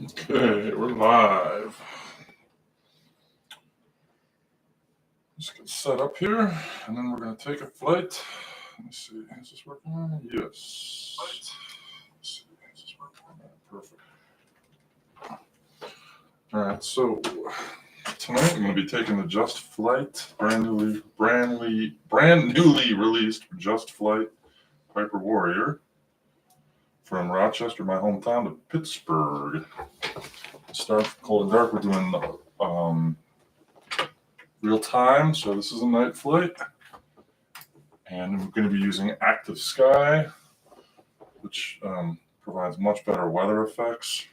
Okay, we're live. Just get set up here, and then we're going to take a flight. Let me see. Is this working? Yes. Let's see. Is this working? Perfect. All right. So tonight I'm going to be taking the Just Flight, brand newly released Just Flight Piper Warrior from Rochester, my hometown, to Pittsburgh. Start cold and dark. We're doing real time, so this is a night flight, and we're going to be using active sky, which provides much better weather effects.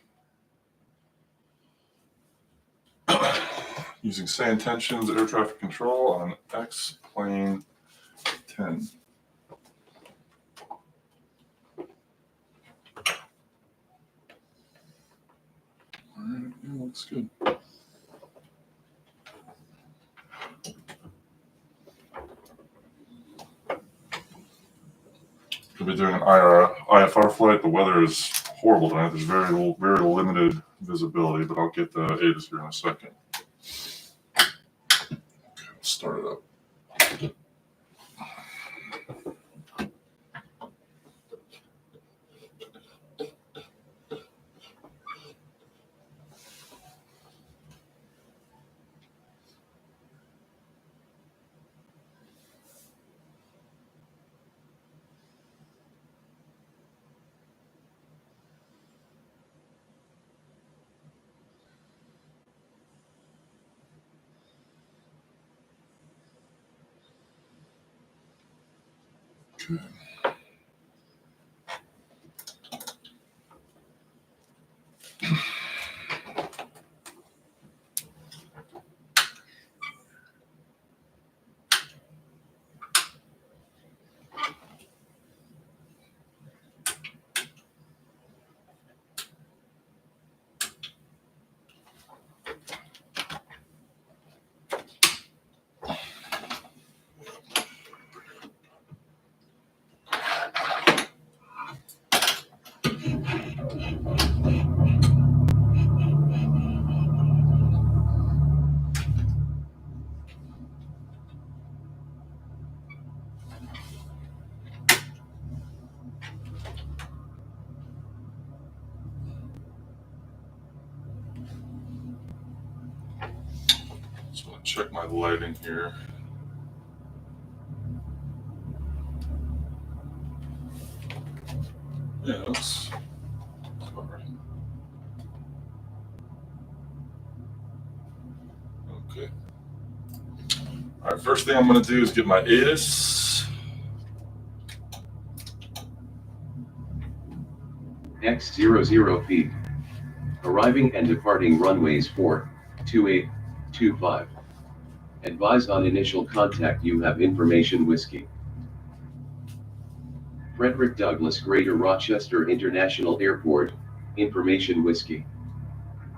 Using same tensions air traffic control on X plane 10. All right, yeah, looks good. We'll be doing an IFR flight. The weather is horrible tonight. There's very limited visibility, but I'll get the ATC here in a second. Okay, let's start it up. Okay. Just want to check my lighting here. Yeah, that's all right. Okay. All right, first thing I'm going to do is get my ATC. X00 feet. Arriving and departing runways 428, 25. Advise on initial contact you have information whiskey. Frederick Douglass Greater Rochester International Airport, information whiskey.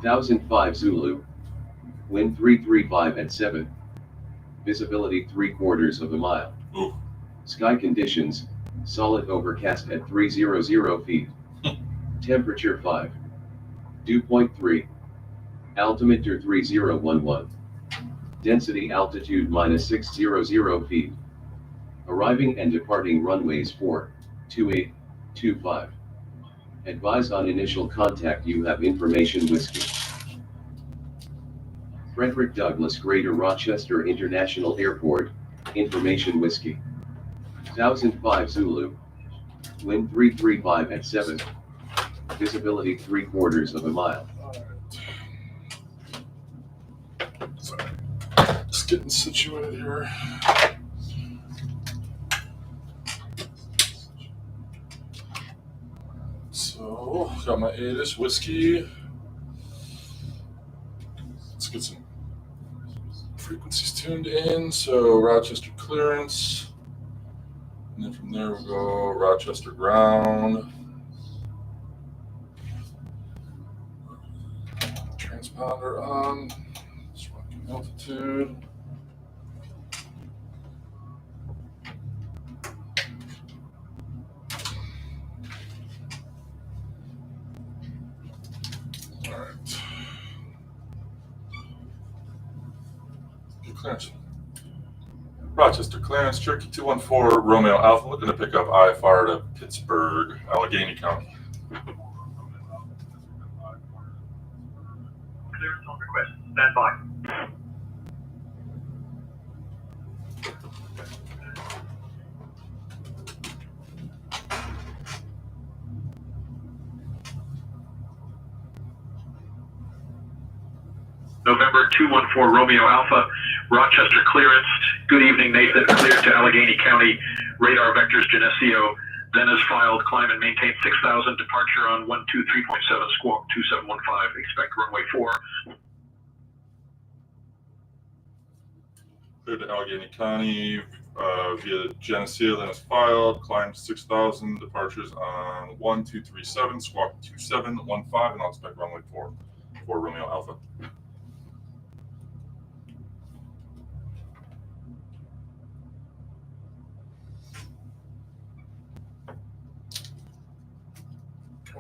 1005 Zulu. Wind 335 at 7. Visibility 3/4 of a mile. Ooh. Sky conditions, solid overcast at 300 feet. Temperature 5. Dew point 3. Altimeter 3011. Density altitude -600 feet. Arriving and departing runways 428, 25. Advise on initial contact you have information whiskey. Frederick Douglass Greater Rochester International Airport, information whiskey. 1005 Zulu. Wind 335 at 7. Visibility 3/4 of a mile. Sorry. Just getting situated here. So, got my ATC whiskey. Let's get some frequencies tuned in. So, Rochester clearance. And then from there we'll go Rochester ground. Transponder on. Selecting altitude. All right. Clearance. Rochester clearance, Cherokee 214, Romeo Alpha, looking to pick up IFR to Pittsburgh, Allegheny County. Clearance on request. Stand by. November 214 Romeo Alpha, Rochester clearance. Good evening, Nathan. Cleared to Allegheny County. Radar vectors Geneseo. Then is filed. Climb and maintain 6,000. Departure on 123.7 squawk 2715. Expect runway 4. Cleared to Allegheny County via Geneseo, then is filed. Climb 6,000. Departures on 1237 squawk 2715, and I'll expect runway 4 for Romeo Alpha.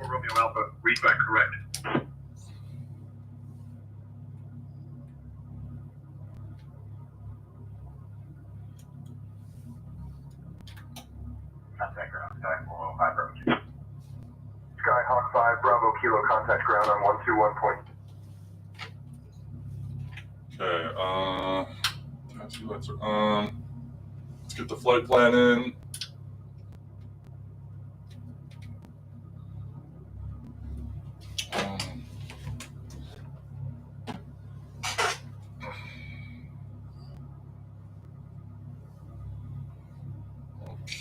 Romeo Alpha, read back correct. Contact ground, Sky 405 Bravo Kilo. Skyhawk 5 Bravo Kilo, contact ground on 121 point. Okay, let's get the flight plan in.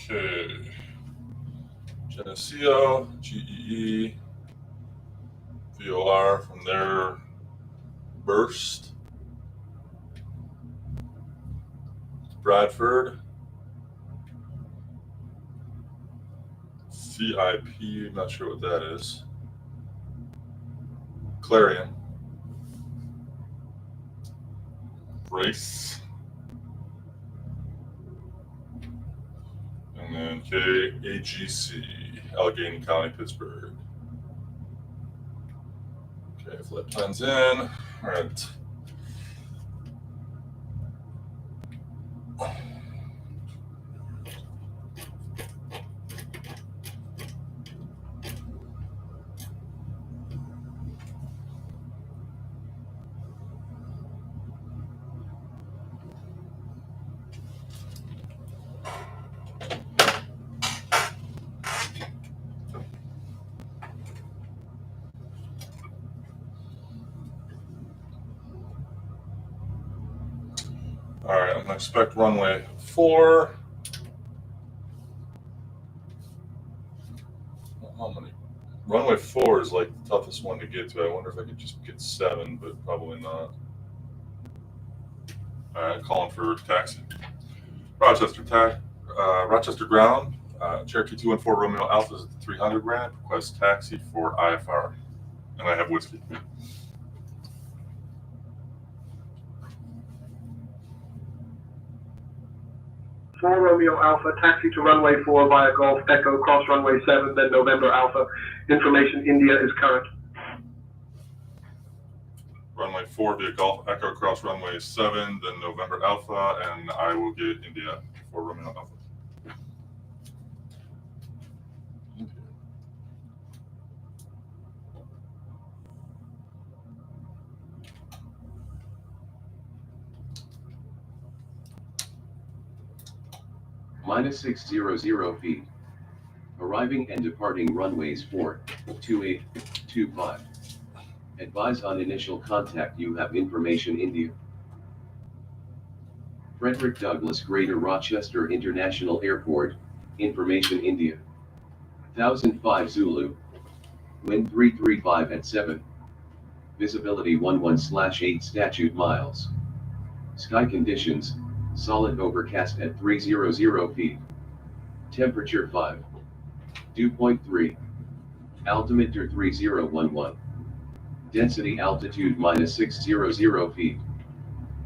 Okay, Geneseo, GEE, VOR from their burst, Bradford, CIP, I'm not sure what that is, Clarion, Race, and then KAGC, Allegheny County, Pittsburgh. Okay, flight plan's in. All right. All right, I'm gonna expect runway 4. How many? Runway 4 is like the toughest one to get to. I wonder if I could just get 7, but probably not. All right, calling for taxi. Rochester ground. Cherokee 214 Romeo Alpha is at the 300 ramp. Request taxi for IFR, and I have whiskey. For Romeo Alpha, taxi to runway 4 via Golf Echo, cross runway 7, then November Alpha. Information India is current. Runway 4 via Golf Echo, cross runway 7, then November Alpha, and I will get India for Romeo Alpha. Minus 600 feet. Arriving and departing runways 4, 28, 25. Advise on initial contact you have information India. Frederick Douglass Greater Rochester International Airport, information India. 1005 Zulu. Wind 335 at 7. Visibility 11/8 statute miles. Sky conditions, solid overcast at 300 feet. Temperature 5. Dew point 3. Altimeter 3011. Density altitude minus 600 feet.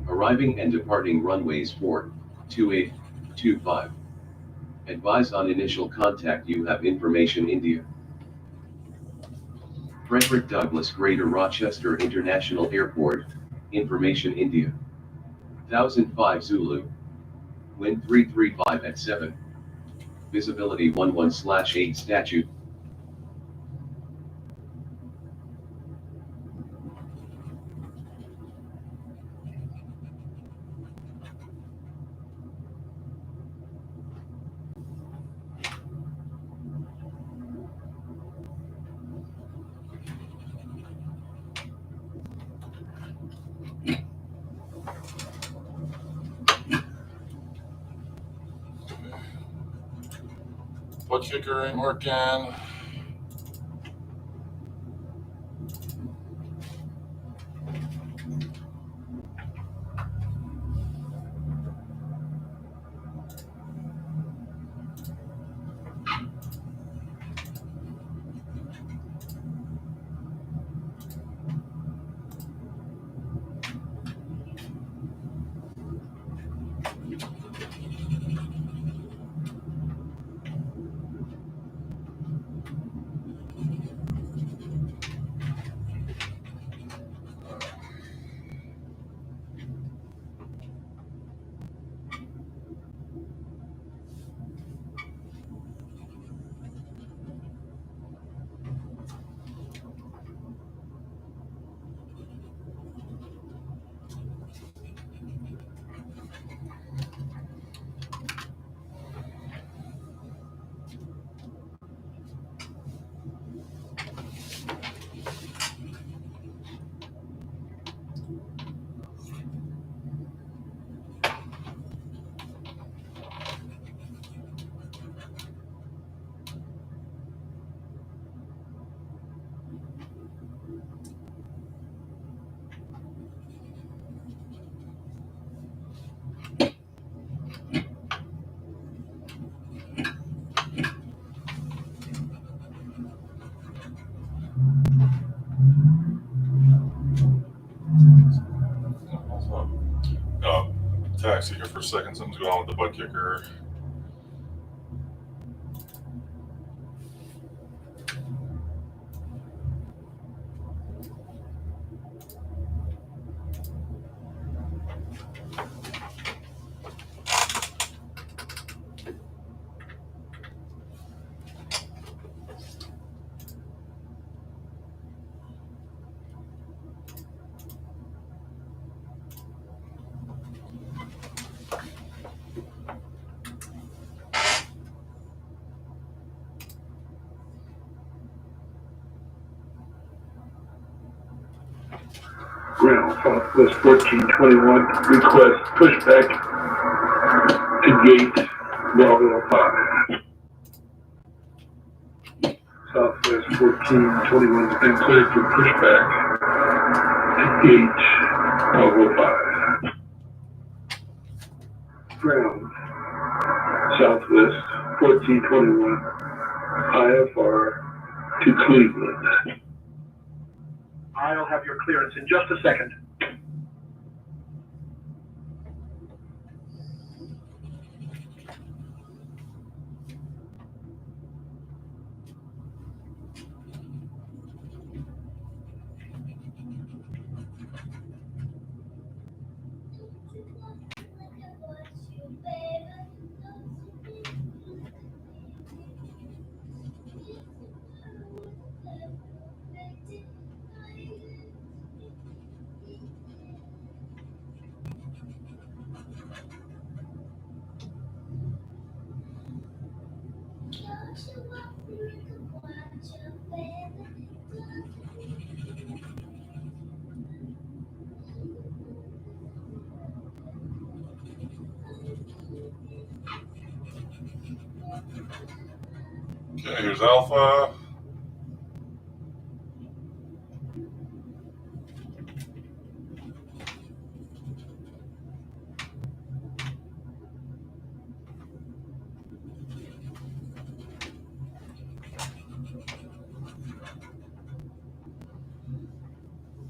Arriving and departing runways 4, 28, 25. Advise on initial contact you have information India. Frederick Douglass Greater Rochester International Airport, Information India. 1005 Zulu. Wind 335 at 7. Visibility 11/8 statute. Butt kicker ain't working. Taxi here for a second. Something's going on with the butt kicker. Ground Southwest 1421, request pushback to gate Bravo 5. Southwest 1421 has been cleared for pushback to gate Bravo 5. Ground Southwest 1421, IFR to Cleveland. I'll have your clearance in just a second. Okay, here's Alpha.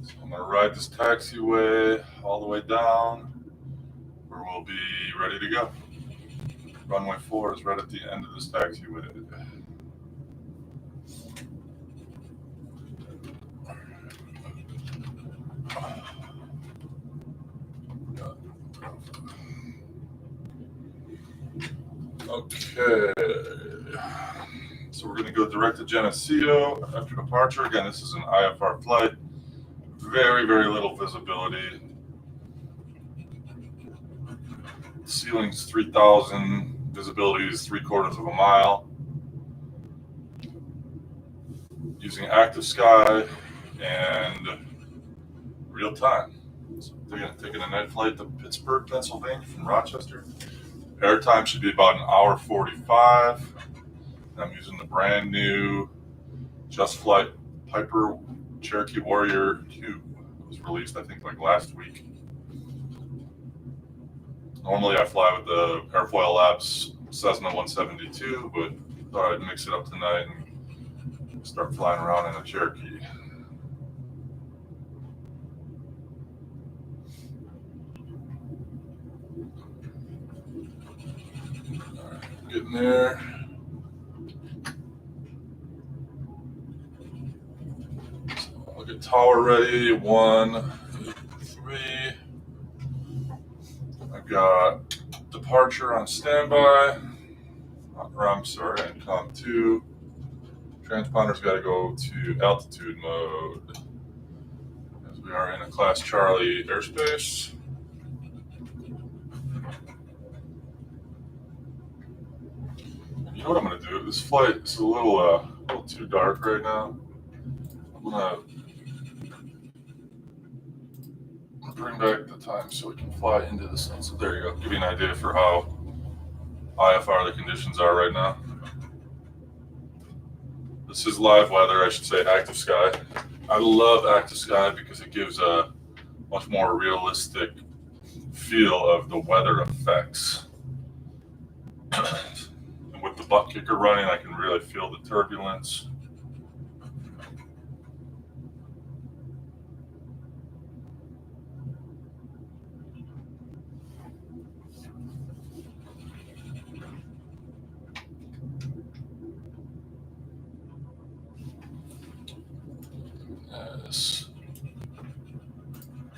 So I'm gonna ride this taxiway all the way down where we'll be ready to go. Runway 4 is right at the end of this taxiway. Okay. So we're going to go direct to Geneseo after departure. Again, this is an IFR flight. Very, very little visibility. Ceiling's 3,000. Visibility is 3/4 of a mile. Using active sky and real time. So taking a night flight to Pittsburgh, Pennsylvania from Rochester. Airtime should be about 1:45. I'm using the brand new Just Flight Piper Cherokee Warrior II. It was released, I think, like last week. Normally I fly with the Airfoil Labs Cessna 172, but thought I'd mix it up tonight and start flying around in a Cherokee. All right, getting there. So I'll get tower ready. 1, 3. I've got departure on standby. Or I'm sorry, and COM 2. Transponder's got to go to altitude mode as we are in a Class Charlie airspace. You know what I'm going to do? This flight is a little too dark right now. I'm going to bring back the time so we can fly into the sun. So there you go. Give you an idea for how IFR the conditions are right now. This is live weather, I should say active sky. I love active sky because it gives a much more realistic feel of the weather effects. And with the butt kicker running, I can really feel the turbulence. Yes.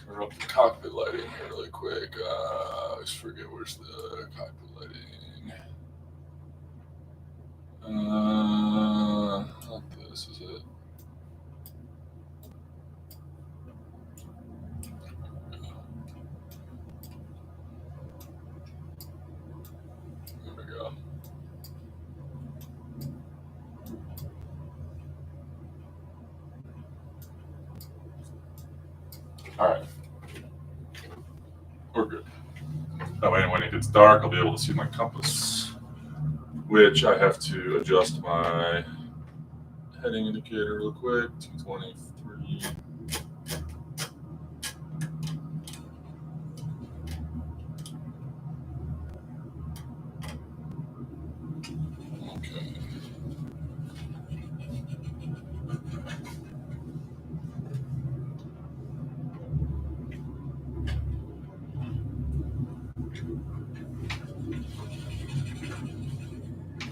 Turn up the cockpit lighting here really quick. I always forget where's the cockpit lighting. Not this, is it? There we go. All right. We're good. That way, when it gets dark, I'll be able to see my compass, which I have to adjust my heading indicator real quick. 223. Okay.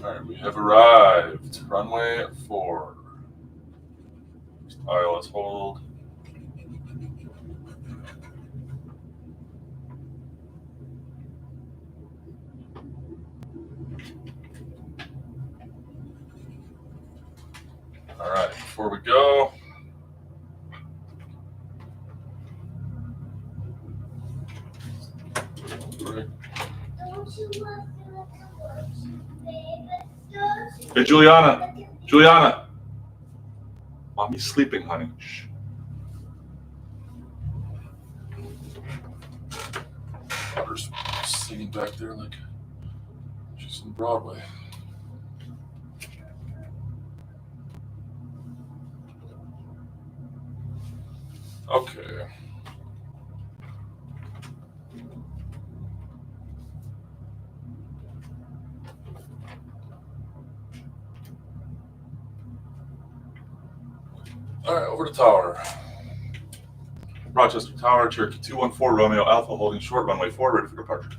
All right, we have arrived. Runway 4. ILS hold. All right, before we go, hey, Juliana, mommy's sleeping, honey. Shh. Daughter's singing back there like she's in Broadway. Okay. All right, over to tower. Rochester Tower, Cherokee 214 Romeo Alpha, holding short, runway 4, ready for departure.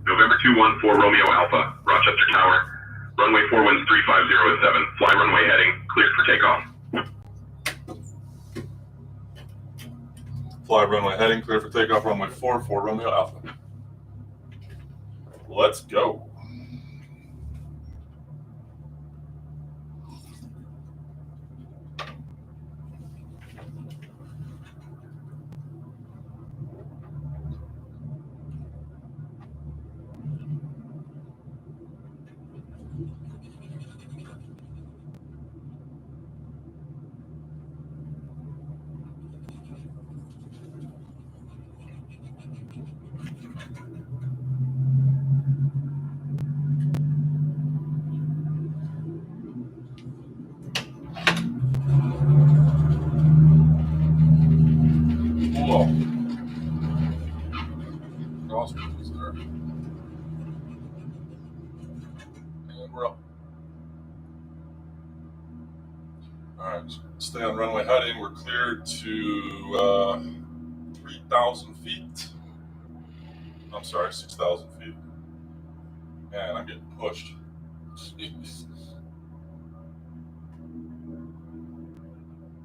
November 214 Romeo Alpha, Rochester Tower. Runway 4 winds 350 at 7. Fly runway heading, cleared for takeoff. Fly runway heading, clear for takeoff, runway 44, Romeo Alpha. Let's go. Whoa. Cross bridges there. And we're up. Alright, stay on runway heading. We're cleared to 3,000 feet. I'm sorry, 6,000 feet. Man, I'm getting pushed. Jeez.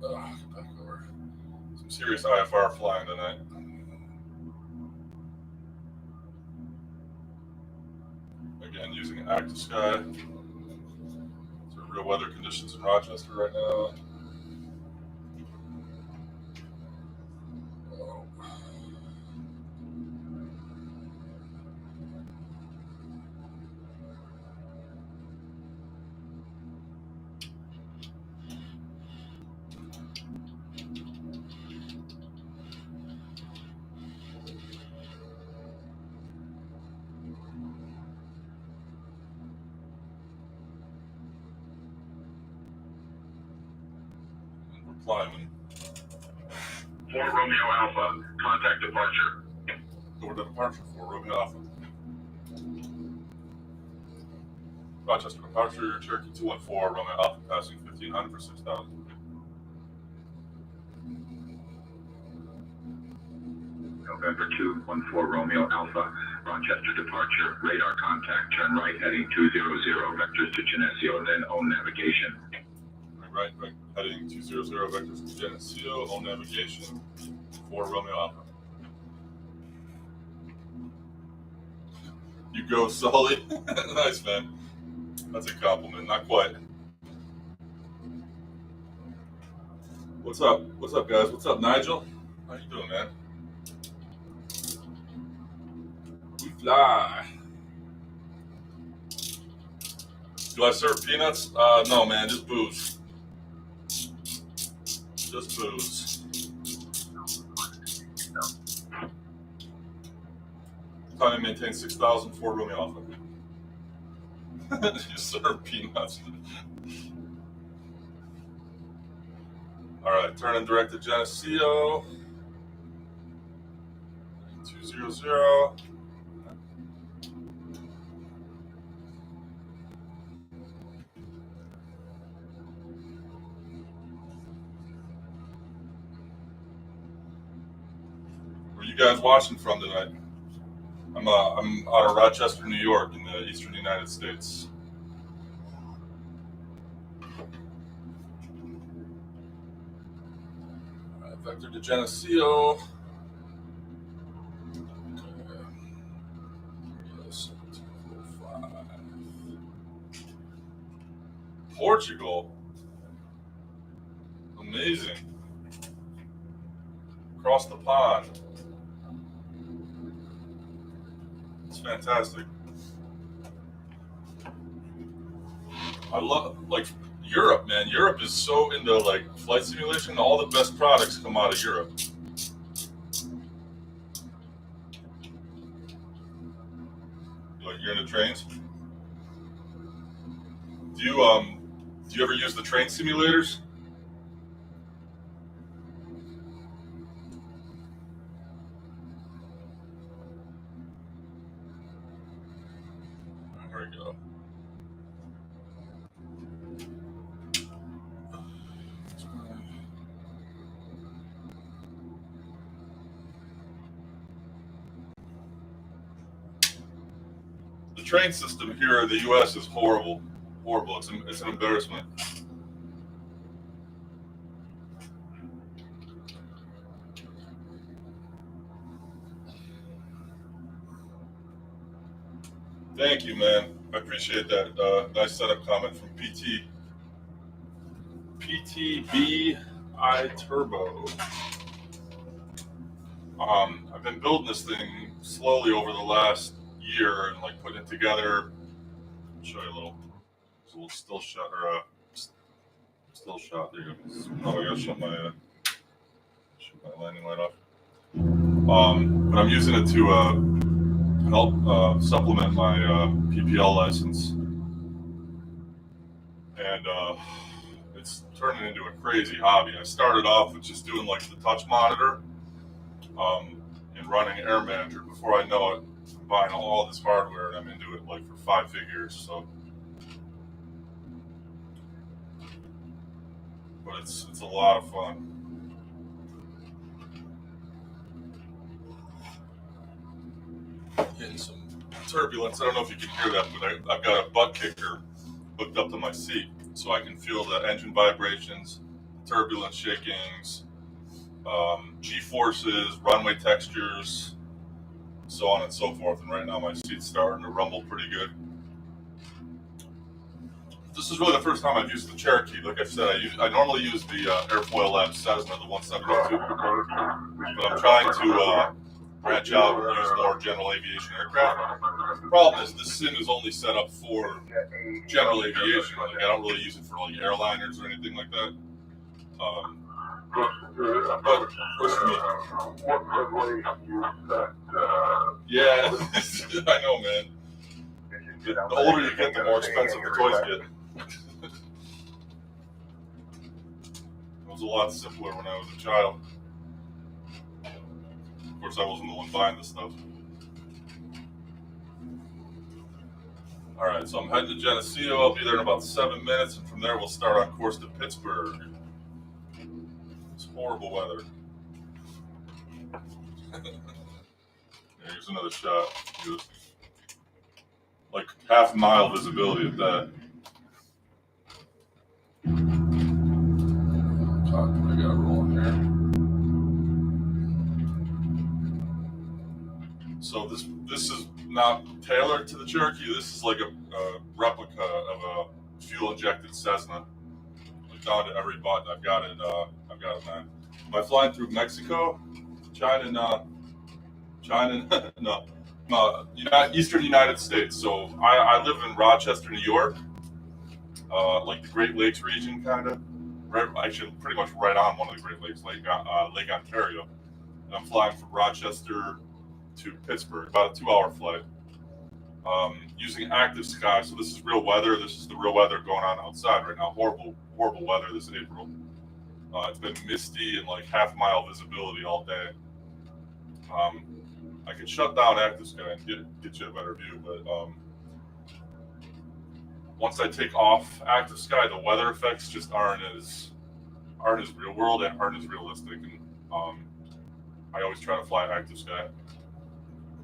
Get back over. Some serious IFR flying tonight. Again, using an active sky. These are real weather conditions in Rochester right now. Oh. Climbing. 4 Romeo Alpha, contact departure. Over to departure for Romeo Alpha. Rochester departure, Cherokee 214, Romeo Alpha passing 1500 for 6,000. November 214 Romeo Alpha, Rochester departure, radar contact, turn right heading 200, vectors to Geneseo, then own navigation. Right, heading 200, vectors to Geneseo, own navigation, 4 Romeo Alpha. You go, Sully. Nice, man. That's a compliment, not quite. What's up? What's up, guys? What's up, Nigel? How you doing, man? We fly. Do I serve peanuts? No, man, just booze. Just booze. Time to maintain 6,000 for Romeo Alpha. You serve peanuts. All right, turn and direct to Geneseo. 200. Where you guys watching from tonight? I'm out of Rochester, New York, in the eastern United States. All right, vector to Geneseo. Portugal. Amazing. Across the pond. It's fantastic. I love, like, Europe, man. Europe is so into, like, flight simulation. All the best products come out of Europe. Like, you're into trains? Do you ever use the train simulators? There we go. The train system here in the U.S. is horrible. Horrible. It's an embarrassment. Thank you, man. I appreciate that. Nice setup comment from PTBI Turbo. I've been building this thing slowly over the last year and like putting it together. I'll show you a little. It's a little still shot or still shot. There you go. Oh, I gotta shut my landing light off. But I'm using it to help supplement my PPL license, and it's turning into a crazy hobby. I started off with just doing like the touch monitor and running Air Manager. Before I know it, I'm buying all this hardware and I'm into it like for 5 figures. So, but it's a lot of fun. Hitting some turbulence. I don't know if you can hear that, but I've got a butt kicker hooked up to my seat, so I can feel the engine vibrations, turbulence shakings, G-forces, runway textures, so on and so forth. And right now my seat's starting to rumble pretty good. This is really the first time I've used the Cherokee. Like I said, I normally use the Airfoil Labs Cessna, the 172, but I'm trying to branch out and use more general aviation aircraft. The problem is this sim is only set up for general aviation. Like I don't really use it for like airliners or anything like that. But push me. Yeah, I know, man. The older you get, the more expensive the toys get. It was a lot simpler when I was a child. Of course, I wasn't the one buying this stuff. All right, so I'm heading to Geneseo. I'll be there in about 7 minutes, and from there we'll start on course to Pittsburgh. It's horrible weather. Here's another shot. Just like half-mile visibility at that. I got rolling here. So this is not tailored to the Cherokee. This is like a replica of a fuel-injected Cessna. Like down to every button. I've got it, man. Am I flying through Mexico, China, Eastern United States. So I live in Rochester, New York, like the Great Lakes region, kind of. Right, actually, pretty much right on one of the Great Lakes, Lake Ontario. And I'm flying from Rochester to Pittsburgh, about a 2-hour flight, using active sky. So this is real weather. This is the real weather going on outside right now. Horrible weather this April. It's been misty and like half-mile visibility all day. I could shut down active sky and get you a better view, but once I take off active sky, the weather effects just aren't as real world and aren't as realistic. And I always try to fly active sky.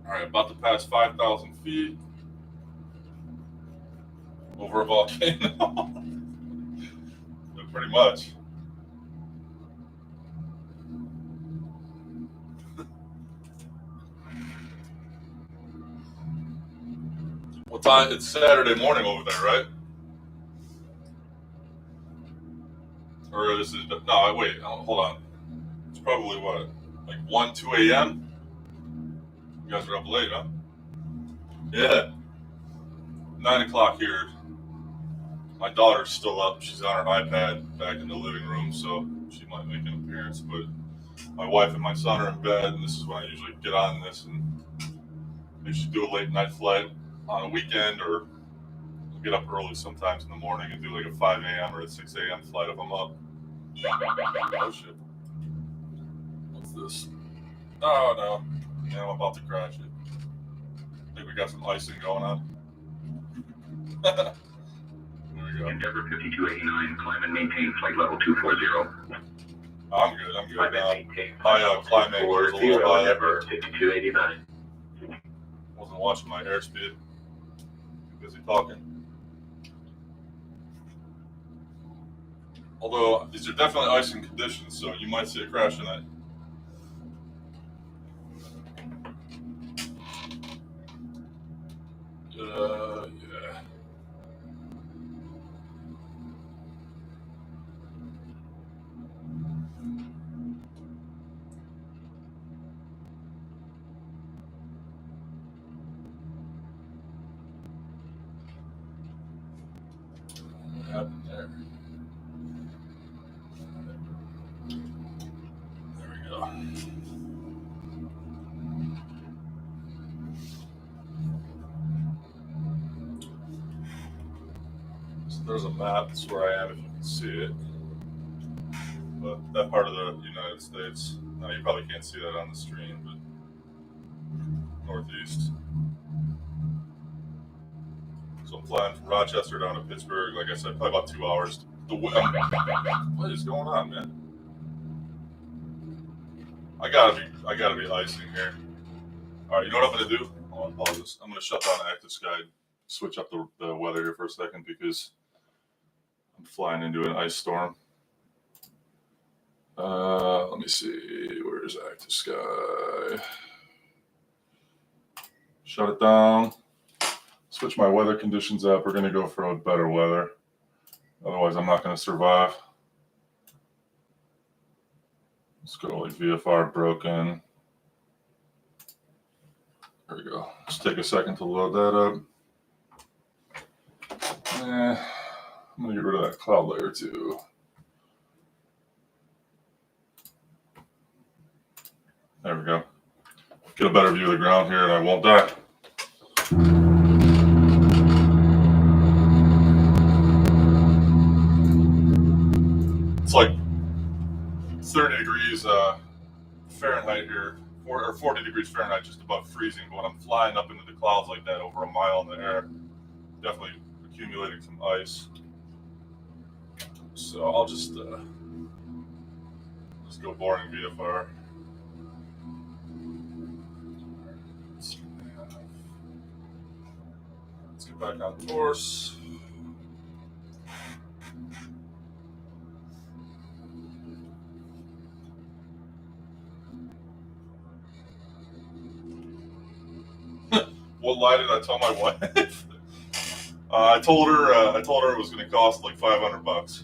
All right, about to pass 5,000 feet over a volcano. Pretty much. What time? It's Saturday morning over there, right? Or this is no. Wait, hold on. It's probably what, like 1, 2 a.m. You guys are up late, huh? Yeah. 9 o'clock here. My daughter's still up. She's on her iPad back in the living room, so she might make an appearance. But my wife and my son are in bed, and this is when I usually get on this and I should do a late night flight on a weekend, or I'll get up early sometimes in the morning and do like a 5 a.m. or a 6 a.m. flight if I'm up. Oh shit. What's this? Oh no. Yeah, I'm about to crash it. I think we got some icing going on. There we go. Endeavor 5289, climb and maintain flight level 240. I'm good now. My climb angle was a little high. Endeavor 5289. Wasn't watching my airspeed. Busy talking. Although these are definitely icing conditions, so you might see a crash tonight. Yeah. What happened there? There we go. So there's a map. That's where I am, if you can see it. But that part of the United States, now you probably can't see that on the stream, but northeast. So I'm flying from Rochester down to Pittsburgh. Like I said, probably about 2 hours. What is going on, man? I gotta be icing here. All right, you know what I'm gonna do? Hold on, pause. I'm gonna shut down Active Sky, switch up the weather here for a second because I'm flying into an ice storm. Let me see. Where's Active Sky? Shut it down. Switch my weather conditions up. We're gonna go for a better weather. Otherwise, I'm not gonna survive. Let's go like VFR broken. There we go. Just take a second to load that up. I'm gonna get rid of that cloud layer too. There we go. Get a better view of the ground here and I won't die. It's like 30 degrees Fahrenheit here, or 40 degrees Fahrenheit, just above freezing. But when I'm flying up into the clouds like that, over a mile in the air, definitely accumulating some ice. So I'll just go boring VFR. Let's get back on course. What lie did I tell my wife? I told her it was going to cost like $500.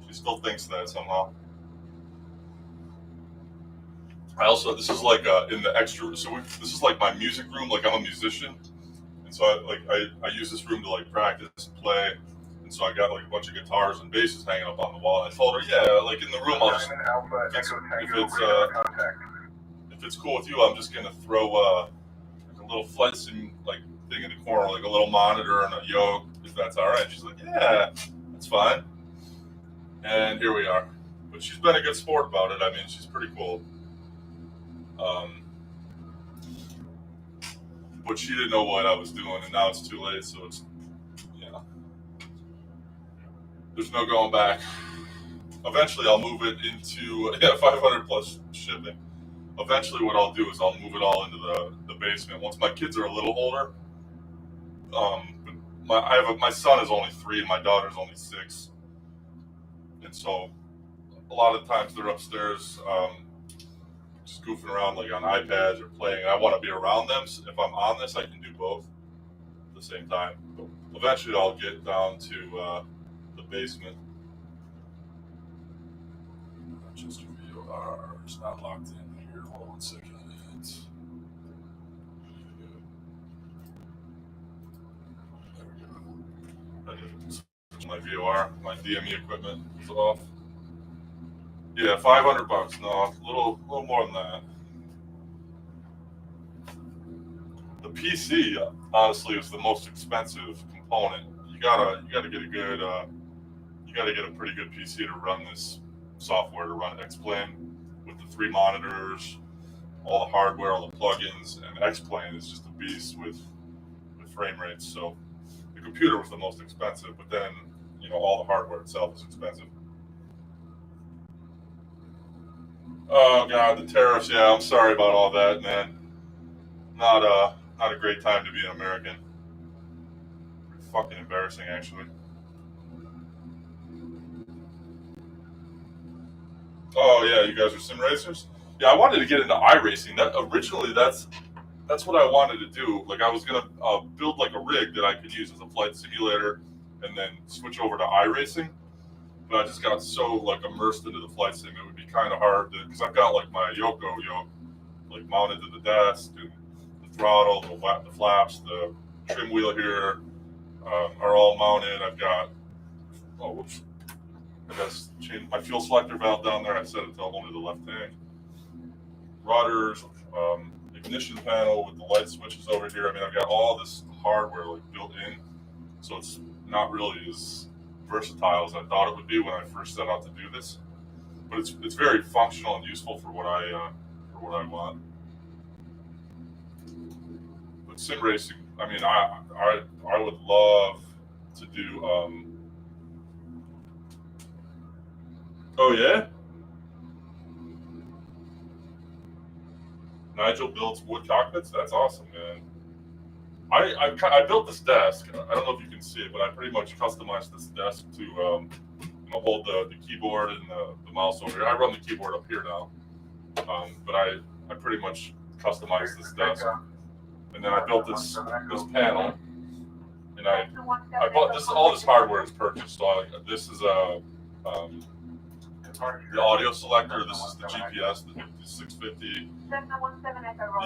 She still thinks that somehow. I also, this is like in the extra, so this is like my music room. Like I'm a musician, and so I use this room to like practice and play. And so I got like a bunch of guitars and basses hanging up on the wall. I told her, yeah, like in the room, I'll just if it's cool with you, I'm just gonna throw like a little flight sim like thing in the corner, like a little monitor and a yoke, if that's all right. She's like, yeah, that's fine. And here we are. But she's been a good sport about it. I mean, she's pretty cool. But she didn't know what I was doing, and now it's too late, so it's, there's no going back. Eventually, I'll move it into 500 plus shipping. Eventually, what I'll do is I'll move it all into the basement once my kids are a little older. My son is only 3 and my daughter's only 6, and so a lot of times they're upstairs just goofing around like on iPads or playing. And I want to be around them. So if I'm on this, I can do both at the same time. But eventually, I'll get down to the basement. Rochester VOR is not locked in here. Hold on 1 second. There we go. I did switch my VOR. My DME equipment is off. Yeah, $500. No, a little more than that. The PC, honestly, is the most expensive component. You gotta get a good, you gotta get a pretty good PC to run this software, to run X-Plane with the 3 monitors, all the hardware, all the plugins, and X-Plane is just a beast with frame rates. So the computer was the most expensive, but then all the hardware itself is expensive. Oh God, the tariffs. Yeah, I'm sorry about all that, man. Not a great time to be an American. Fucking embarrassing, actually. Oh yeah, you guys are sim racers. Yeah, I wanted to get into iRacing. That originally, that's that's what I wanted to do. Like I was gonna build like a rig that I could use as a flight simulator, and then switch over to iRacing. But I just got so like immersed into the flight sim, it would be kind of hard to, because I've got like my yoke like mounted to the desk, and the throttle, the flaps, the trim wheel here are all mounted. I've got I guess changed my fuel selector valve down there. I set it to only the left tank. Rudders, ignition panel with the light switches over here. I mean, I've got all this hardware like built in, so it's not really as versatile as I thought it would be when I first set out to do this. But it's very functional and useful for what I want. But sim racing, I mean, I would love to do. Oh yeah. Nigel builds wood cockpits. That's awesome, man. I built this desk. I don't know if you can see it, but I pretty much customized this desk to hold the keyboard and the mouse over here. I run the keyboard up here now, but I pretty much customized this desk. And then I built this panel, and I bought this. All this hardware is purchased. So this is the audio selector. This is the GPS, the 650.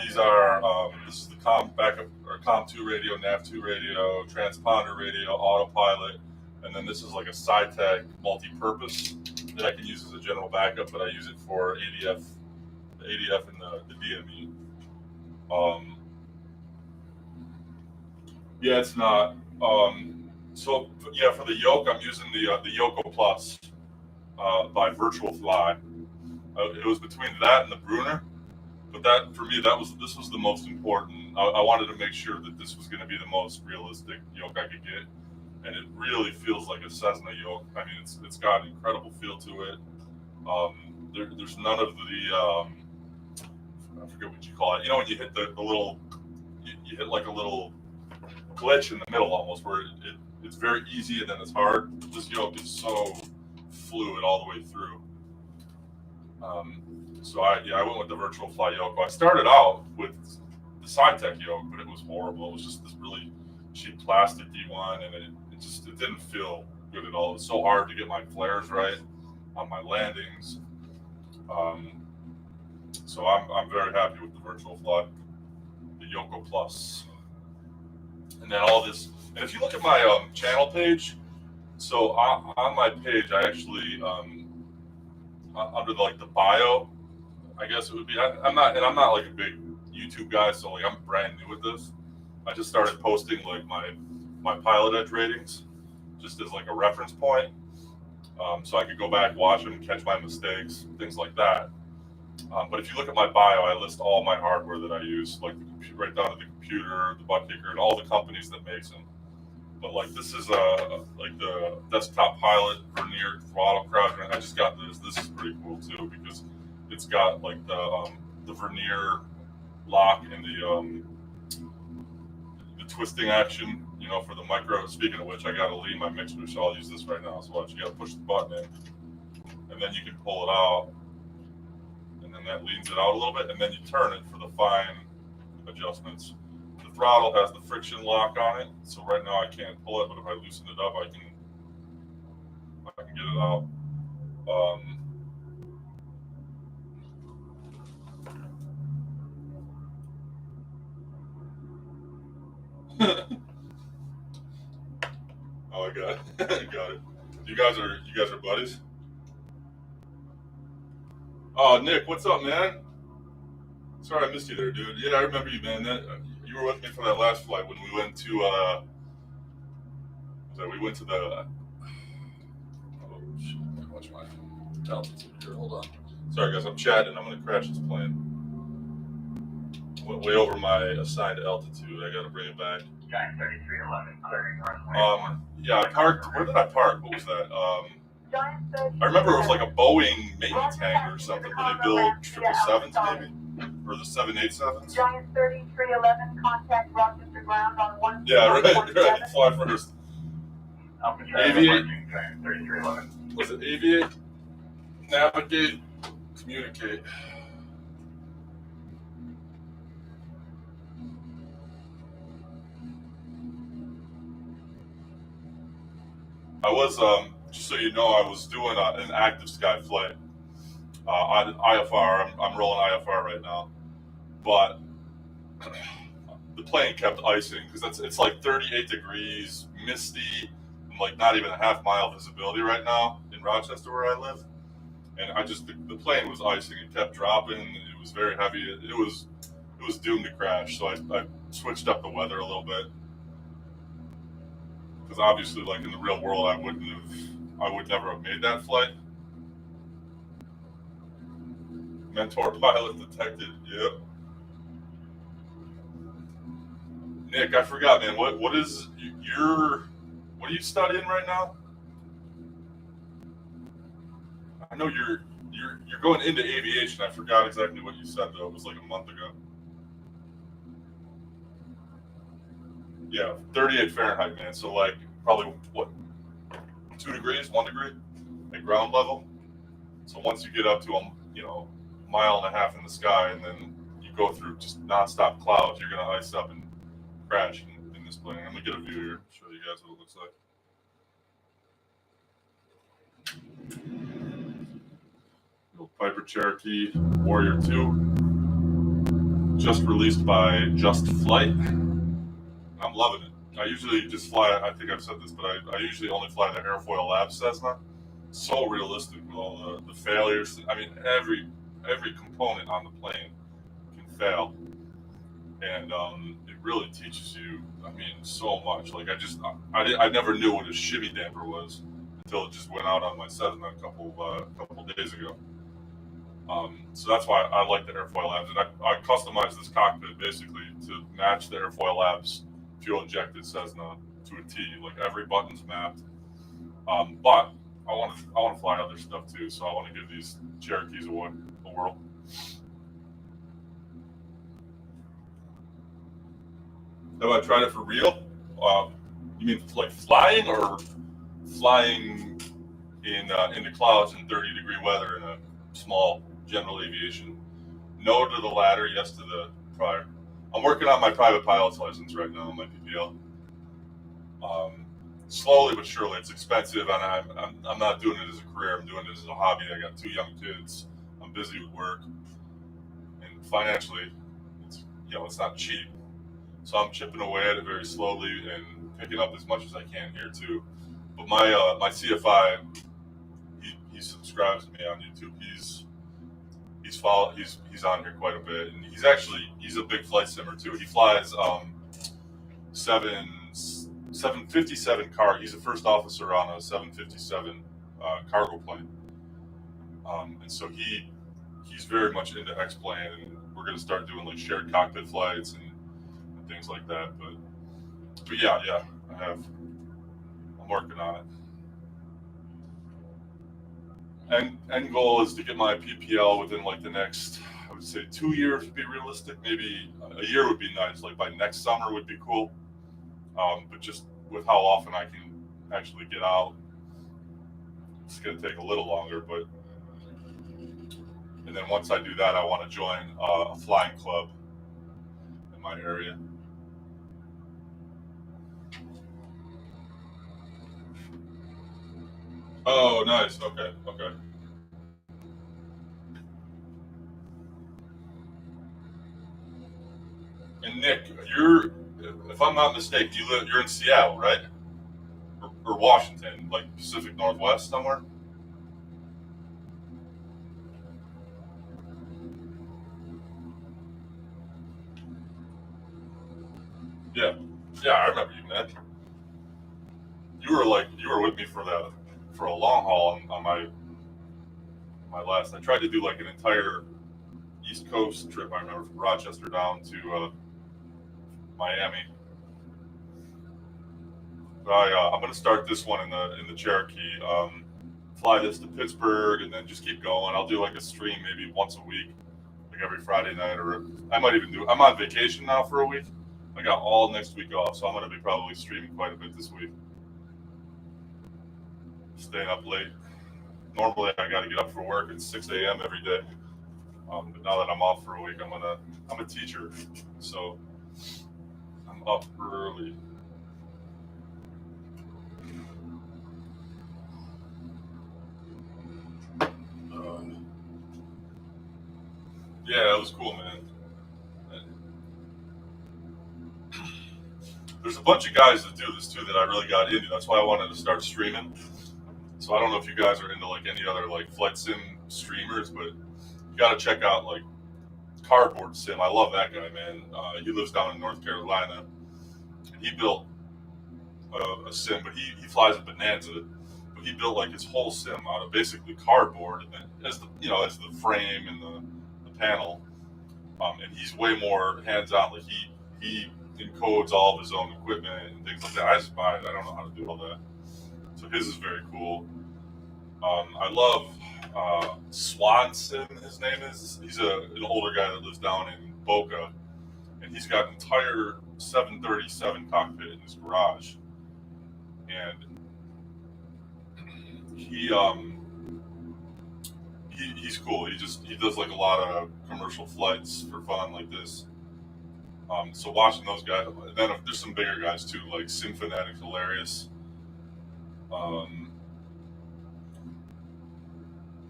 These are this is the backup or COM2 radio, NAV2 radio, transponder radio, autopilot, and then this is like a SciTech multi-purpose that I can use as a general backup, but I use it for ADF, the ADF and the DME. Yeah, it's not. So yeah, for the yoke, I'm using the Yoko Plus by Virtual Fly. It was between that and the Brunner. But that, for me, this was the most important. I wanted to make sure that this was going to be the most realistic yoke I could get, and it really feels like a Cessna yoke. I mean, it's got an incredible feel to it. There's none of the I forget what you call it. You know, when you hit the little, you hit like a little glitch in the middle almost, where it's very easy and then it's hard. This yoke is so fluid all the way through. So I went with the Virtual Fly yoke. I started out with the SciTech yoke, but it was horrible. It was just this really cheap plastic D1, and it didn't feel good at all. It was so hard to get my flares right on my landings. So I'm very happy with the Virtual Fly, the Yoko Plus, and then all this. And if you look at my channel page, so on my page I actually under the bio, I guess it would be. I'm not like a big YouTube guy, so like I'm brand new at this. I just started posting like my pilot edge ratings, just as like a reference point, so I could go back, watch them, catch my mistakes, things like that. But if you look at my bio, I list all my hardware that I use, like right down to the computer, the butt kicker, and all the companies that makes them. But like this is like the desktop pilot vernier throttle crouch. I just got this. This is pretty cool too because it's got like the vernier lock and the twisting action, you know, for the micro. Speaking of which, I got to leave my mixer, so I'll use this right now. So watch, you got to push the button in, and then you can pull it out, and then that leans it out a little bit, and then you turn it for the fine adjustments. The throttle has the friction lock on it, so right now I can't pull it, but if I loosen it up, I can get it out. Oh, I got it. I got it. You guys are buddies? Oh, Nick, what's up, man? Sorry I missed you there, dude. Yeah, I remember you, man. You were with me for that last flight when we went to the oh shit, watch my altitude here. Hold on. Sorry guys, I'm chatting. I'm gonna crash this plane. Went way over my assigned altitude. I gotta bring it back. Giant 3311, yeah, I parked. Where did I park? What was that? I remember it was like a Boeing maintenance hangar or something where they build 777s maybe, or the 787s. Giant 3311, contact Rochester ground on 1. Yeah, right. Fly first. Aviate. Giant 3311. Was it aviate? Navigate. Communicate. I was, just so you know, I was doing an active sky flight on IFR. I'm rolling IFR right now, but the plane kept icing because it's like 38 degrees, misty, and like not even a half-mile visibility right now in Rochester where I live. And the plane was icing. It kept dropping. It was very heavy. It was doomed to crash. So I switched up the weather a little bit because obviously, like in the real world, I would never have made that flight. Mentor pilot detected. Yep. Nick, I forgot, man. What are you studying right now? I know you're going into aviation. I forgot exactly what you said though. It was like a month ago. Yeah, 38 Fahrenheit, man. So like probably what, 2 degrees, 1 degree at ground level. So once you get up to a mile and a half in the sky, and then you go through just nonstop clouds, you're gonna ice up and crash in this plane. I'm gonna get a view here, show you guys what it looks like. Little Piper Cherokee Warrior II, just released by Just Flight. I'm loving it. I usually just fly, I think I've said this, but I usually only fly the Airfoil Labs Cessna. So realistic with all the failures. I mean, every component on the plane can fail. And it really teaches you, I mean, so much. Like I never knew what a shimmy damper was until it just went out on my Cessna a couple days ago. So that's why I like the Airfoil Labs, and I customized this cockpit basically to match the Airfoil Labs fuel injected Cessna to a T. Like every button's mapped. But I want to fly other stuff too, so I want to give these Cherokees a whirl. Have I tried it for real? You mean like flying, or flying in the clouds in 30-degree weather in a small general aviation? No to the latter, yes to the prior. I'm working on my private pilot's license right now, my PPL. Slowly but surely. It's expensive, and I'm not doing it as a career. I'm doing it as a hobby. I got 2 young kids. I'm busy with work, and financially, it's not cheap. So I'm chipping away at it very slowly and picking up as much as I can here too. But my CFI, he subscribes to me on YouTube. He's on here quite a bit, and he's a big flight simmer too. He flies 757 car. He's a first officer on a 757 cargo plane, and so he's very much into X-plane, and we're going to start doing like shared cockpit flights and things like that. But yeah, I'm working on it. And end goal is to get my PPL within like the next, I would say 2 years would be realistic. Maybe a year would be nice. Like by next summer would be cool. But just with how often I can actually get out, it's going to take a little longer. But and then once I do that, I want to join a flying club in my area. Oh, nice. Okay. And Nick, if I'm not mistaken, you're in Seattle, right? Or Washington, like Pacific Northwest somewhere? Yeah, I remember you, man. You were with me for a long haul on my last. I tried to do like an entire East Coast trip. I remember from Rochester down to Miami. But I'm gonna start this one in the Cherokee. Fly this to Pittsburgh and then just keep going. I'll do like a stream maybe once a week, like every Friday night, or I might even I'm on vacation now for a week. I got all next week off, so I'm gonna be probably streaming quite a bit this week. Staying up late. Normally I got to get up for work at 6 a.m. every day. But now that I'm off for a week, I'm a teacher, so I'm up early. Yeah, it was cool, man. There's a bunch of guys that do this too that I really got into. That's why I wanted to start streaming. So I don't know if you guys are into like any other like flight sim streamers, but you got to check out like Cardboard Sim. I love that guy, man. He lives down in North Carolina. He built a sim, but he flies a Bonanza. But he built like his whole sim out of basically cardboard, and then as the frame and the panel. And he's way more hands-on. Like he encodes all of his own equipment and things like that. I just buy it. I don't know how to do all that. So his is very cool. I love Swan Sim. His name is. He's an older guy that lives down in Boca, and he's got an entire 737 cockpit in his garage. And he's cool. He does like a lot of commercial flights for fun like this. So watching those guys, and then there's some bigger guys too, like Symphonic, hilarious.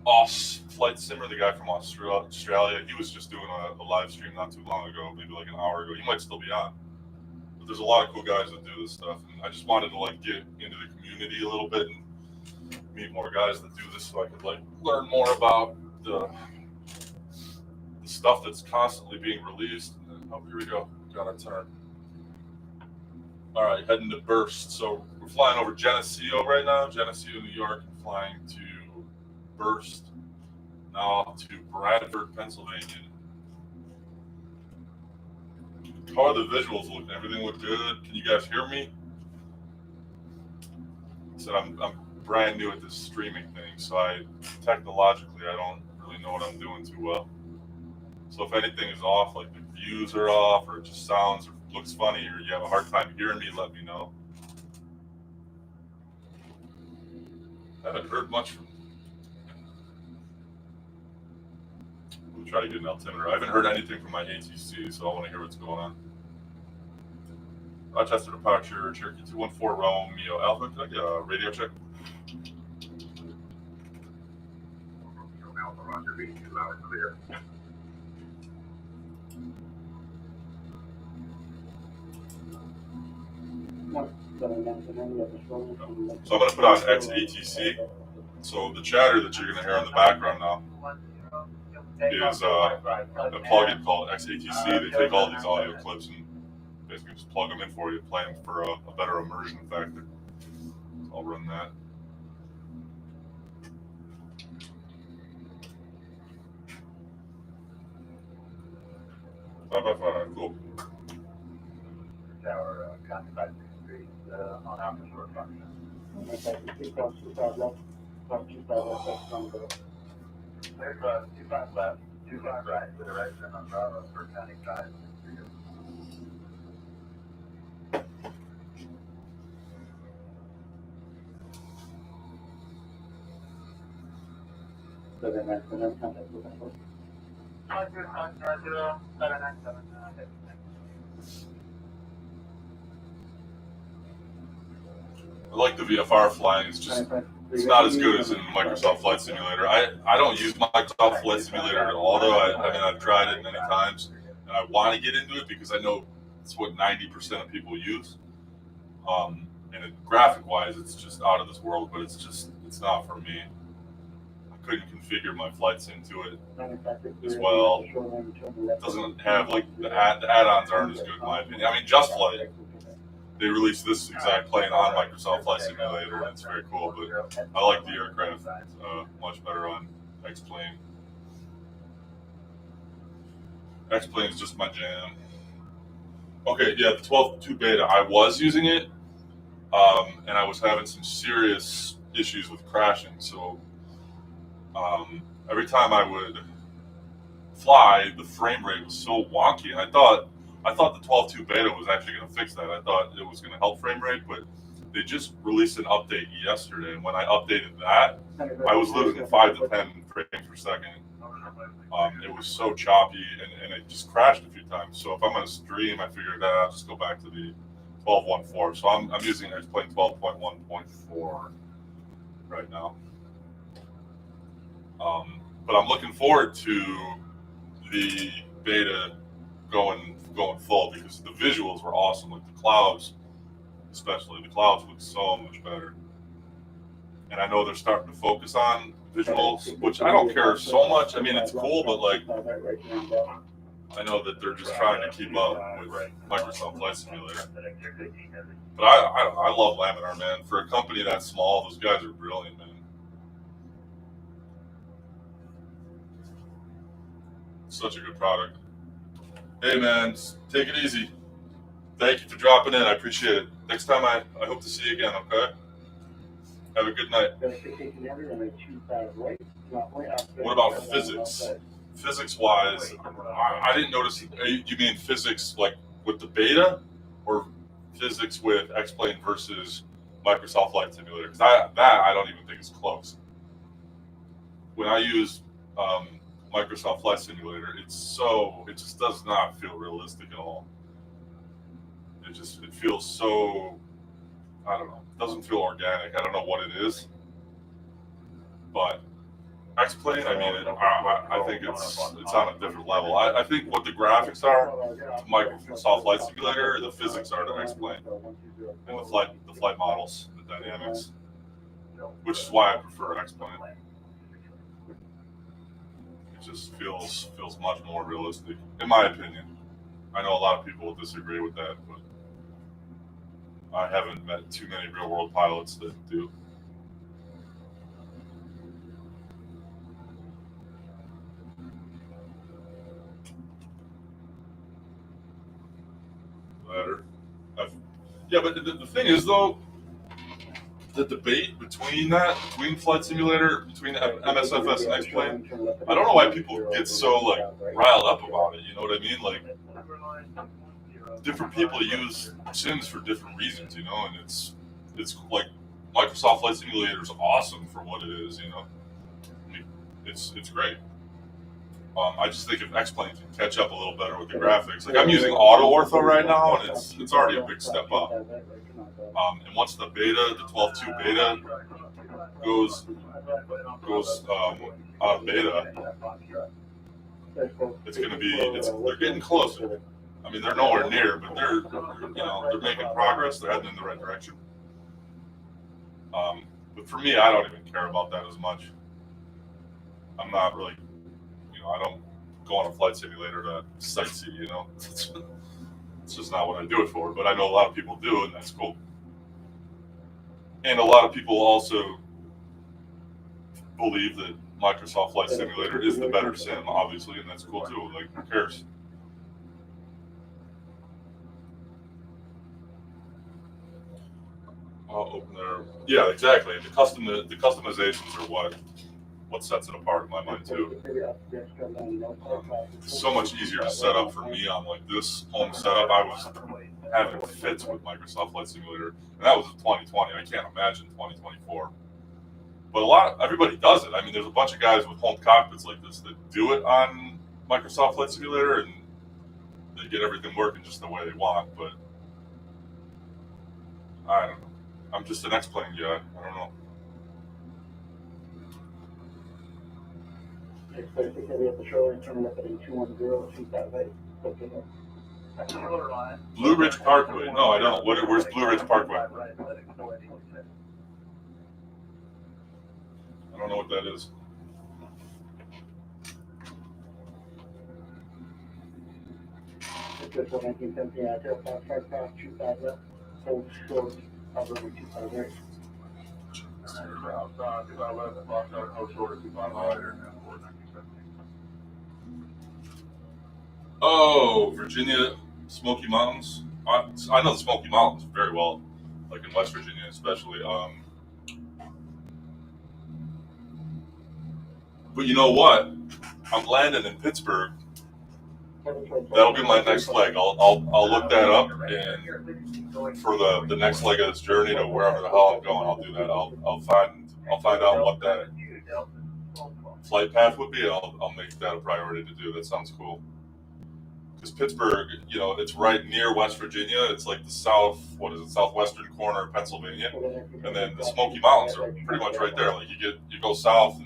Oss Flight Simmer, the guy from Australia, he was just doing a live stream not too long ago, maybe like an hour ago. He might still be on. But there's a lot of cool guys that do this stuff, and I just wanted to like get into the community a little bit and meet more guys that do this, so I could like learn more about the stuff that's constantly being released. And then, oh, here we go. Got our turn. All right, heading to Burst. So we're flying over Geneseo right now. Geneseo, New York, and flying to Burst. Now to Bradford, Pennsylvania. How are the visuals looking? Everything look good? Can you guys hear me? I said I'm brand new at this streaming thing, so technologically I don't really know what I'm doing too well. So if anything is off, like the views are off, or it just sounds or looks funny, or you have a hard time hearing me, let me know. I haven't heard much from. We'll try to get an altimeter. I haven't heard anything from my ATC, so I want to hear what's going on. Rochester departure, Cherokee 214 Romeo Alpha. Can I get a radio check? Alpha, Roger, being too loud and clear. So I'm going to put on XATC. So the chatter that you're going to hear in the background now is a plugin called XATC. They take all these audio clips and basically just plug them in for you, play them for a better immersion factor. So I'll run that. Cool. Tower, contact Street, on Alpha Short Function. There's 25 left, 25 right, the direction on Bravo for County 5. I like the VFR flying. It's not as good as in Microsoft Flight Simulator. I don't use Microsoft Flight Simulator at all, though. I mean, I've tried it many times, and I want to get into it because I know it's what 90% of people use. And graphic-wise, it's just out of this world, but it's not for me. I couldn't configure my flight sim to it as well. It doesn't have like the add-ons aren't as good in my opinion. I mean, Just Flight. They released this exact plane on Microsoft Flight Simulator, and it's very cool, but I like the aircraft much better on X-Plane. X-Plane is just my jam. Okay, yeah, the 12.2 beta, I was using it, and I was having some serious issues with crashing, so every time I would fly, the frame rate was so wonky, and I thought the 12.2 beta was actually going to fix that. I thought it was going to help frame rate, but they just released an update yesterday, and when I updated that, I was losing 5 to 10 frames per second. It was so choppy, and it just crashed a few times. So if I'm going to stream, I figured I'll just go back to the 12.1.4. So I'm using X-Plane 12.1.4 right now. But I'm looking forward to the beta going full because the visuals were awesome. Like the clouds, especially the clouds look so much better. And I know they're starting to focus on visuals, which I don't care so much. I mean, it's cool, but like I know that they're just trying to keep up with Microsoft Flight Simulator. But I love Laminar, man. For a company that small, those guys are brilliant, man. Such a good product. Hey, man, take it easy. Thank you for dropping in. I appreciate it. Next time, I hope to see you again, okay? Have a good night. What about physics? Physics-wise, I didn't notice. You mean physics like with the beta, or physics with X-Plane versus Microsoft Flight Simulator? Because that I don't even think is close. When I use Microsoft Flight Simulator, it just does not feel realistic at all. It feels so, I don't know. It doesn't feel organic. I don't know what it is, but X-Plane, I mean, I think it's on a different level. I think what the graphics are to Microsoft Flight Simulator, the physics are to X-Plane, and the flight models, the dynamics, which is why I prefer X-Plane. It just feels much more realistic, in my opinion. I know a lot of people will disagree with that, but I haven't met too many real-world pilots that do. Yeah, but the thing is, though, the debate between Flight Simulator, between MSFS and X-Plane, I don't know why people get so like riled up about it. You know what I mean? Like, different people use sims for different reasons, you know, and it's like Microsoft Flight Simulator is awesome for what it is, you know. I mean, it's great. I just think if X-Plane can catch up a little better with the graphics, like I'm using auto ortho right now, and it's already a big step up. And once the 12.2 beta goes out of beta, it's going to be they're getting closer. I mean, they're nowhere near, but they're making progress. They're heading in the right direction. But for me, I don't even care about that as much. I'm not really. I don't go on a flight simulator to sightsee, you know. It's just not what I do it for, but I know a lot of people do, and that's cool. And a lot of people also believe that Microsoft Flight Simulator is the better sim, obviously, and that's cool too. Like, who cares? I'll open there. Yeah, exactly. The customizations are what sets it apart in my mind too. It's so much easier to set up for me on like this home setup. I was having fits with Microsoft Flight Simulator, and that was in 2020. I can't imagine 2024. But everybody does it. I mean, there's a bunch of guys with home cockpits like this that do it on Microsoft Flight Simulator, and they get everything working just the way they want. But I don't know. I'm just an X-Plane guy. I don't know. Blue Ridge Parkway. No, I don't. Where's Blue Ridge Parkway? I don't know what that is. Oh, Virginia, Smoky Mountains. I know the Smoky Mountains very well, like in West Virginia especially. But you know what? I'm landing in Pittsburgh. That'll be my next leg. I'll look that up, and for the next leg of this journey to wherever the hell I'm going, I'll do that. I'll find out what that flight path would be. I'll make that a priority to do. That sounds cool. Because Pittsburgh, it's right near West Virginia. It's like the southwestern corner of Pennsylvania, and then the Smoky Mountains are pretty much right there. Like you go south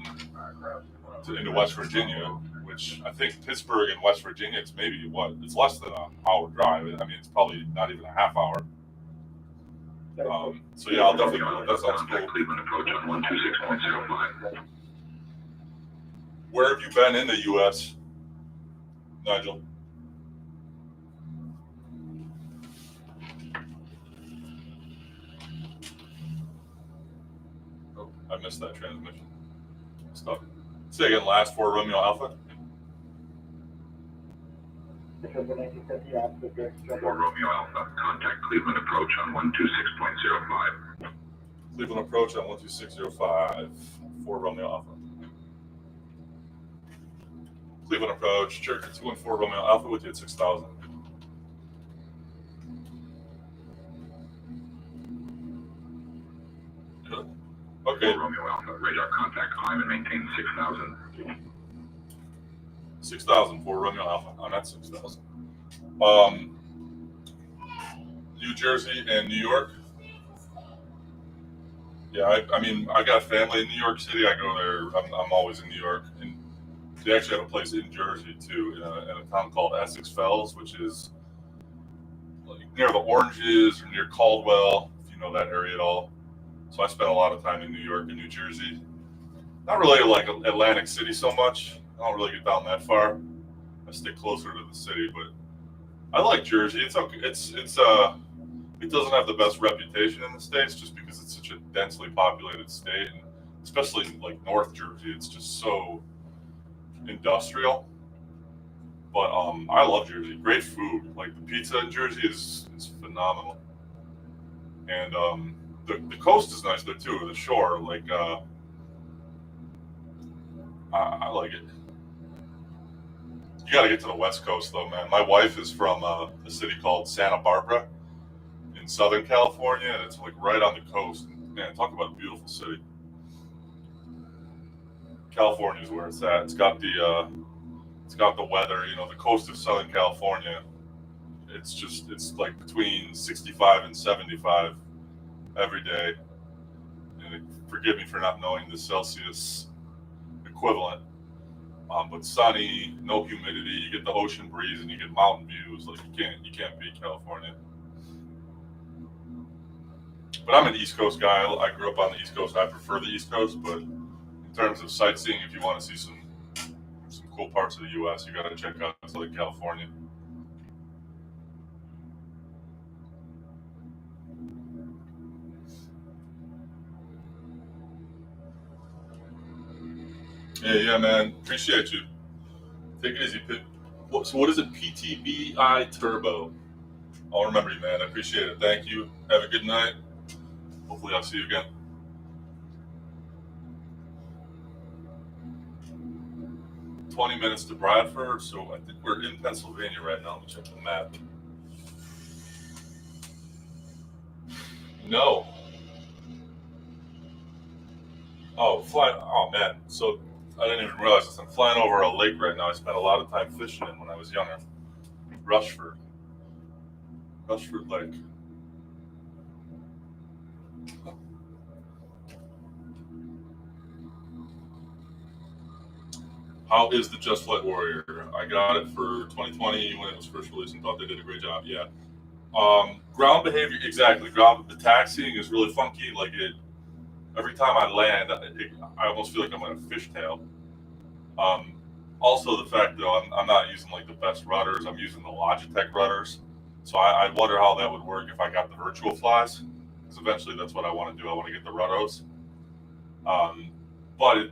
into West Virginia, which I think Pittsburgh and West Virginia, it's maybe it's less than an hour drive. I mean, it's probably not even a half hour. So yeah, I'll definitely do it. That sounds cool. Cleveland approach on 126.05. Where have you been in the U.S., Nigel? Oh, I missed that transmission. Stuff. Say again, last 4 Romeo Alpha. 4 Romeo Alpha, contact Cleveland approach on 126.05. Cleveland approach on 126.05. 4 Romeo Alpha. Cleveland approach, Cherokee 214 Romeo Alpha with you at 6,000. Okay. 4 Romeo Alpha, radar contact, climb and maintain 6,000. 6,000 for Romeo Alpha. I'm at 6,000. New Jersey and New York. Yeah, I mean, I got family in New York City. I go there. I'm always in New York, and they actually have a place in Jersey too, in a town called Essex Fells, which is like near the Oranges or near Caldwell, if you know that area at all. So I spent a lot of time in New York and New Jersey. Not really like Atlantic City so much. I don't really get down that far. I stick closer to the city, but I like Jersey. It's okay. It doesn't have the best reputation in the States just because it's such a densely populated state, and especially like North Jersey, it's just so industrial. But I love Jersey. Great food. Like the pizza in Jersey is phenomenal. And the coast is nice there too, the shore. Like I like it. You got to get to the West Coast, though, man. My wife is from a city called Santa Barbara in Southern California, and it's like right on the coast. Man, talk about a beautiful city. California is where it's at. It's got the weather. You know, the coast of Southern California. It's like between 65 and 75 every day. And forgive me for not knowing the Celsius equivalent. But sunny, no humidity. You get the ocean breeze and you get mountain views. Like you can't beat California. But I'm an East Coast guy. I grew up on the East Coast. I prefer the East Coast. But in terms of sightseeing, if you want to see some cool parts of the U.S., you got to check out Southern California. Yeah, man. Appreciate you. Take it easy, Pit. So what is it? PTBI Turbo. I'll remember you, man. I appreciate it. Thank you. Have a good night. Hopefully I'll see you again. "20 minutes to Bradford." So I think we're in Pennsylvania right now. Let me check the map. No. Oh, man. So I didn't even realize this. I'm flying over a lake right now. I spent a lot of time fishing in when I was younger. Rushford Lake. How is the Just Flight Warrior? I got it for 2020 when it was first released and thought they did a great job. Yeah. Ground behavior, exactly. The taxiing is really funky. Like every time I land, I almost feel like I'm on a fishtail. Also, the fact that I'm not using like the best rudders. I'm using the Logitech rudders. So I wonder how that would work if I got the virtual flies. Because eventually that's what I want to do. I want to get the ruddos. But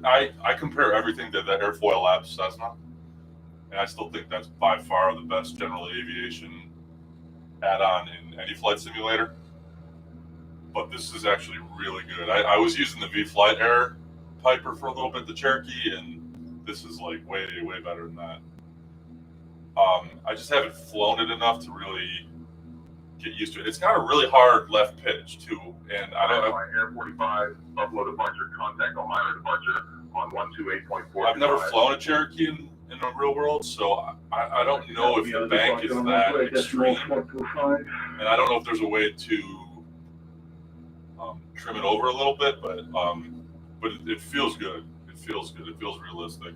I compare everything to the Airfoil Labs Cessna, and I still think that's by far the best general aviation add-on in any flight simulator. But this is actually really good. I was using the V-Flight Air Piper for a little bit, the Cherokee, and this is like way, way better than that. I just haven't flown it enough to really get used to it. It's got a really hard left pitch too, and I don't know. Air 45, Buffalo departure, contact Ohio departure on 128.4. I've never flown a Cherokee in the real world, so I don't know if the bank is that extreme, and I don't know if there's a way to trim it over a little bit, but it feels good. It feels good. It feels realistic.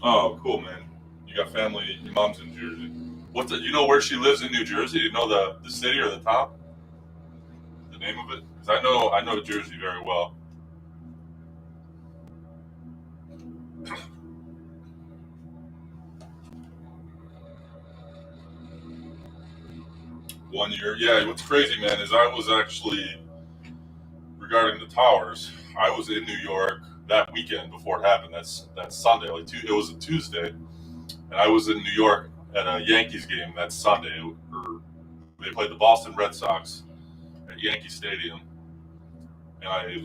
Oh, cool, man. You got family. Your mom's in Jersey. What's it? You know where she lives in New Jersey? You know the city or the town? The name of it? Because I know Jersey very well. One year. Yeah. What's crazy, man, is I was actually regarding the towers. I was in New York that weekend before it happened. That's Sunday. It was a Tuesday, and I was in New York at a Yankees game that Sunday. They played the Boston Red Sox at Yankee Stadium, and I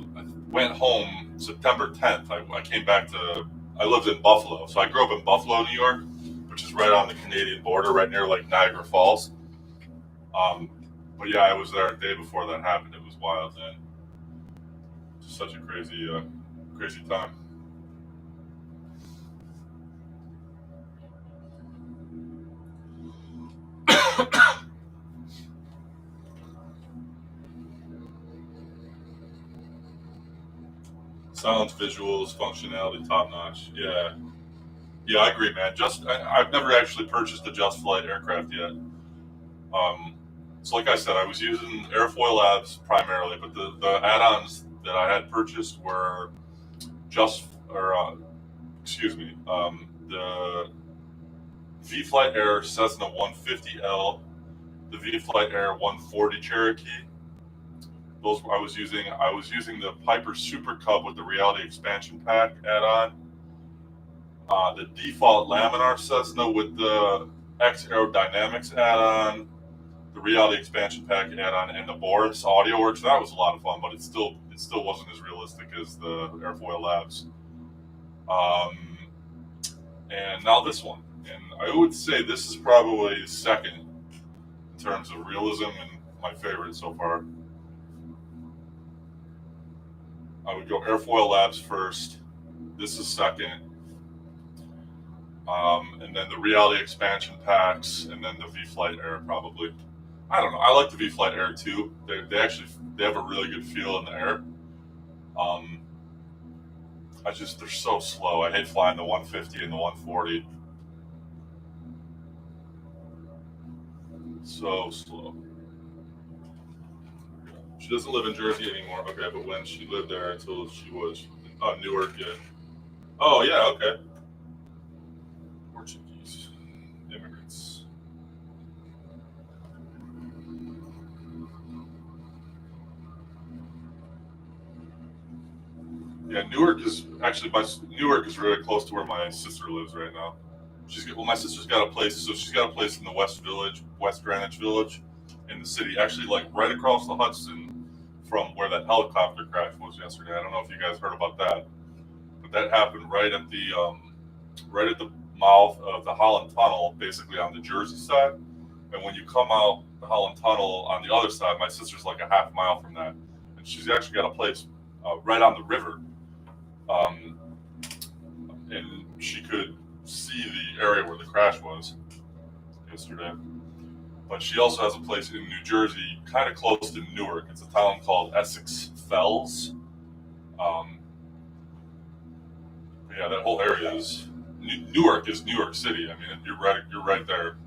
went home September 10th. I came back to. I lived in Buffalo, so I grew up in Buffalo, New York, which is right on the Canadian border, right near like Niagara Falls. Um, but yeah, I was there a day before that happened. It was wild, man. Such a crazy time. Sounds, visuals, functionality, top notch. Yeah, yeah, I agree, man. I've never actually purchased a Just Flight aircraft yet. So like I said, I was using Airfoil Labs primarily, but the add-ons that I had purchased were the V-Flight Air Cessna 150L, the V-Flight Air 140 Cherokee. Those I was using. I was using the Piper Super Cub with the Reality Expansion Pack add-on. The default Laminar Cessna with the X Aerodynamics add-on, the Reality Expansion Pack add-on, and the Boris Audio Works. That was a lot of fun, but it still wasn't as realistic as the Airfoil Labs. And now this one, and I would say this is probably second in terms of realism and my favorite so far. I would go Airfoil Labs first. This is second. And then the Reality Expansion Packs, and then the V-Flight Air probably. I don't know. I like the V-Flight Air too. They have a really good feel in the air. They're so slow. I hate flying the 150 and the 140. So slow. She doesn't live in Jersey anymore. Okay, but when she lived there until she was Newark, yeah. Oh yeah, okay. Portuguese immigrants. Yeah, Newark is really close to where my sister lives right now. My sister's got a place, so she's got a place in the West Greenwich Village, in the city, actually like right across the Hudson from where that helicopter crash was yesterday. I don't know if you guys heard about that, but that happened right at the mouth of the Holland Tunnel, basically on the Jersey side. And when you come out the Holland Tunnel on the other side, my sister's like a half mile from that, and she's actually got a place right on the river, and she could see the area where the crash was yesterday. But she also has a place in New Jersey, kind of close to Newark. It's a town called Essex Fells. Yeah, that whole area is Newark is New York City. I mean, you're right there,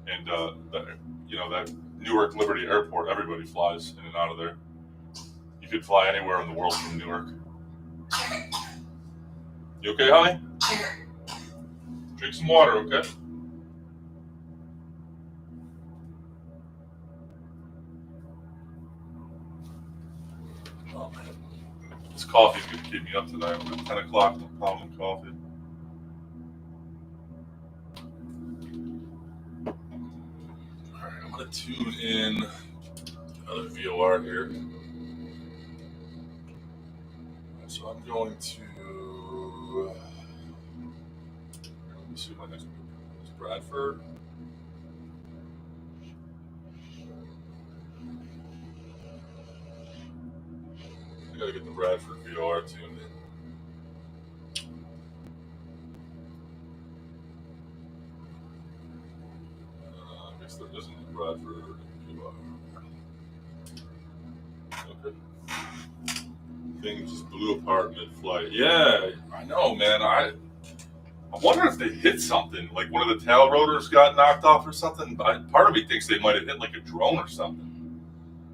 and that Newark Liberty Airport. Everybody flies in and out of there. You could fly anywhere in the world from Newark. You okay, honey? Drink some water, okay? Oh man, this coffee's gonna keep me up tonight. At 10 o'clock, I'm pounding coffee. All right, I'm gonna tune in another VOR here. So I'm going to. Let me see what my next one is. Bradford. I gotta get the Bradford VOR tuned in. I guess there isn't a Bradford VOR. Okay. Thing just blew apart mid-flight. Yeah, I know, man. I wonder if they hit something, like one of the tail rotors got knocked off or something. Part of me thinks they might have hit like a drone or something.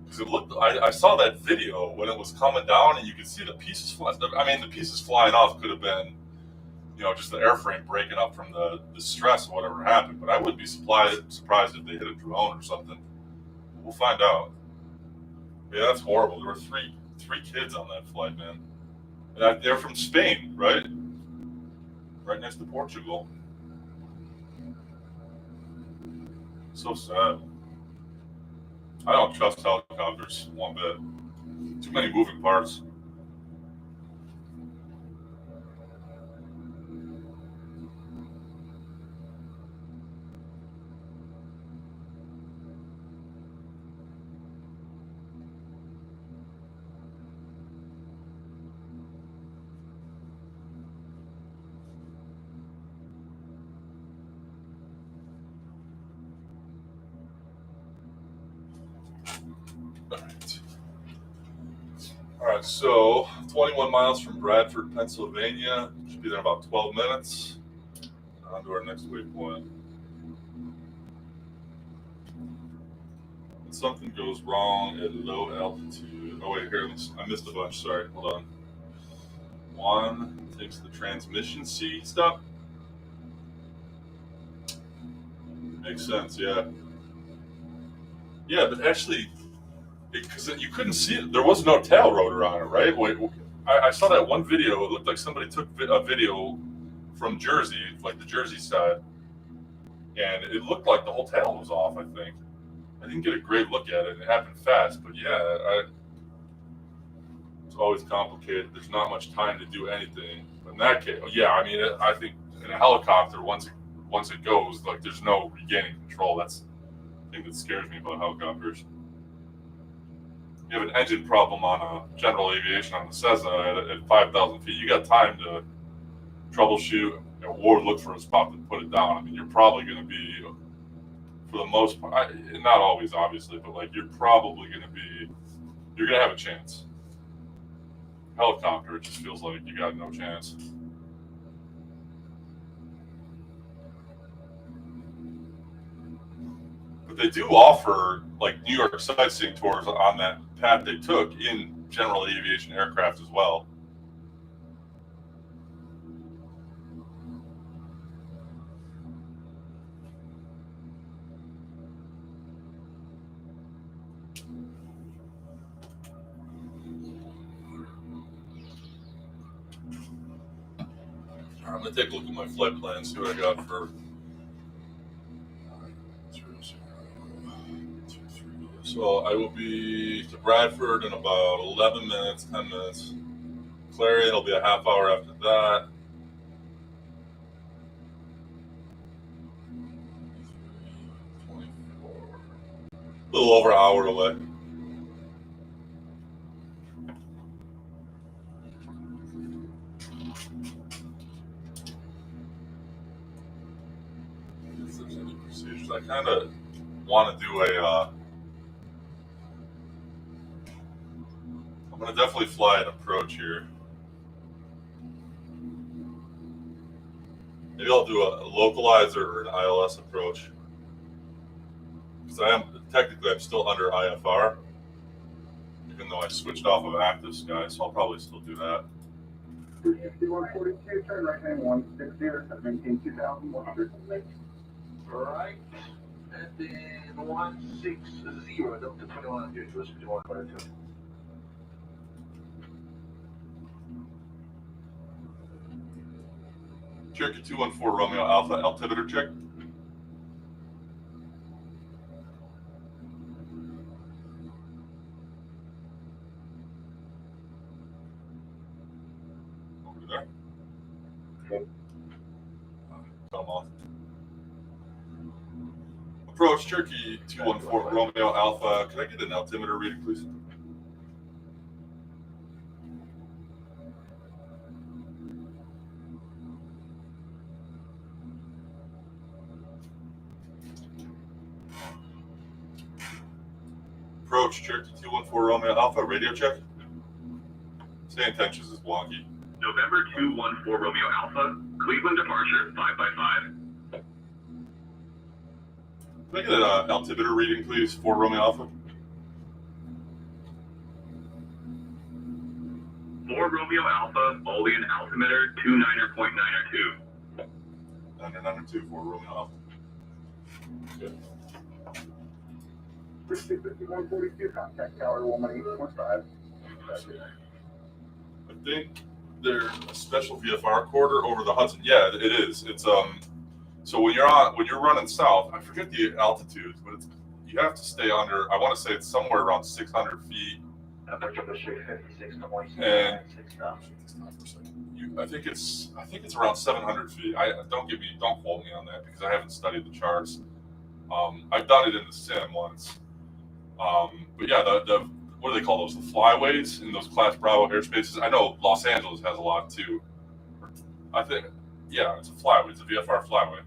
Because it looked, I saw that video when it was coming down, and you could see the pieces flying. I mean, the pieces flying off could have been, just the airframe breaking up from the stress or whatever happened. But I wouldn't be surprised if they hit a drone or something. We'll find out. Yeah, that's horrible. There were three kids on that flight, man. And they're from Spain, right? Right next to Portugal. So sad. I don't trust helicopters one bit. Too many moving parts. All right, so 21 miles from Bradford, Pennsylvania. Should be there in about 12 minutes. On to our next waypoint. When something goes wrong at low altitude. Oh, wait, here, I missed a bunch. Sorry, hold on. One takes the transmission seized up. Makes sense, yeah. Yeah, but actually, because you couldn't see it, there was no tail rotor on it, right? I saw that one video. It looked like somebody took a video from Jersey, like the Jersey side, and it looked like the whole tail was off, I think. I didn't get a great look at it. It happened fast, but yeah, it's always complicated. There's not much time to do anything. But in that case, yeah, I mean, I think in a helicopter, once it goes, like, there's no regaining control. That's the thing that scares me about helicopters. You have an engine problem on a general aviation on the Cessna at 5,000 feet, you got time to troubleshoot or look for a spot to put it down. I mean, you're probably going to be, for the most part, not always, obviously, but like you're going to have a chance. Helicopter, it just feels like you got no chance. But they do offer like New York sightseeing tours on that path they took in general aviation aircraft as well. I'm going to take a look at my flight plan, see what I got for. So I will be to Bradford in about 11 minutes, 10 minutes. Clarion will be a half hour after that. A little over an hour away. If there's any procedures, I kind of want to do I'm going to definitely fly an approach here. Maybe I'll do a localizer or an ILS approach. Because I'm still under IFR, even though I switched off of active sky, so I'll probably still do that. 26142, turn right hand 160, maintain 2,100. Right, and then 160, up to 2100, was 2122. Cherokee 214 Romeo Alpha, altimeter check. Over there. Okay. Come off. Approach Cherokee 214 Romeo Alpha. Can I get an altimeter reading, please? Approach Cherokee 214 Romeo Alpha, radio check. Say intentions is wonky. November 214 Romeo Alpha, Cleveland departure 5x5. Can I get an altimeter reading, please, for Romeo Alpha? 4 Romeo Alpha, Boolean altimeter 29.902. 992 for Romeo Alpha. Good. 5142, contact tower 1815. I think there's a special VFR quarter over the Hudson. Yeah, it is. It's So when you're running south, I forget the altitude, but you have to stay under. I want to say it's somewhere around 600 feet. And I think it's around 700 feet. Don't quote me on that because I haven't studied the charts. I've done it in the sim once. But yeah, the what do they call those? The flyways in those Class Bravo airspaces. I know Los Angeles has a lot too. I think, yeah, it's a flyway. It's a VFR flyway.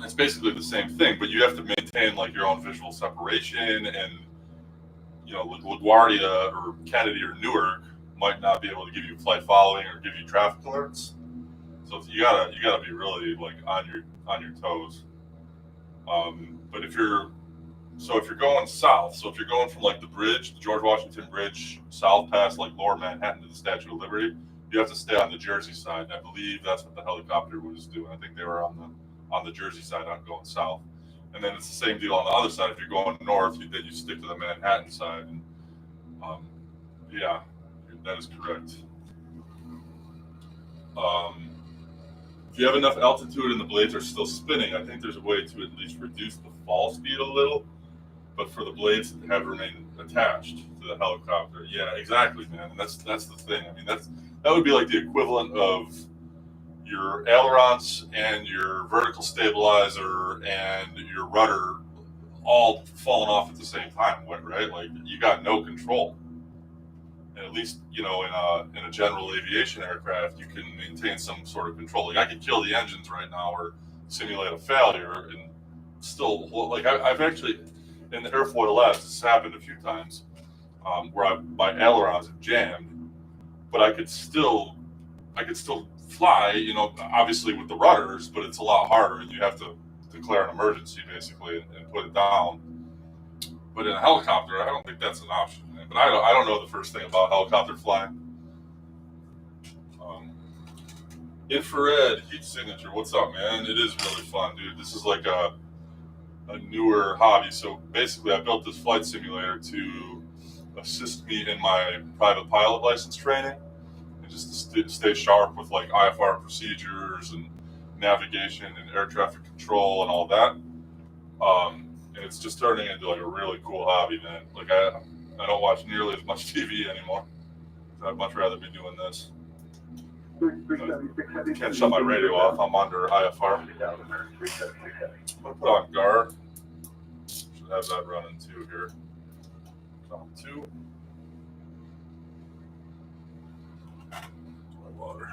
It's basically the same thing, but you have to maintain like your own visual separation, and LaGuardia or Kennedy or Newark might not be able to give you flight following or give you traffic alerts. So you gotta be really like on your toes. But if you're going south, so if you're going from like the bridge, the George Washington Bridge, south past like Lower Manhattan to the Statue of Liberty, you have to stay on the Jersey side. And I believe that's what the helicopter was doing. I think they were on the Jersey side, not going south. And then it's the same deal on the other side. If you're going north, then you stick to the Manhattan side. And yeah, that is correct. If you have enough altitude and the blades are still spinning, I think there's a way to at least reduce the fall speed a little. But for the blades to have remained attached to the helicopter, yeah, exactly, man. And that's the thing. I mean, that would be like the equivalent of your ailerons and your vertical stabilizer and your rudder all falling off at the same time, right? Like you got no control. And at least, in a general aviation aircraft, you can maintain some sort of control. Like I could kill the engines right now or simulate a failure and still, like I've actually, in the airfoil labs, this happened a few times where my ailerons have jammed, but I could still fly, obviously with the rudders, but it's a lot harder and you have to declare an emergency basically and put it down. But in a helicopter, I don't think that's an option. But I don't know the first thing about helicopter flying. Infrared heat signature, what's up, man? It is really fun, dude. This is like a newer hobby. So basically, I built this flight simulator to assist me in my private pilot license training, and just to stay sharp with like IFR procedures and navigation and air traffic control and all that. And it's just turning into like a really cool hobby, man. Like I don't watch nearly as much TV anymore. I'd much rather be doing this. I can't shut my radio off. I'm under IFR. I'm gonna put on guard. Should have that running too here. Top 2. My water.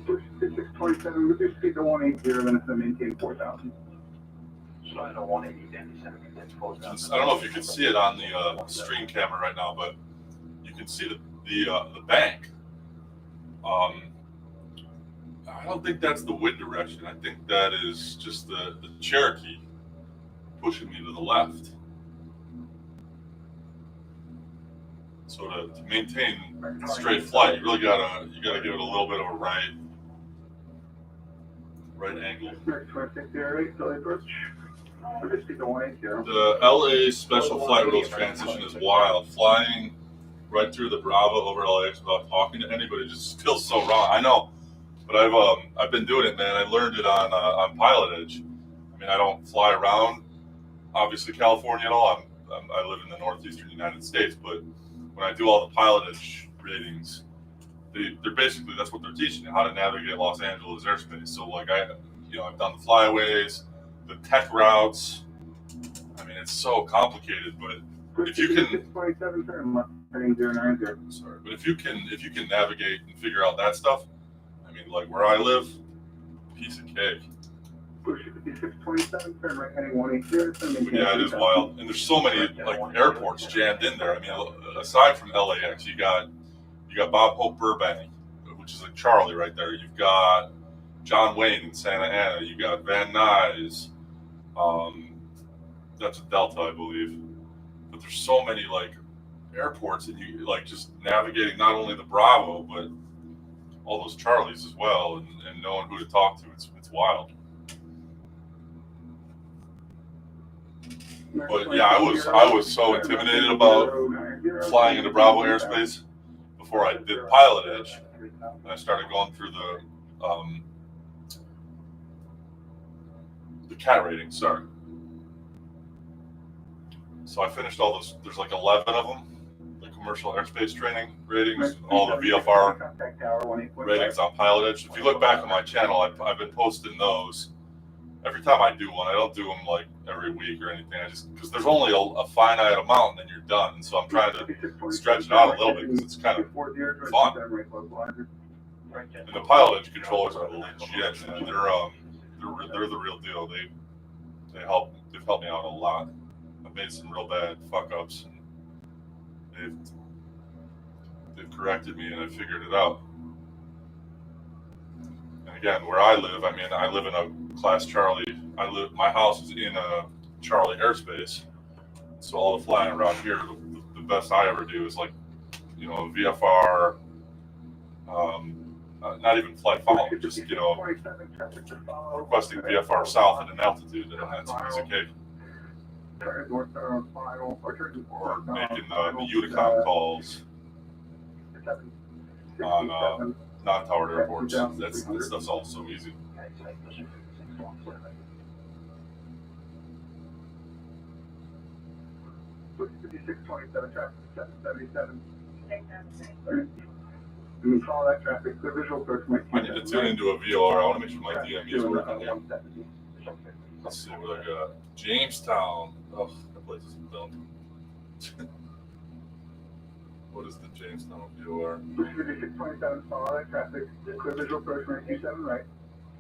627, with your speed to 180, and then maintain 4,000. Slide on 180, then 4,000. I don't know if you can see it on the stream camera right now, but you can see the bank. I don't think that's the wind direction. I think that is just the Cherokee pushing me to the left. So to maintain straight flight, you really gotta give it a little bit of a right angle. The LA Special Flight Rules transition is wild. Flying right through the Bravo over LAX without talking to anybody just feels so wrong. I know, but I've been doing it, man. I learned it on Pilot Edge. I mean, I don't fly around, obviously California at all. I live in the northeastern United States, but when I do all the Pilot Edge ratings, they're basically, that's what they're teaching you, how to navigate Los Angeles airspace. So like I've done the flyways, the tech routes. I mean, it's so complicated, but if you can, but if you can navigate and figure out that stuff, I mean, like where I live, piece of cake. Yeah, it is wild, and there's so many like airports jammed in there. I mean, aside from LAX, you got You got Bob Hope Burbank, which is like Charlie right there. You've got John Wayne in Santa Ana. You got Van Nuys. That's a Delta, I believe. But there's so many like airports, and you like just navigating not only the Bravo but all those Charlies as well, and knowing who to talk to. It's wild. But yeah, I was so intimidated about flying into Bravo airspace before I did Pilot Edge, and I started going through the CAT ratings. Sorry. So I finished all those. There's like 11 of them, the commercial airspace training ratings, all the VFR ratings on Pilot Edge. If you look back on my channel, I've been posting those every time I do one. I don't do them like every week or anything. I just because there's only a finite amount, and then you're done. And so I'm trying to stretch it out a little bit because it's kind of fun. And the Pilot Edge controllers are legit, man. They're the real deal. They've helped me out a lot. I've made some real bad fuck ups, and they've corrected me, and I figured it out. And again, where I live, I mean, I live in a Class Charlie. My house is in a Charlie airspace, so all the flying around here, the best I ever do is like, you know, VFR. Not even flight follow, just requesting VFR south at an altitude, and that's a piece of cake. Or making the Unicom calls on non-towered airports. That stuff's all so easy. And follow that traffic. The visual approach might I need to tune into a VOR. I want to make sure my DME is working here. Let's see what I got. Jamestown. Oh, that place is dumb. What is the Jamestown VOR? 5627, follow that traffic. The visual approach might 27 right.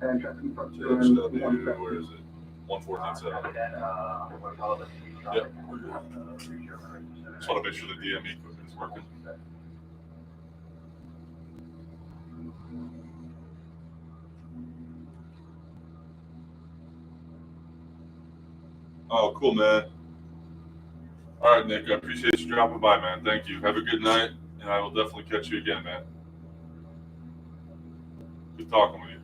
And traffic in front of JHW, where is it? 114.7. Yep, we're good. Just want to make sure the DME equipment is working. Oh, cool, man. All right, Nick, I appreciate you dropping by, man. Thank you. Have a good night, and I will definitely catch you again, man. Good talking with you.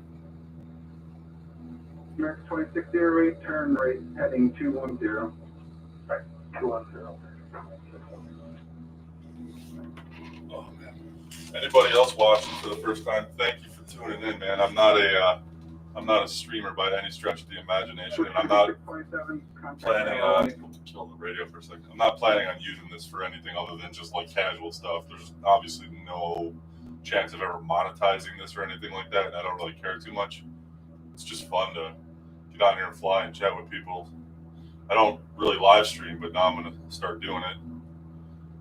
American 2608, turn right, heading 210. Right, 210. Oh, man. Anybody else watching for the first time, thank you for tuning in, man. I'm not a streamer by any stretch of the imagination, and I'm not planning on kill the radio for a second. I'm not planning on using this for anything other than just like casual stuff. There's obviously no chance of ever monetizing this or anything like that, and I don't really care too much. It's just fun to get on here and fly and chat with people. I don't really live stream, but now I'm going to start doing it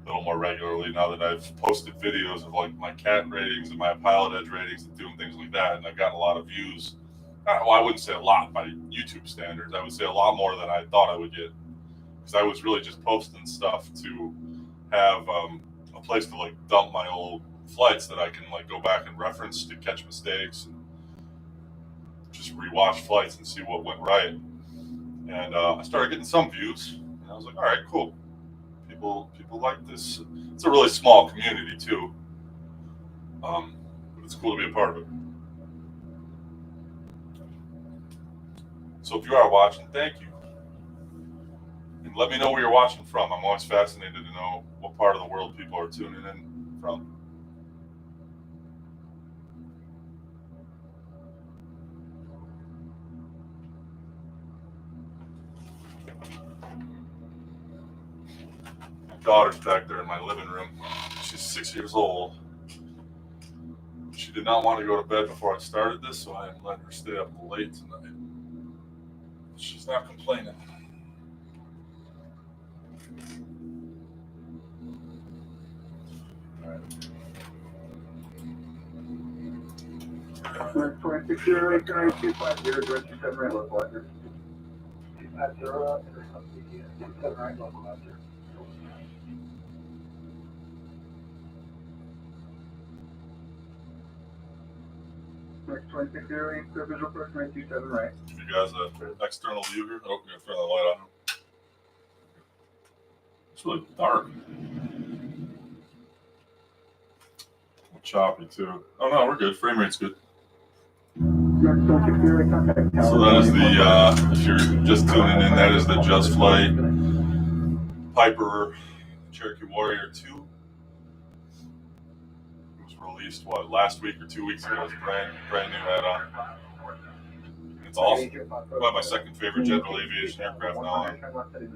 a little more regularly now that I've posted videos of like my CAT ratings and my Pilot Edge ratings and doing things like that, and I've gotten a lot of views. Well, I wouldn't say a lot by YouTube standards. I would say a lot more than I thought I would get, because I was really just posting stuff to have a place to like dump my old flights that I can like go back and reference to catch mistakes and just rewatch flights and see what went right. And I started getting some views, and I was like, all right, cool. People like this. It's a really small community too, but it's cool to be a part of it. So if you are watching, thank you. And let me know where you're watching from. I'm always fascinated to know what part of the world people are tuning in from. My daughter's back there in my living room. She's 6 years old. She did not want to go to bed before I started this, so I am letting her stay up late tonight. She's not complaining. American 2608, turn right 250, direct 27 right, local letter. 250, 27 right, local letter. next 2608, clear visual approach 927 right. Give you guys an external view here. Oh, I'm gonna turn the light on. It's really dark. Choppy too. Oh no, we're good. Frame rate's good. Next 2608, contact tower. So that is the, if you're just tuning in, that is the Just Flight Piper Cherokee Warrior II. It was released, what, last week or 2 weeks ago. It's brand new add-on. It's awesome. Probably my second favorite general aviation aircraft now on X-Plane,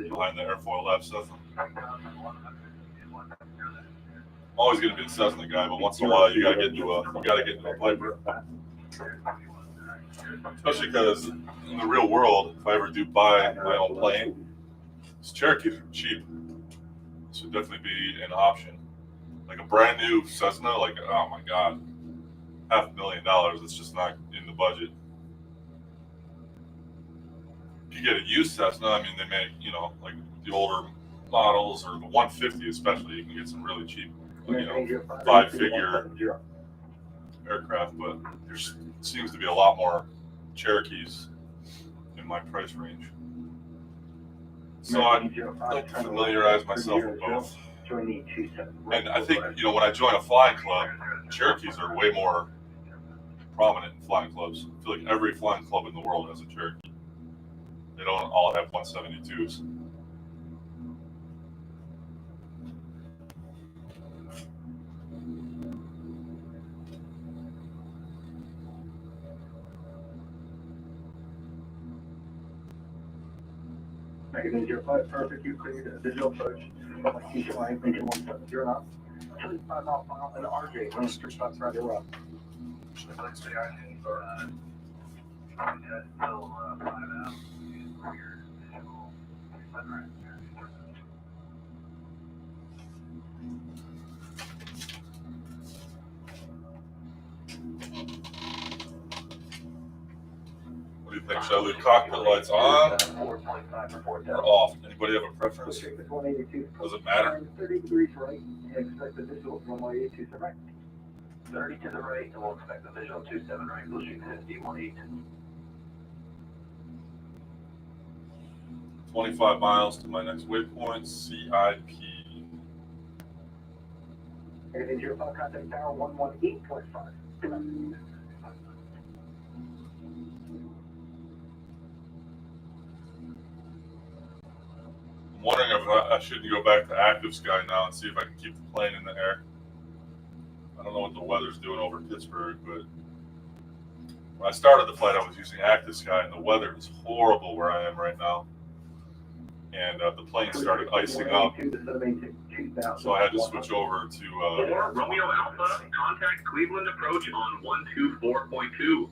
behind the airfoil lap Cessna. I'm always going to be a Cessna guy, but once in a while you got to get into a Piper. Especially because in the real world, if I ever do buy my own plane, these Cherokees are cheap. This would definitely be an option. Like a brand new Cessna, like, oh my God, $500,000, it's just not in the budget. If you get a used Cessna, I mean, they make, you know, like the older models or the 150 especially, you can get some really cheap, you know, 5-figure aircraft, but there seems to be a lot more Cherokees in my price range. So I'd like to familiarize myself with both. And I think, you know, when I join a flying club, Cherokees are way more prominent in flying clubs. I feel like every flying club in the world has a Cherokee. They don't all have 172s. Negative 05, perfect, you cleared visual approach from like ATC line, engine 170 knots. 25 mile and RJ, one strict spots right around. What do you think? Should I leave cockpit lights on or off? Anybody have a preference? Does it matter? 30 degrees right, and expect the visual runway 27 right. 30 to the right, and we'll expect the visual 27 right, pushing 50-18. 25 miles to my next waypoint, CIP. Negative 05, contact tower 118.5. I'm wondering if I shouldn't go back to Active Sky now and see if I can keep the plane in the air. I don't know what the weather's doing over Pittsburgh, but when I started the flight, I was using Active Sky, and the weather is horrible where I am right now. And the plane started icing up, so I had to switch over to... Romeo Alpha, contact Cleveland approach on 124.2.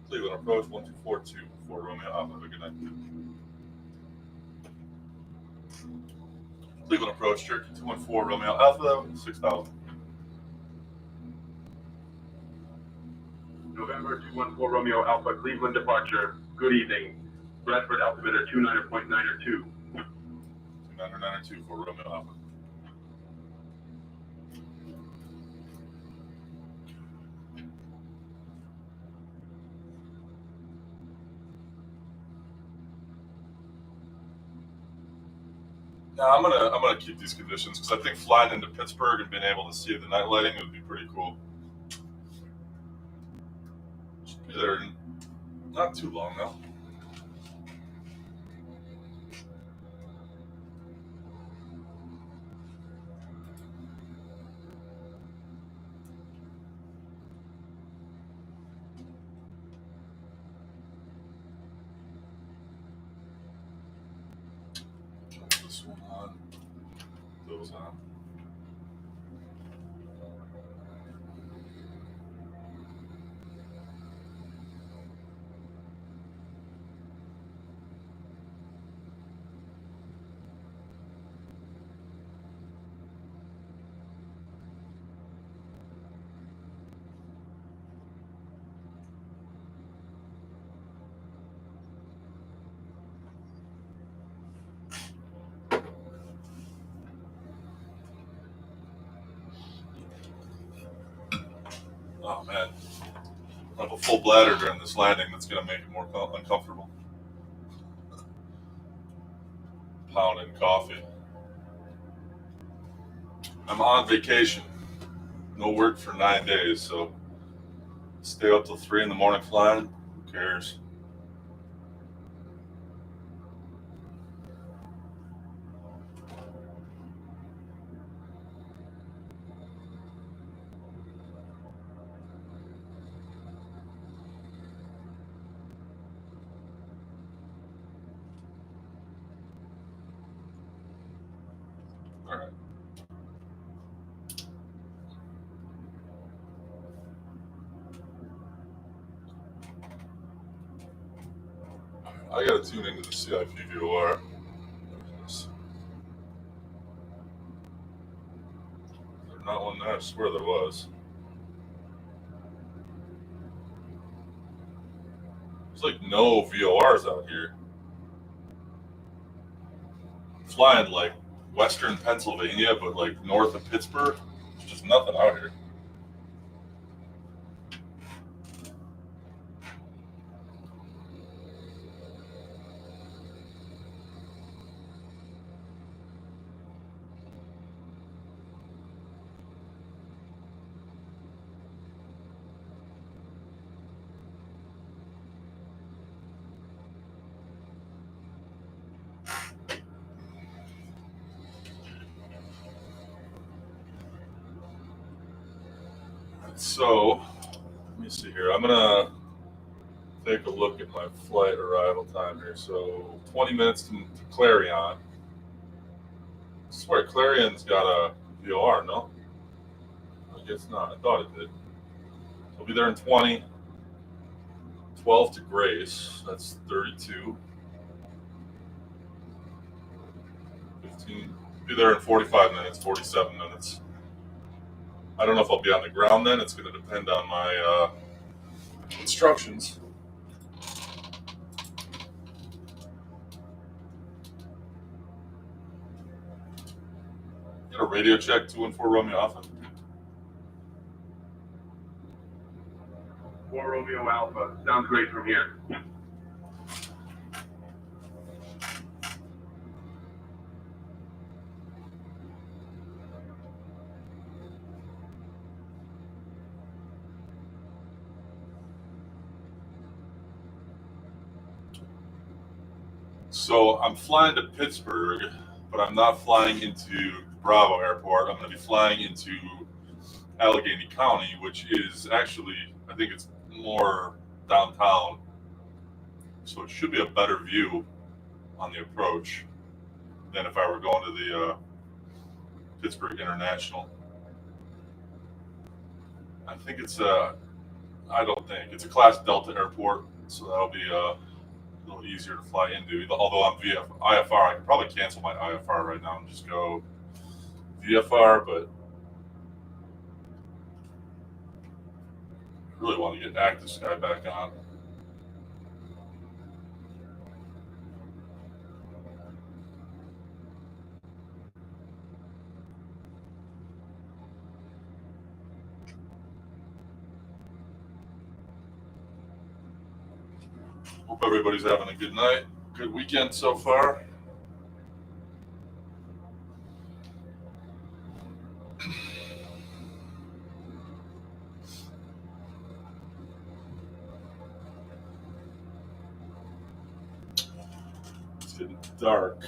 Cleveland approach 1242 for Romeo Alpha. Have a good night. Cleveland approach, Cherokee 214, Romeo Alpha, 6000. November 214 Romeo Alpha, Cleveland departure. Good evening. Bradford altimeter 29.902. 2992 for Romeo Alpha. Now I'm gonna keep these conditions because I think flying into Pittsburgh and being able to see the night lighting would be pretty cool. Should be there in not too long now. This one on, those on. Oh man, I have a full bladder during this landing. That's gonna make it more uncomfortable. Pounding coffee. I'm on vacation. No work for 9 days, so stay up till 3 in the morning flying. Who cares? All right. I gotta tune into the CIP VOR. There's not one there. I swear there was. There's like no VORs out here. Flying like western Pennsylvania, but like north of Pittsburgh, there's just nothing out here. So, let me see here. I'm gonna take a look at my flight arrival time here. So, 20 minutes to Clarion. I swear Clarion's got a VOR, no? I guess not. I thought it did. I'll be there in 20. 12 to Grace. That's 32. 15. Be there in 45 minutes, 47 minutes. I don't know if I'll be on the ground then. It's going to depend on my instructions. Get a radio check, 214 Romeo Alpha. 4 Romeo Alpha. Sounds great from here. So I'm flying to Pittsburgh, but I'm not flying into Bravo Airport. I'm going to be flying into Allegheny County, which is actually, I think it's more downtown. So it should be a better view on the approach than if I were going to the Pittsburgh International. I think it's I don't think it's a Class Delta airport, so that'll be a little easier to fly into. Although I'm IFR, I could probably cancel my IFR right now and just go VFR, but I really want to get Active Sky back on. Hope everybody's having a good night. Good weekend so far. It's getting dark.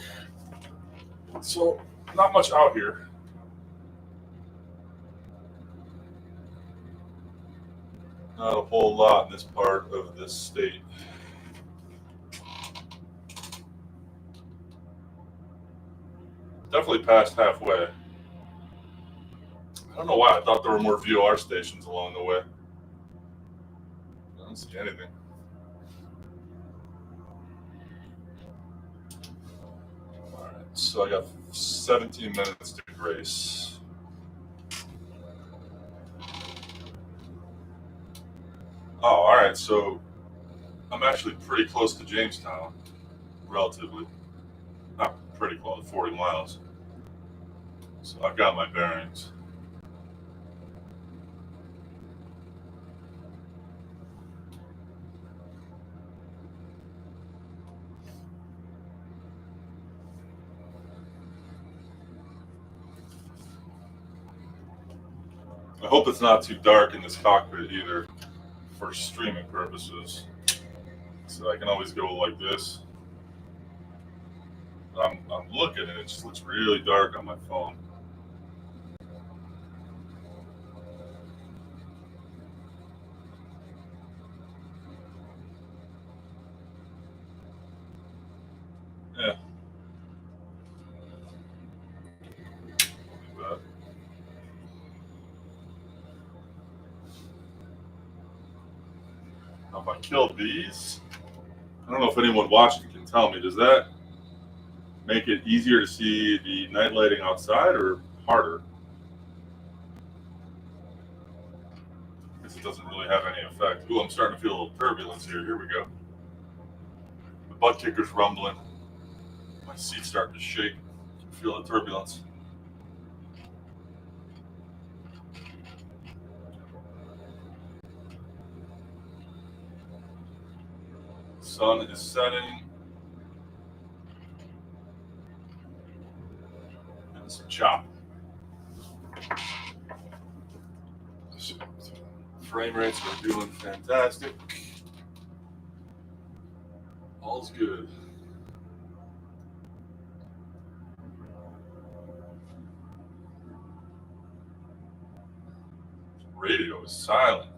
So, not much out here. Not a whole lot in this part of this state. Definitely past halfway. I don't know why. I thought there were more VOR stations along the way. I don't see anything. All right, so I got 17 minutes to Grace. Oh, all right. So I'm actually pretty close to Jamestown, relatively. Not pretty close, 40 miles. So I've got my bearings. I hope it's not too dark in this cockpit either for streaming purposes. So I can always go like this. I'm looking and it just looks really dark on my phone. Yeah. But now if I kill these, I don't know if anyone watching can tell me, does that make it easier to see the night lighting outside or harder? I guess it doesn't really have any effect. Ooh, I'm starting to feel a little turbulence here. Here we go. The butt kicker's rumbling. My seat's starting to shake. I can feel the turbulence. Sun is setting. And some chop. Frame rates are doing fantastic. All's good. Radio is silent.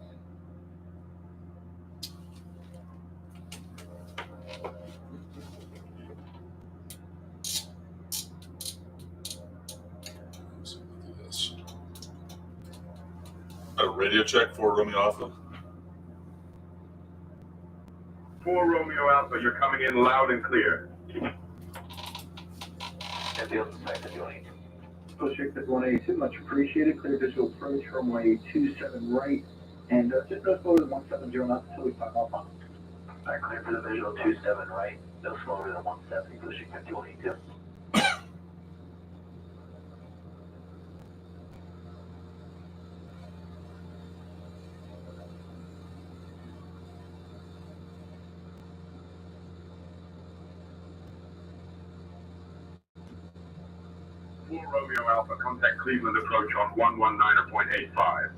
A radio check for Romeo Alpha. 4 Romeo Alpha, you're coming in loud and clear. And the other side of joint. Push Victor 182, much appreciated. Clear visual approach, runway 27 right. And just no slower than 170 knots until we find Alpha. Alright, clear for the visual 27 right. No slower than 170, pushing 5182. Romeo Alpha, contact Cleveland approach on 119.85.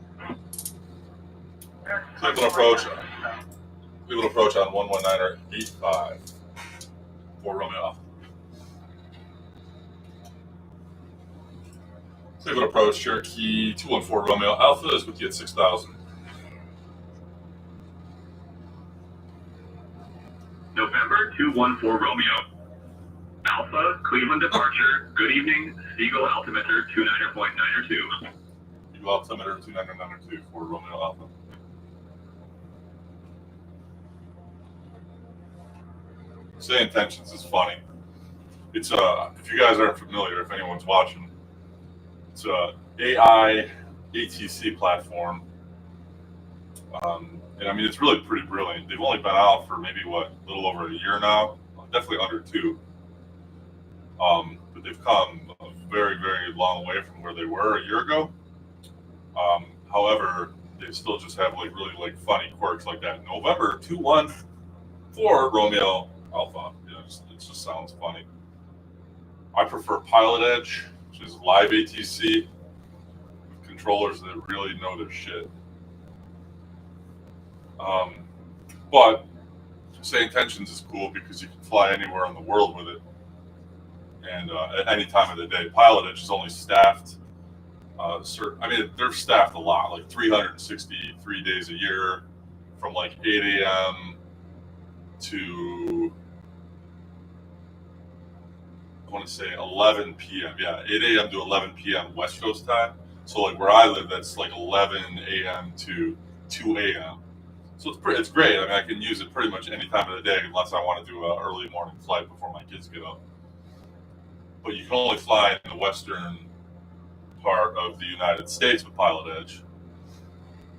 Cleveland approach. Cleveland approach on 119.85 for Romeo Alpha. Cleveland approach, Cherokee 214 Romeo Alpha is with you at 6,000. November 214 Romeo Alpha, Cleveland departure. Good evening, Eagle altimeter 29.902. Eagle altimeter 29.902 for Romeo Alpha. Say intentions is funny. It's if you guys aren't familiar, if anyone's watching, it's a AI ATC platform. And I mean, it's really pretty brilliant. They've only been out for maybe a little over a year now, definitely under 2. But they've come a very, very long way from where they were a year ago. However, they still just have really funny quirks like that. November 214 Romeo Alpha. You know, it just sounds funny. I prefer Pilot Edge, which is live ATC with controllers that really know their shit. But Say Intentions is cool because you can fly anywhere in the world with it, and at any time of the day. Pilot Edge is only staffed. I mean, they're staffed a lot, like 363 days a year, from like 8 a.m. to I want to say 11 p.m. Yeah, 8 a.m. to 11 p.m. West Coast time. So like where I live, that's like 11 a.m. to 2 a.m. So it's great. I mean, I can use it pretty much any time of the day unless I want to do an early morning flight before my kids get up. But you can only fly in the western part of the United States with Pilot Edge.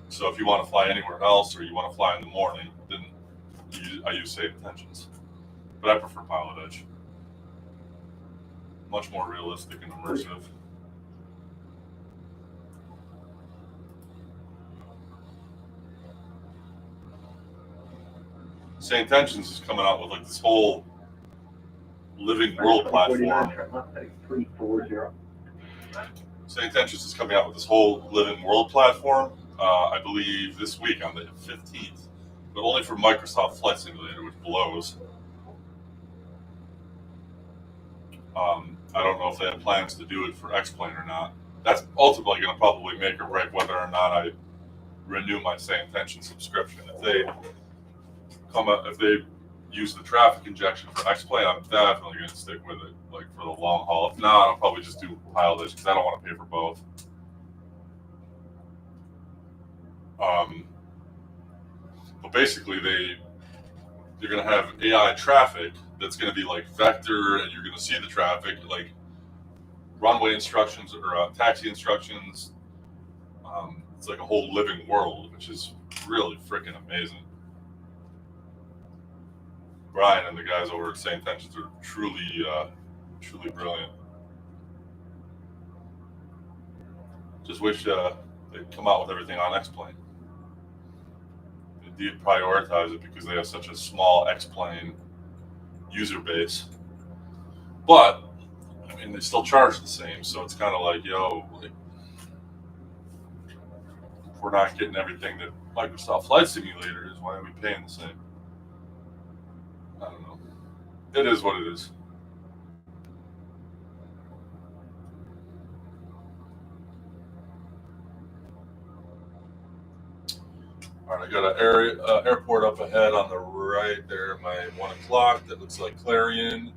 So if you want to fly anywhere else or you want to fly in the morning, then I use Say Intentions. But I prefer Pilot Edge. Much more realistic and immersive. Say Intentions is coming out with like this whole living world platform. 340. St. Intentions is coming out with this whole Living World platform, I believe this week on the 15th, but only for Microsoft Flight Simulator, which blows. I don't know if they have plans to do it for X-Plane or not. That's ultimately going to probably make or break whether or not I renew my St. Intention subscription. If they use the traffic injection for X-Plane, I'm definitely going to stick with it, like for the long haul. If not, I'll probably just do pilotage because I don't want to pay for both. But basically, they're going to have AI traffic that's going to be like vector, and you're going to see the traffic, like runway instructions or taxi instructions. It's like a whole living world, which is really freaking amazing. Brian and the guys over at St. Intentions are truly brilliant. Just wish they'd come out with everything on X-Plane. They deprioritize it because they have such a small X-Plane user base. But I mean, they still charge the same, so it's kind of like, like, if we're not getting everything that Microsoft Flight Simulator is, why are we paying the same? I don't know. It is what it is. All right, I got an airport up ahead on the right there, my 1 o'clock. That looks like Clarion.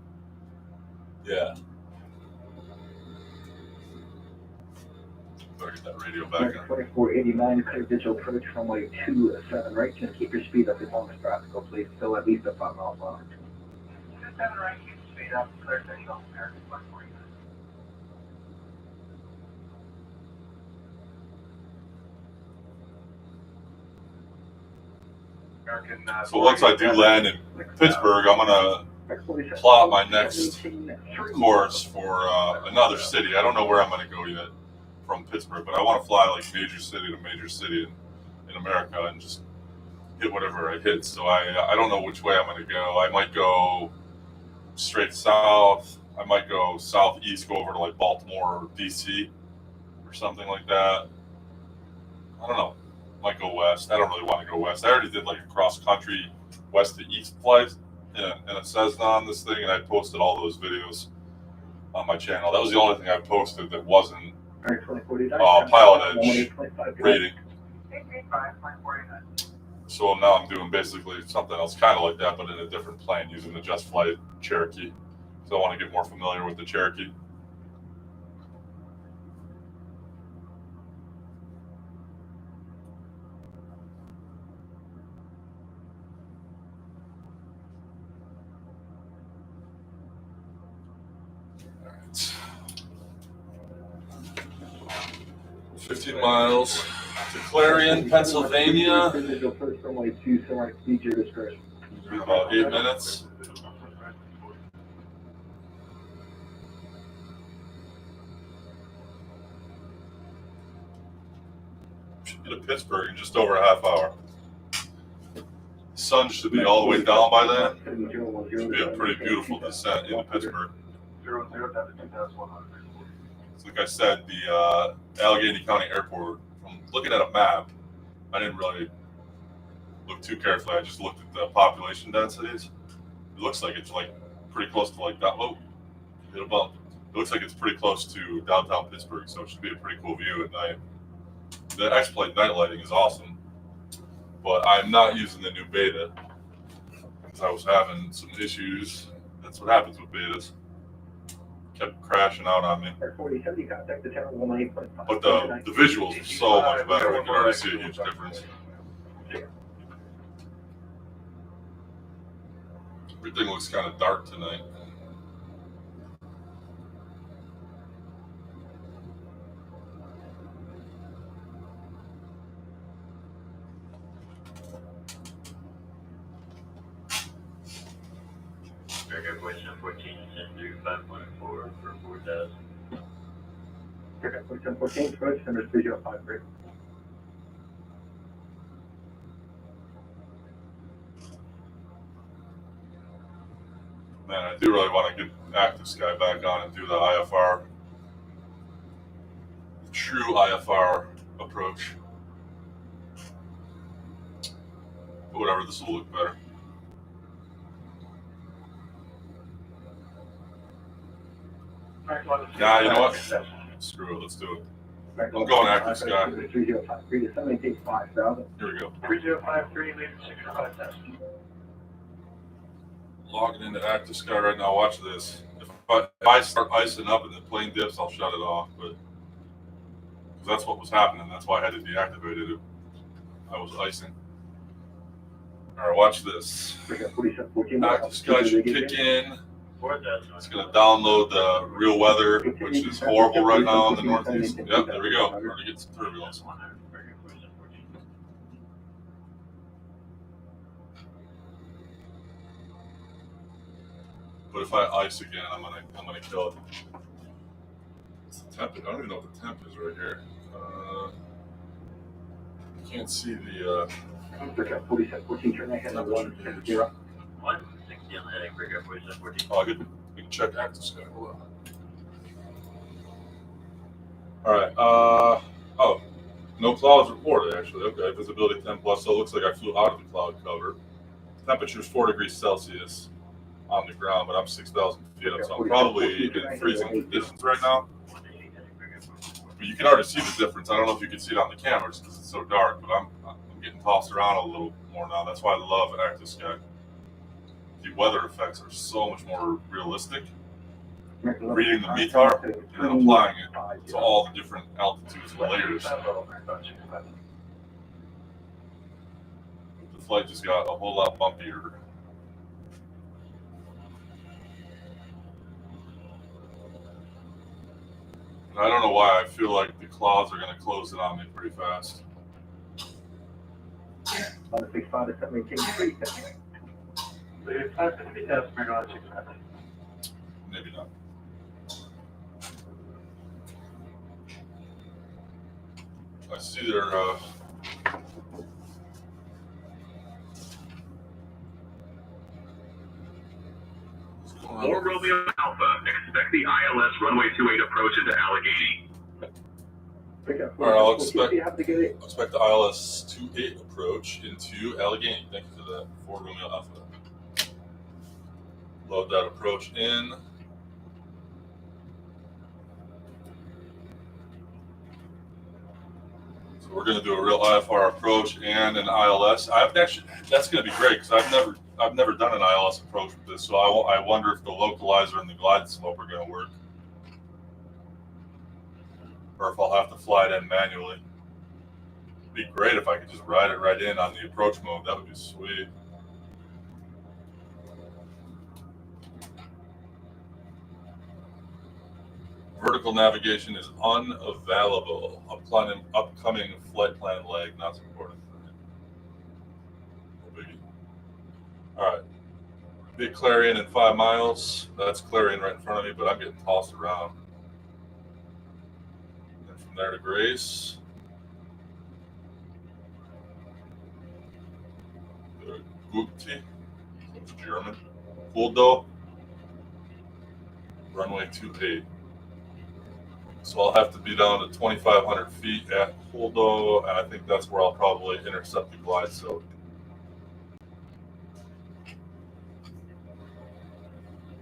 Yeah. Better get that radio back on. 2489, clear digital approach runway 27 right. Just keep your speed up as long as practical, please. Still at least at 5 miles an hour. 27 right, keep the speed up, clear digital, American 149. So once I do land in Pittsburgh, I'm gonna plot my next course for another city. I don't know where I'm gonna go yet from Pittsburgh, but I want to fly like major city to major city in America and just hit whatever I hit. So I don't know which way I'm gonna go. I might go straight south. I might go southeast, go over to like Baltimore or DC or something like that. I don't know. Might go west. I don't really want to go west. I already did like a cross country west to east flight in a Cessna on this thing, and I posted all those videos on my channel. That was the only thing I posted that wasn't pilot edge rating. So now I'm doing basically something else kind of like that, but in a different plane using the Just Flight Cherokee. So I want to get more familiar with the Cherokee. All right. 15 miles to Clarion, Pennsylvania. About 8 minutes. Should get to Pittsburgh in just over a half hour. The sun should be all the way down by then. Should be a pretty beautiful descent into Pittsburgh. 00 down to 2100. So like I said, the Allegheny County Airport, from looking at a map, I didn't really look too carefully. I just looked at the population densities. It looks like it's like pretty close to like that. Oh, hit a bump. It looks like it's pretty close to downtown Pittsburgh, so it should be a pretty cool view at night. The X-Plane night lighting is awesome, but I'm not using the new beta because I was having some issues. That's what happens with betas. Kept crashing out on me. But the visuals are so much better. You can already see a huge difference. Everything looks kind of dark tonight. American question 14, send to 5.4 for 4,000. Okay, 14, approach, number 3053. Man, I do really want to get Active Sky back on and do the IFR true IFR approach. But whatever, this will look better. Nah, you know what? Screw it, let's do it. I'm going active sky. 3053 to 785,000. Here we go. 3053, lead 65000. Logging into active sky right now. Watch this. If I start icing up and the plane dips, I'll shut it off. But because that's what was happening. That's why I had to deactivate it. I was icing. All right, watch this. Active sky should kick in. It's going to download the real weather, which is horrible right now in the Northeast. Yep, there we go. We're going to get some turbulence. But if I ice again, I'm gonna kill it. What's the temp? I don't even know what the temp is right here. I can't see the temperature gauge. Oh, good. We can check active sky. Hold on. All right. Oh, no clouds reported actually. Okay, visibility 10 plus. So it looks like I flew out of the cloud cover. Temperature is 4 degrees Celsius on the ground, but I'm 6,000 feet up, so I'm probably in freezing conditions right now. But you can already see the difference. I don't know if you can see it on the cameras because it's so dark, but I'm getting tossed around a little more now. That's why I love active sky. The weather effects are so much more realistic. Reading the METAR and then applying it to all the different altitudes and layers. The flight just got a whole lot bumpier. I don't know why I feel like the clouds are going to close in on me pretty fast. Maybe not. I see their 4 Romeo Alpha, expect the ILS runway 28 approach into Allegheny. All right, I'll expect the ILS 28 approach into Allegheny. Thank you for that. 4 Romeo Alpha. Load that approach in. So we're going to do a real IFR approach and an ILS. That's going to be great because I've never done an ILS approach with this, so I wonder if the localizer and the glide slope are going to work, or if I'll have to fly it in manually. It'd be great if I could just ride it right in on the approach mode. That would be sweet. Vertical navigation is unavailable. Upcoming flight plan lag not supported. No biggie. All right. Big Clarion in 5 miles. That's Clarion right in front of me, but I'm getting tossed around. And from there to Grace. Gupti. That's German. Fuldo. Runway 28. So I'll have to be down to 2,500 feet at Fuldo, and I think that's where I'll probably intercept the glide slope.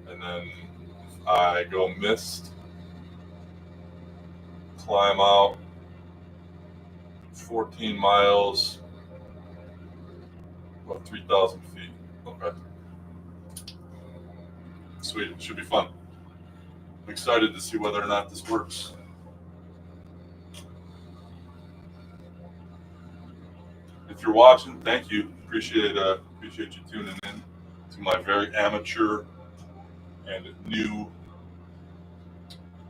And then I go mist, climb out 14 miles, about 3,000 feet. Okay. Sweet, it should be fun. I'm excited to see whether or not this works. If you're watching, thank you. Appreciate you tuning in to my very amateur and new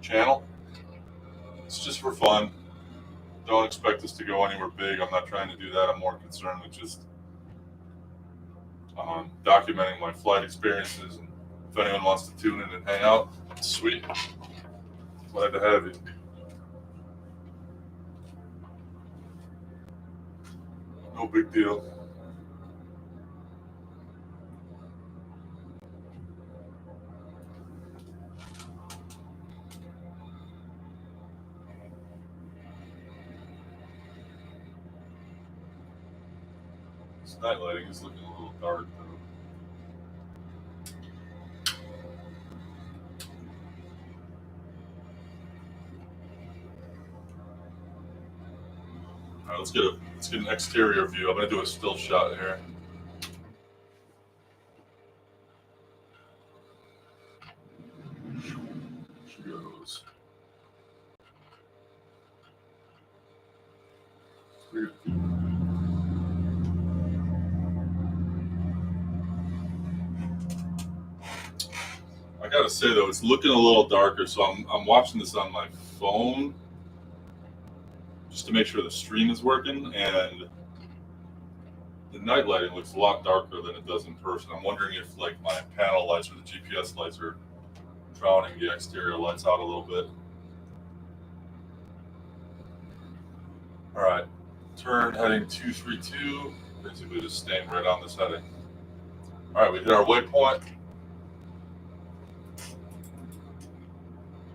channel. It's just for fun. Don't expect this to go anywhere big. I'm not trying to do that. I'm more concerned with just documenting my flight experiences. And if anyone wants to tune in and hang out, sweet. Glad to have you. No big deal. This night lighting is looking a little dark though. All right, let's get an exterior view. I'm gonna do a still shot here. She goes. I gotta say though, it's looking a little darker, so I'm watching this on my phone just to make sure the stream is working, and the night lighting looks a lot darker than it does in person. I'm wondering if like my panel lights or the GPS lights are drowning the exterior lights out a little bit. All right, turn heading 232, basically just staying right on this heading. All right, we hit our waypoint.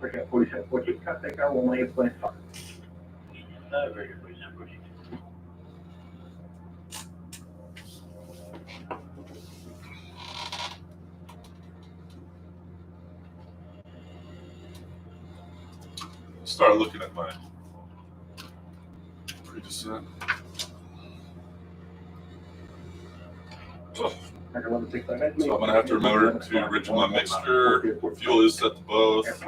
Okay, 47, 14, contact our 118.5. Very good, 47, 42. Start looking at my pre-descent. So I'm gonna have to remember to enrich my mixture. Fuel is set to both. Get my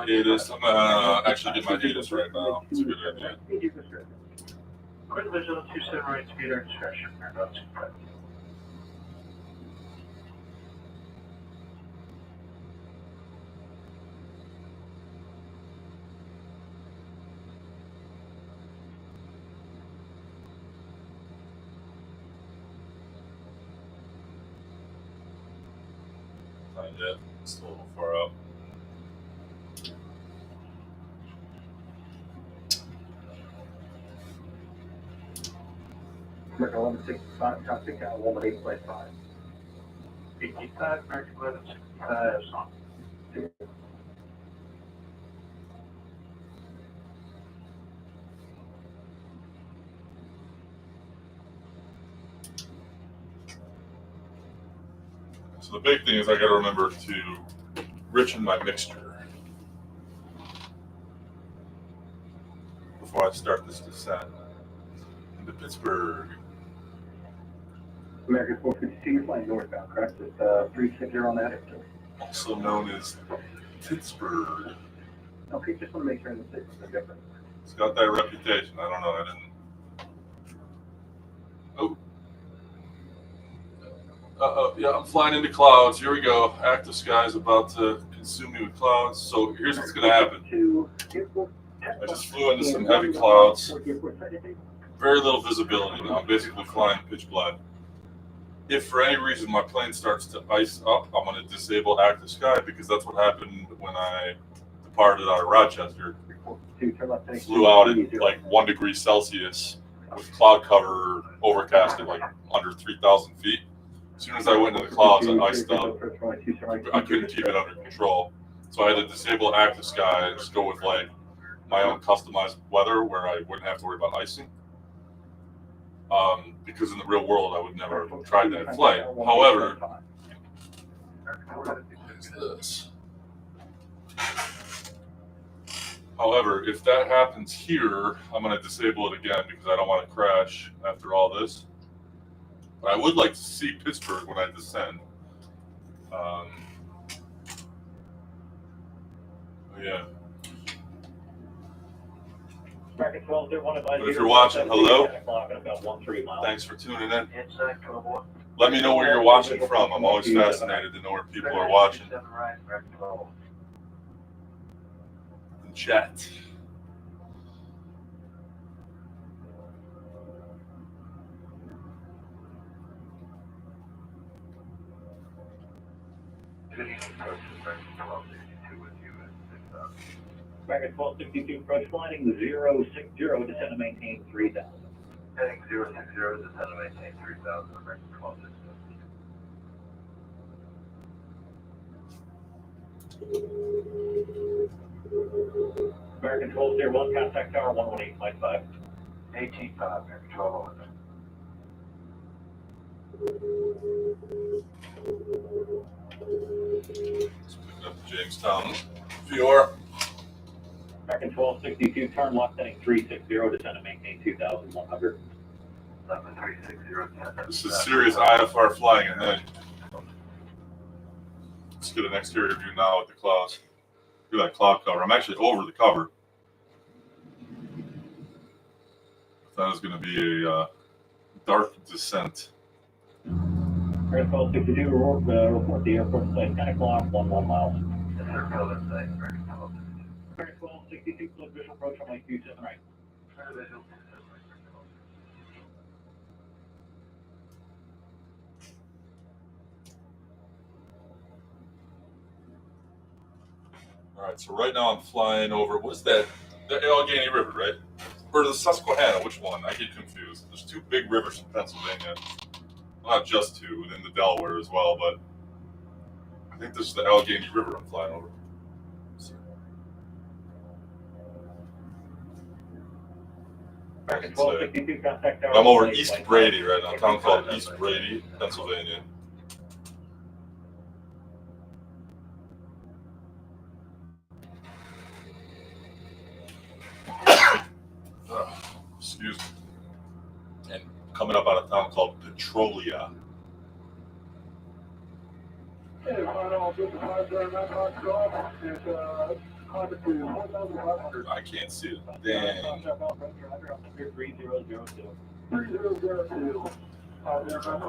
ATC. I'm gonna actually get my ATC right now. It's a good idea. Quit visual 27 right speed or discretion. Not yet. It's still a little far out. American 1165, contact our 118.5. 85, American 1165, song. So the big thing is I got to remember to richen my mixture before I start this descent into Pittsburgh. American 452, you're flying northbound, correct? It's 360 on that. Also known as Pittsburgh. Okay, just want to make sure the signals are different. It's got that reputation. I don't know. I didn't. Oh. Yeah, I'm flying into clouds. Here we go. Active sky is about to consume me with clouds. So here's what's going to happen. I just flew into some heavy clouds. Very little visibility now. I'm basically flying pitch black. If for any reason my plane starts to ice up, I'm going to disable active sky because that's what happened when I departed out of Rochester. Flew out at like 1 degree Celsius with cloud cover overcasted like under 3,000 feet. As soon as I went into the clouds, I iced up. I couldn't keep it under control. So I had to disable active sky and just go with like my own customized weather where I wouldn't have to worry about icing. Because in the real world, I would never have tried that flight. However, if that happens here, I'm going to disable it again because I don't want to crash after all this. But I would like to see Pittsburgh when I descend. Yeah. But if you're watching, hello. Thanks for tuning in. Let me know where you're watching from. I'm always fascinated to know where people are watching. And chat. American 1262, approach flying 060, descend and maintain 3000. Heading 060, descend and maintain 3000, American 1260. American 1201, contact tower 118.5. 18.5, American 1201. Picking up the Jamestown viewer. American 1262, turn left heading 360, descend and maintain 2,100. 7360. This is serious IFR flying ahead. Let's get an exterior view now with the clouds. Look at that cloud cover. I'm actually over the cover. That is going to be a dark descent. American 1262, report the airport site 10 o'clock, 11 miles. Yes, sir. Field in sight. American 12. American 1262, close visual approach on Lake 27 right. Visual. All right, so right now I'm flying over, what's that? The Allegheny River, right? Or the Susquehanna, which one? I get confused. There's two big rivers in Pennsylvania. Well, not just two, and then the Delaware as well, but I think this is the Allegheny River I'm flying over. American 1262, contact tower. I'm over East Brady right now, a town called East Brady, Pennsylvania. Excuse me. And coming up out of a town called Petrolia. I can't see it. Dang.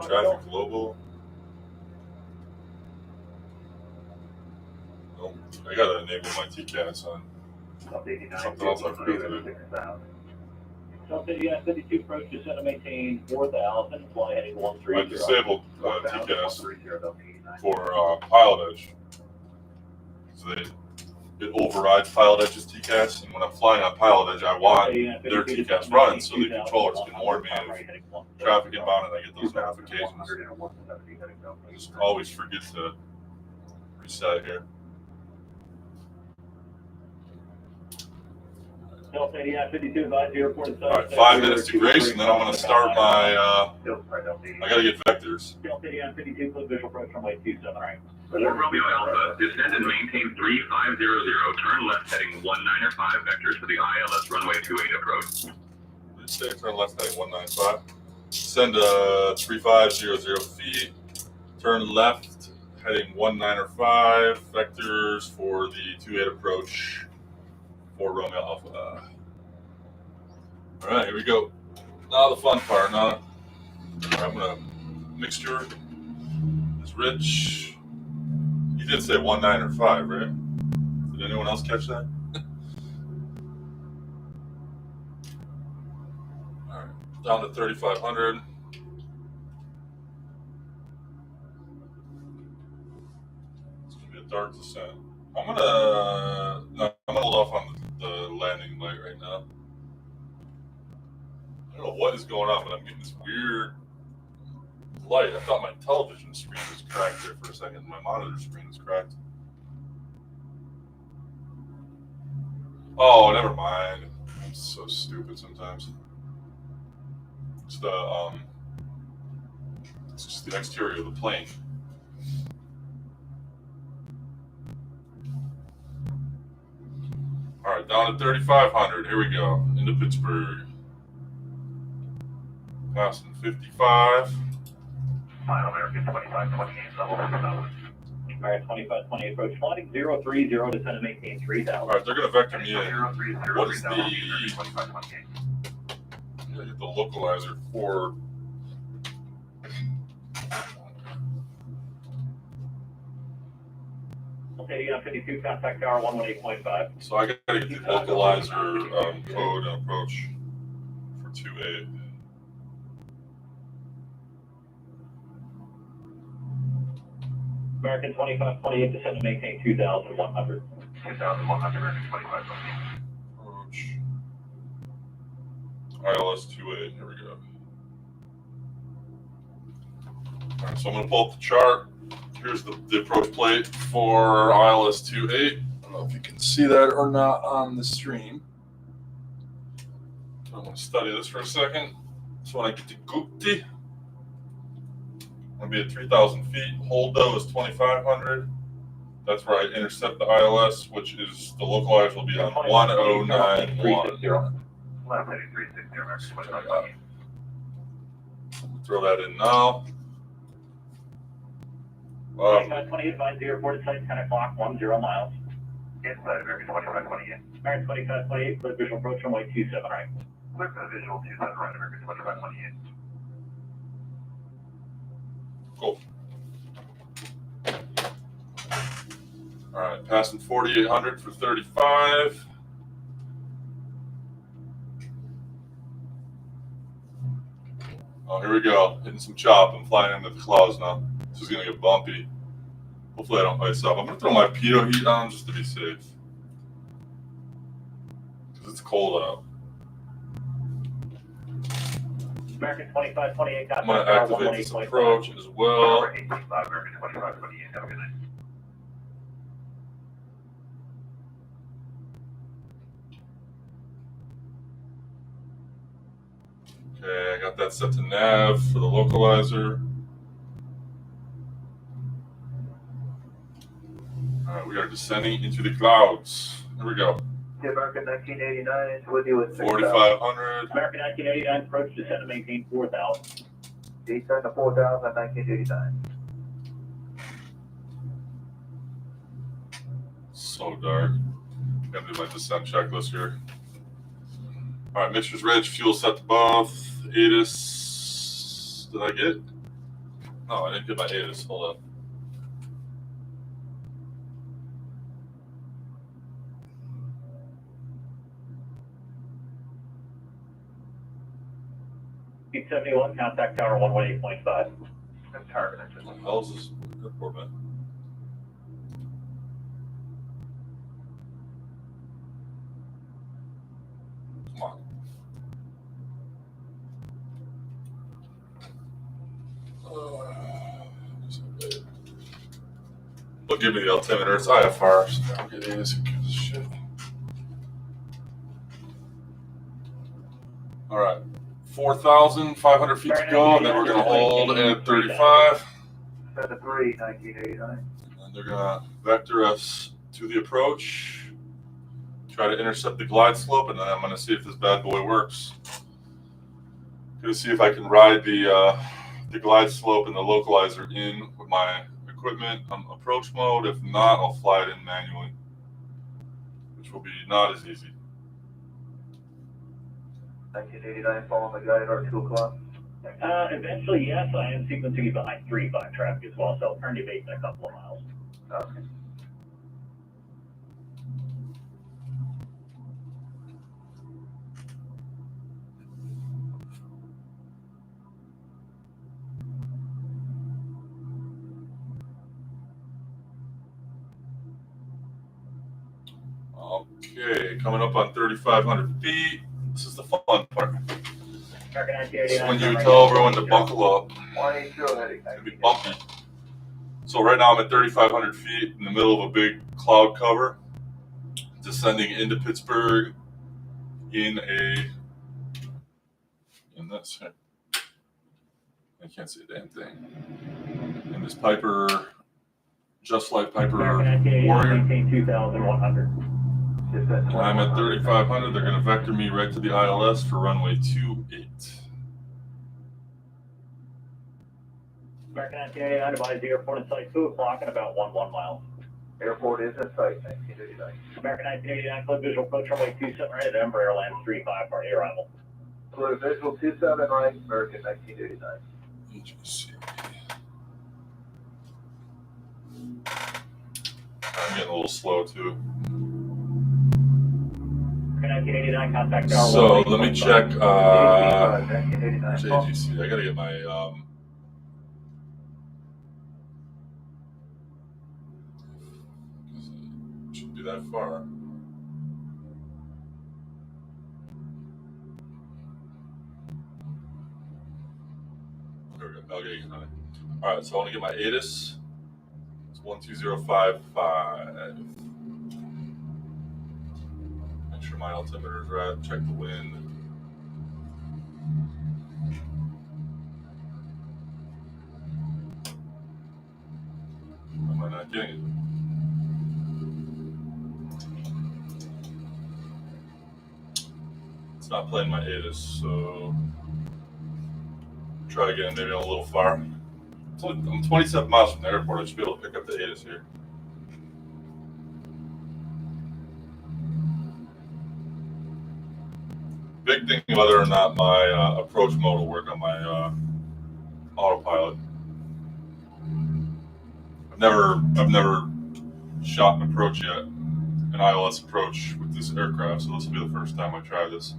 Traffic global. Oh, I gotta enable my TCAS on. Something else I forgot to do. South City, 52 approach, descend and maintain 4,000, fly heading 130. I disabled TCAS for pilot edge. So it overrides pilot edge's TCAS, and when I'm flying on pilot edge, I want their TCAS running so the controllers can warn me of traffic inbound and I get those notifications. I just always forget to reset here. South City, 52 advise airport inside. All right, 5 minutes to grace, and then I'm going to start my. I got to get vectors. South City, 52 close visual approach from Lake 27 right. Romeo Alpha, descend and maintain 3500, turn left heading 195 vectors for the ILS runway 28 approach. Did it say turn left heading 195? Send 3500 feet, turn left heading 195 vectors for the 28 approach for Romeo Alpha. All right, here we go. Now the fun part. Now I'm gonna mixture is rich. He did say 195, right? Did anyone else catch that? All right, down to 3,500. It's gonna be a dark descent. I'm gonna hold off on the landing light right now. I don't know what is going on, but I'm getting this weird light. I thought my television screen was cracked there for a second. My monitor screen was cracked. Oh, never mind. I'm so stupid sometimes. It's it's just the exterior of the plane. All right, down to 3,500. Here we go. Into Pittsburgh. Passing 55. Final American 2528, level 3000. American 2528 approach, flying 030, descend and maintain 3,000. All right, they're going to vector me in. 030, What is the... 2528. I gotta get the localizer for... Okay, 52, contact tower 118.5. So I gotta get the localizer code and approach for 2A. American 2528, descend and maintain 2,100. 2100, American 2528. Approach. ILS 2A, here we go. All right, so I'm gonna pull up the chart. Here's the approach plate for ILS 2A. I don't know if you can see that or not on the stream. I'm gonna study this for a second. So when I get to Gupti, I'm gonna be at 3,000 feet. Hold though is 2,500. That's where I intercept the ILS, which is the localizer will be on 1091. 360. Left heading 360, American 2528. Throw that in now. 2528, advise the airport at site 10 o'clock, 10 miles. Inside American 2528. American 2528, clear visual approach runway 27 right. Clear for the visual 27 right, American 2528. Cool. All right, passing 4,800 for 35. Oh, here we go. Hitting some chop. I'm flying into the clouds now. This is gonna get bumpy. Hopefully I don't ice up. I'm gonna throw my PO heat on just to be safe. Because it's cold out. American 2528, I'm gonna activate this approach as well. 825, American 2528. Have a good night. Okay, I got that set to nav for the localizer. All right, we are descending into the clouds. Here we go. American 1989 with you at 4,500. American 1989, approach descend and maintain 4,000. Descend to 4,000, 1989. So dark. Gotta do my descent checklist here. All right, mixture's rich. Fuel set to both. ATIS. Did I get? No, I didn't get my ATIS. Hold on. Speed 71, contact tower 118.5. Target. What the hell is this airport, man? Come on. They'll give me the altimeter. It's IFR. So I'll get ATIS. Who gives a shit? All right. 4,500 feet to go, and then we're going to hold at 35. 73, 1989. And they're going to vector us to the approach, try to intercept the glide slope, and then I'm going to see if this bad boy works. Going to see if I can ride the glide slope and the localizer in with my equipment on approach mode. If not, I'll fly it in manually, which will be not as easy. 1989, following the guide, or 2 o'clock. Eventually, yes, I am sequencing you behind 35 traffic as well, so I'll turn you base in a couple of miles. Okay. Okay, coming up on 3,500 feet. This is the fun part. This is when you tell everyone to buckle up. 180 heading. It's gonna be bumpy. So right now I'm at 3,500 feet in the middle of a big cloud cover, descending into Pittsburgh in this. I can't see a damn thing. In this Piper, just like Piper Warrior. Maintain 2,100. And I'm at 3,500. They're going to vector me right to the ILS for runway 28. American 1989, advise the airport in sight 2 o'clock and about 11 miles. Airport is in sight, 1989. American 1989, clear visual approach runway 27 right at Denver Airlines 35 for arrival. Clear visual 27 right, American 1989. ATC. I'm getting a little slow too. American 1989, contact tower So let me check. 1989. ATC. I gotta get my shouldn't be that far. There we go. Okay, all right, so I want to get my ATIS. It's 12055. Make sure my altimeter is right. Check the wind. not getting it. It's not playing my ATIS, so try again. Maybe I'm a little far. I'm 27 miles from the airport. I should be able to pick up the ATIS here. Big thing whether or not my approach mode will work on my autopilot. I've never shot an approach yet, an ILS approach with this aircraft, so this will be the first time I try this.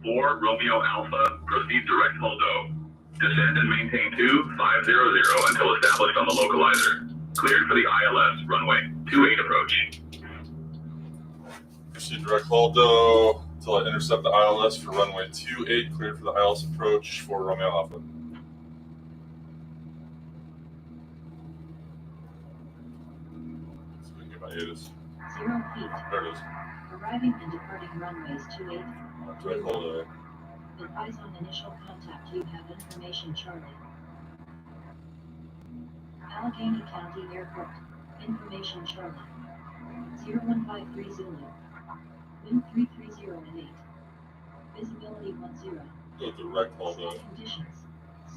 For Romeo Alpha, proceed direct holdo. Descend and maintain 2500 until established on the localizer. Cleared for the ILS runway 28 approach. Proceed direct holdo until I intercept the ILS for runway 28, cleared for the ILS approach for Romeo Alpha. So we can get my ATIS. 0 feet. There it is. Arriving and departing runways 28. Direct holdo. Advise on initial contact. You have information, Charlie. Allegheny County Airport. Information, Charlie. 0153 Zulu. Wind 330 at 8. Visibility 10. Go direct holdo. Sky conditions.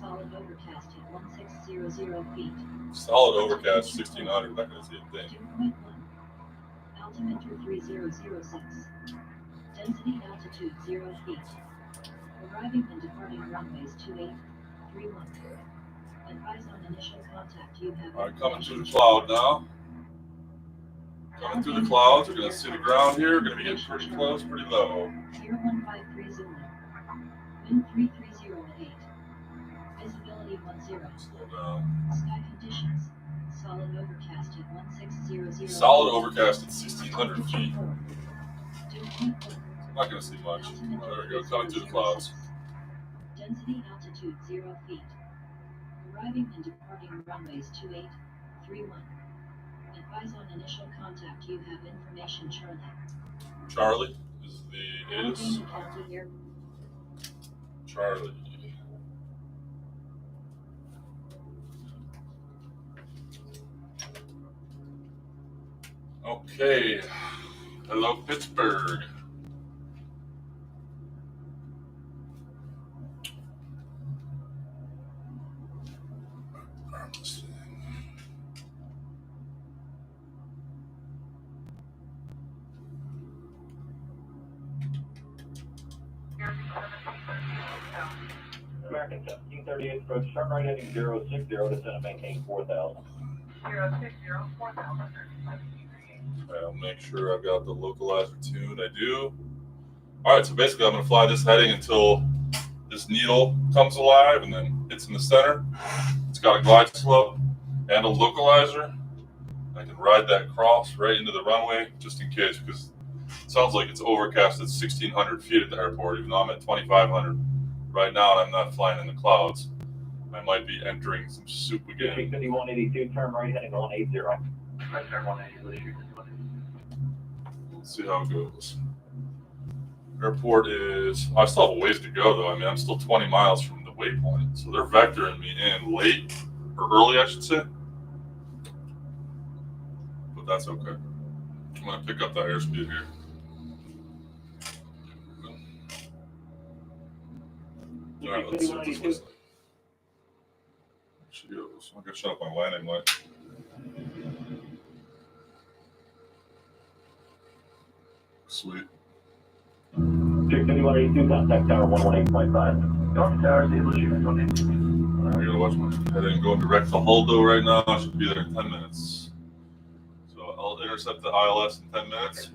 Solid overcast at 1600 feet. Solid overcast 1600. Not gonna see a thing. 2.1. Altimeter 3006. Density altitude 0 feet. Arriving and departing runways 28, 31. Advise on initial contact. You have. All right, coming through the cloud now. Coming through the clouds. We're gonna see the ground here. We're gonna be getting pretty close, pretty low. 0153 Zulu. Wind 330 at 8. Visibility 10. Slow down. Sky conditions. Solid overcast at 1600. Solid overcast at 1600 feet. 2.4. I'm not gonna see much. There we go. Coming through the clouds. Density altitude 0 feet. Arriving and departing runways 28, 31. Advise on initial contact. You have information, Charlie. Charlie is the ATIS. Allegheny County Airport. Charlie. Okay. Hello, Pittsburgh. American 1738 approach, turn right heading 060, descend and maintain 4000. 060, 4000. I'll make sure I've got the localizer tuned. I do. All right, so basically I'm going to fly this heading until this needle comes alive and then hits in the center. It's got a glide slope and a localizer. I can ride that cross right into the runway just in case, because it sounds like it's overcast at 1600 feet at the airport, even though I'm at 2500 right now and I'm not flying in the clouds. I might be entering some soup again. 5182, turn right heading 180. Right there, 180. Let's see how it goes. Airport is, I still have a ways to go though. I mean, I'm still 20 miles from the waypoint. So they're vectoring me in late, or early, I should say. But that's okay. I'm going to pick up that airspeed here. All right, let's see what this looks like. She goes. I'm going to shut up my landing light. Sweet. 6182, contact tower 118.5. North Tower, stable shooting 180. I gotta watch my heading going direct to Holdo right now. I should be there in 10 minutes. So I'll intercept the ILS in 10 minutes.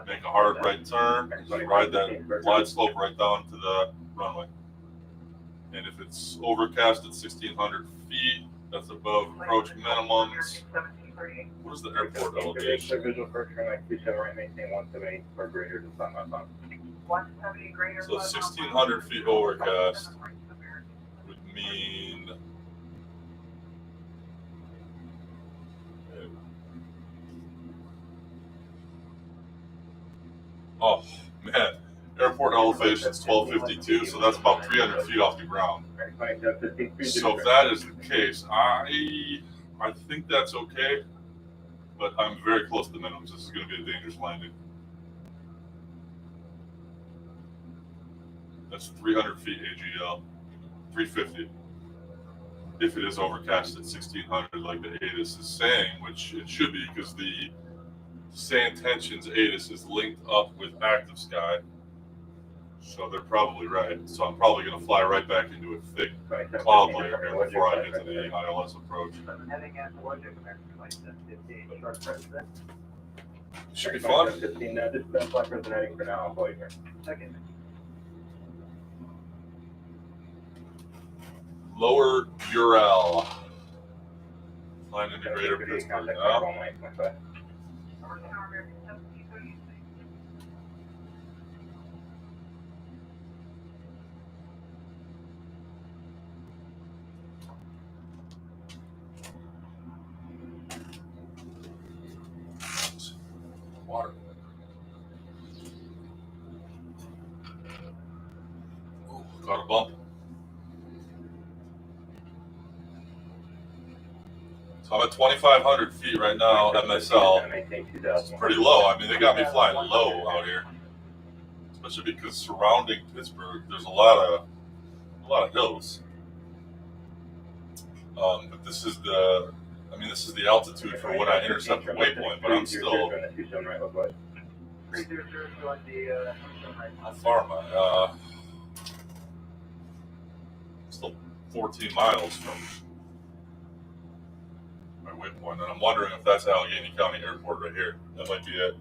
Make a hard right turn. Just ride that glide slope right down to the runway. And if it's overcast at 1600 feet, that's above approach minimums. What is the airport elevation? Visual first runway 27 right, maintain 178 or greater to sun on. 170 greater. So 1600 feet overcast would mean Oh, man. Airport elevation's 1252, so that's about 300 feet off the ground. So if that is the case, I think that's okay, but I'm very close to the minimums. This is going to be a dangerous landing. That's 300 feet AGL, 350. If it is overcast at 1600, like the ATIS is saying, which it should be, because the sand tensions ATIS is linked up with active sky. So they're probably right. So I'm probably going to fly right back into a thick cloud layer here before I get to the ILS approach. Should be fun. Lower Ural. Flying into Greater Pittsburgh now. Water. Oh, got a bump. So I'm at 2,500 feet right now, MSL. It's pretty low. I mean, they got me flying low out here, especially because surrounding Pittsburgh, there's a lot of hills. But this is the altitude for when I intercept the waypoint. But I'm still. How far am I? Still 14 miles from my waypoint, and I'm wondering if that's Allegheny County Airport right here. That might be it.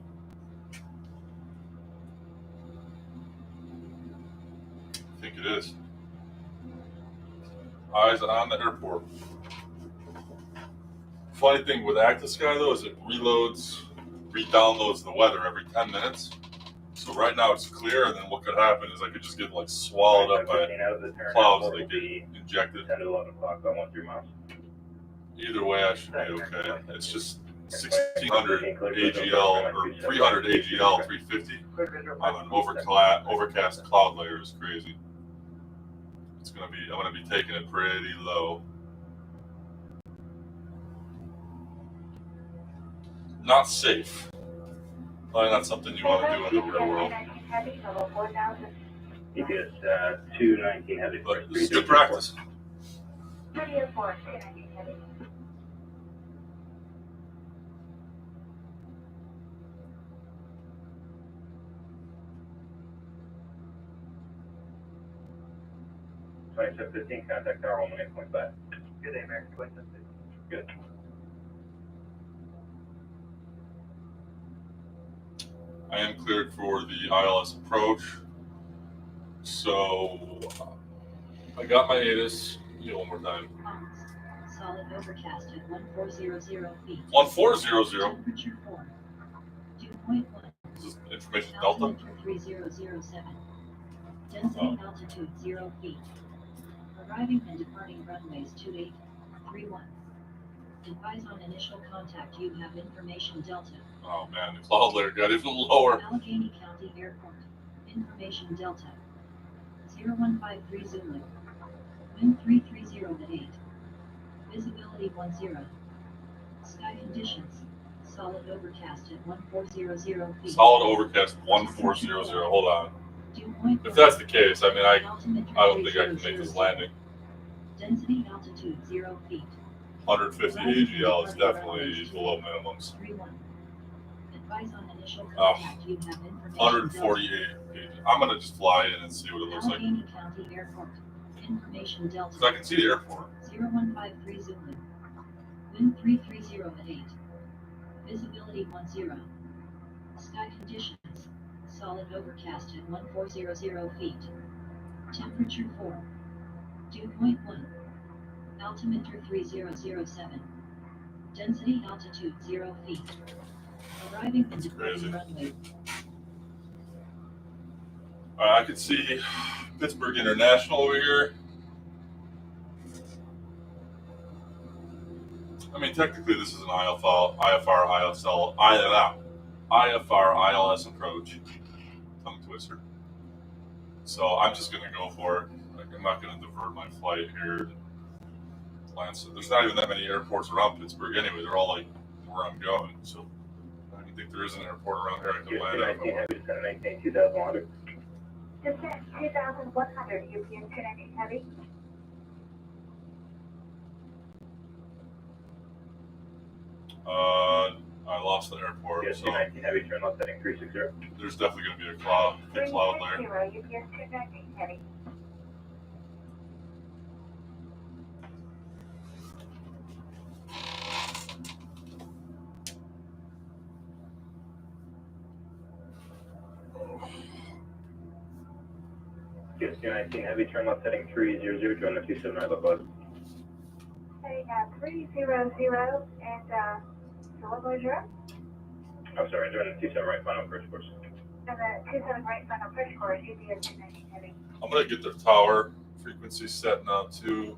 I think it is. Eyes on the airport. Funny thing with active sky though is it re-downloads the weather every 10 minutes. So right now it's clear, and then what could happen is I could just get like swallowed up by clouds that get injected. Either way, I should be okay. It's just 1600 AGL or 300 AGL 350 on an overcast cloud layer is crazy. I'm gonna be taking it pretty low. Not safe. Probably not something you want to do in the real world. EPS 219 heavy. But this is good practice. Flight 15, contact tower 18.5. Good day, American Flight 15. Good. I am cleared for the ILS approach. So I got my ATIS. One more time. Solid overcast at 1400 feet. 1400. Temperature 4. Dew point 1. This is information Delta. Altimeter 3007. Density altitude 0 feet. Arriving and departing runways 28, 31. Advise on initial contact. You have information Delta. Oh man, the cloud layer got even lower. Allegheny County Airport. Information Delta. 0153 Zulu. Wind 330 at 8. Visibility 10. Sky conditions. Solid overcast at 1400 feet. Solid overcast 1400. Hold on. Dew point If 1. that's the case, I mean, I Altimeter don't think I can make 3000. this landing. Density altitude 0 feet. 150 AGL is definitely below minimums. 31. Advise on initial contact. You have information. 148 AGL. I'm gonna just fly in and see what it looks like. Allegheny County Airport. Information Delta. Because I can see the airport. 0153 Zulu. Wind 330 at 8. Visibility 10. Sky conditions. Solid overcast at 1400 feet. Temperature 4. Dew point 1. Altimeter 3007. Density altitude 0 feet. Arriving and departing runway. I can see Pittsburgh International over here. I mean, technically, this is an IFR ILS approach. sir. So I'm just going to go for it. Like, I'm not going to divert my flight here. There's not even that many airports around Pittsburgh anyway. They're all like where I'm going. So I don't think there is an airport around here I can land at. 219 Heavy, descend and maintain 2100. Descent 2100, UPS 219 Heavy. I lost the airport, UPS so 219 Heavy, turn left heading 360. there's definitely going to be a cloud layer. 360, UPS 219 Heavy. UPS 219 Heavy, turn left heading 300, join the 27 right left bus. Heading 300 and so what was your? I'm sorry, join the 27 right final approach course. And the 27 right final approach course, UPS 219 Heavy. I'm going to get their tower frequency set now too,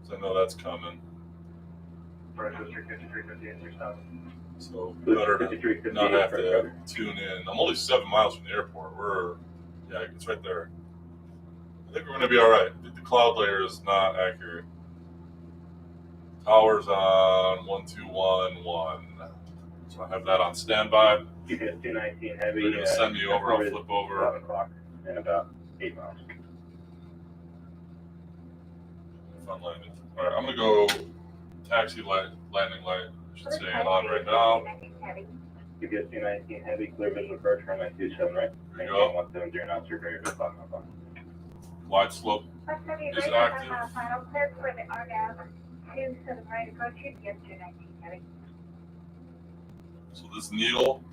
because I know that's coming. Rochester 5358 So better to not have to tune in. I'm only 7 miles from the airport. Yeah, it's right there. I think we're going to be all right. I think the cloud layer is not accurate. Tower's on 1211. So I have that on standby. UPS 219 Heavy. They're going to send me over. I'll flip over. 11 o'clock in about 8 miles. Fun landing. All right, I'm going to go taxi light, landing light. I should say on right now. UPS 219 Heavy, clear visual approach, runway 27 right. There you go. 170 knots, you're clear, good clock, no Wide slope is active. Final clear for the RNAV 27 right approach, UPS 219 Heavy. So this needle,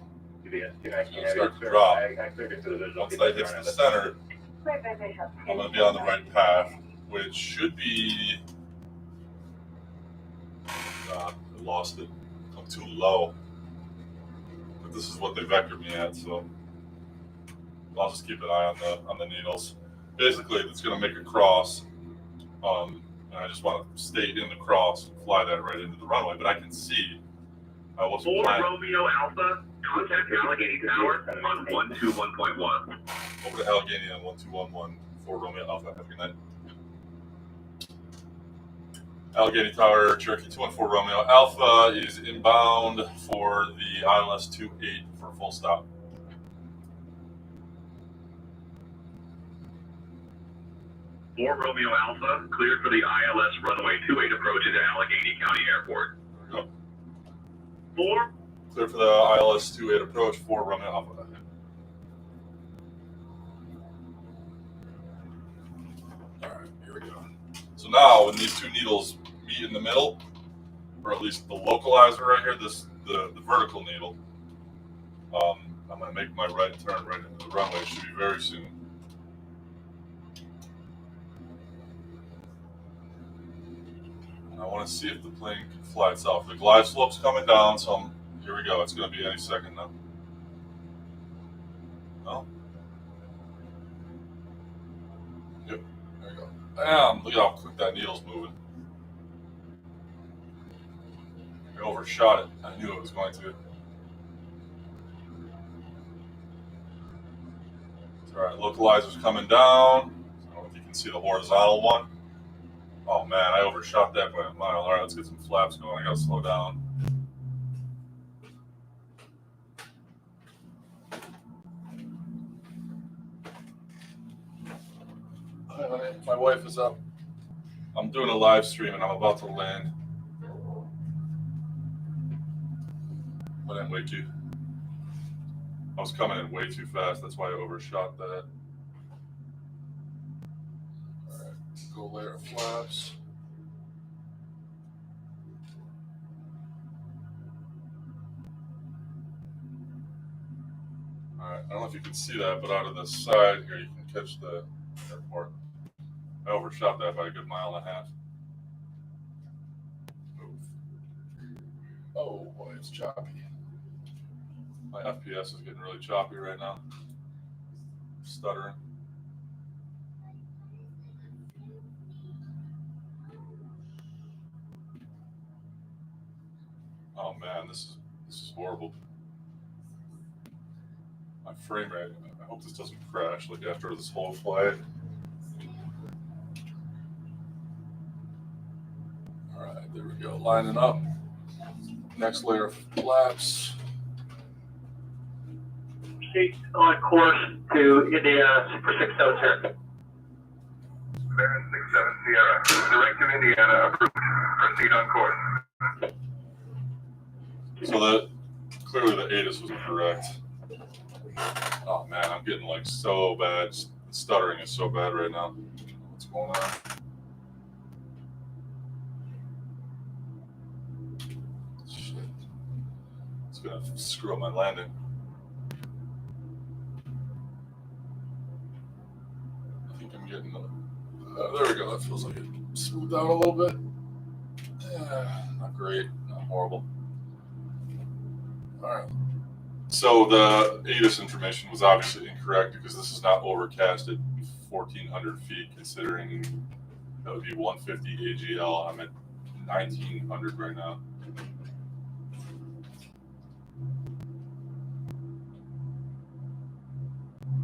UPS 219 Heavy, start to drop. I cleared it to the visual. Once that hits the center, Clear by visual. I'm going to be on the right path, which should be. I lost it. I'm too low. But this is what they vectored me at, so I'll just keep an eye on the needles. Basically, it's going to make a cross, and I just want to stay in the cross and fly that right into the runway. But I can see I wasn't 4 planning. Romeo Alpha, contact Allegheny Tower on 121.1. Over to Allegheny on 1211 for Romeo Alpha. Have a good night. Allegheny Tower, Cherokee 214 Romeo Alpha is inbound for the ILS 28 for full stop. For Romeo Alpha, cleared for the ILS runway 28 approach into Allegheny County Airport. There we go. 4 Clear for the ILS 28 approach for Romeo Alpha. All right, here we go. So now, when these two needles meet in the middle, or at least the localizer right here, the vertical needle, I'm going to make my right turn right into the runway. It should be very soon. And I want to see if the plane can fly itself. The glide slope's coming down, so here we go. It's going to be any second now. No? Yep, there we go. Bam! Look at how quick that needle's moving. I overshot it. I knew it was going to. It's all right. Localizer's coming down. I don't know if you can see the horizontal one. Oh man, I overshot that by a mile. All right, let's get some flaps going. I gotta slow down. My wife is up. I'm doing a live stream and I'm about to land. I didn't wake you. I was coming in way too fast. That's why I overshot that. All right, go layer of flaps. All right, I don't know if you can see that, but out of the side here, you can catch the airport. I overshot that by a good mile and a half. Move. Oh boy, it's choppy. My FPS is getting really choppy right now. Stuttering. Oh man, this is horrible. My frame rate. hope this doesn't crash like after this whole flight. All right, there we go. Lining up. Next layer of flaps. Proceed on course to Indiana for 670. Baron 67 Sierra, direct to Indiana, approved. Proceed on course. So that clearly the ATIS was correct. Oh man, I'm getting like so bad. Stuttering is so bad right now. What's going on? Shit. It's gonna screw up my landing. I think I'm getting there we go. That feels like it smoothed out a little bit. Not great, not horrible. All right. So the ATIS information was obviously incorrect because this is not overcast at 1,400 feet, considering that would be 150 AGL. I'm at 1,900 right now.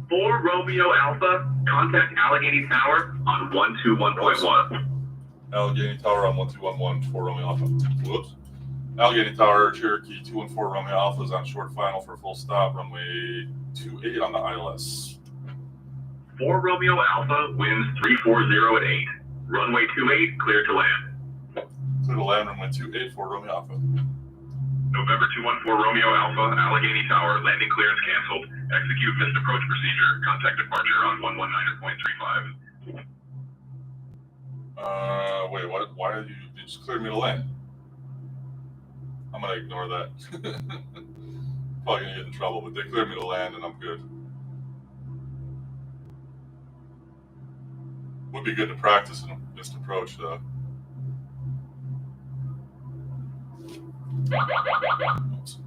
For Romeo Alpha, contact Allegheny Tower on 121.1. Allegheny Tower on 1211 for Romeo Alpha. Whoops. Allegheny Tower, Cherokee 214 Romeo Alpha is on short final for full stop, runway 28 on the ILS. For Romeo Alpha, winds 340 at 8. Runway 28, clear to land. Clear to land, runway 28 for Romeo Alpha. November 214 Romeo Alpha, Allegheny Tower, landing clearance canceled. Execute missed approach procedure. Contact departure on 119.35. Wait, what? Why did you just clear me to land? I'm gonna ignore that. Probably gonna get in trouble, but they cleared me to land and I'm good. Would be good to practice in a missed approach though. Oops.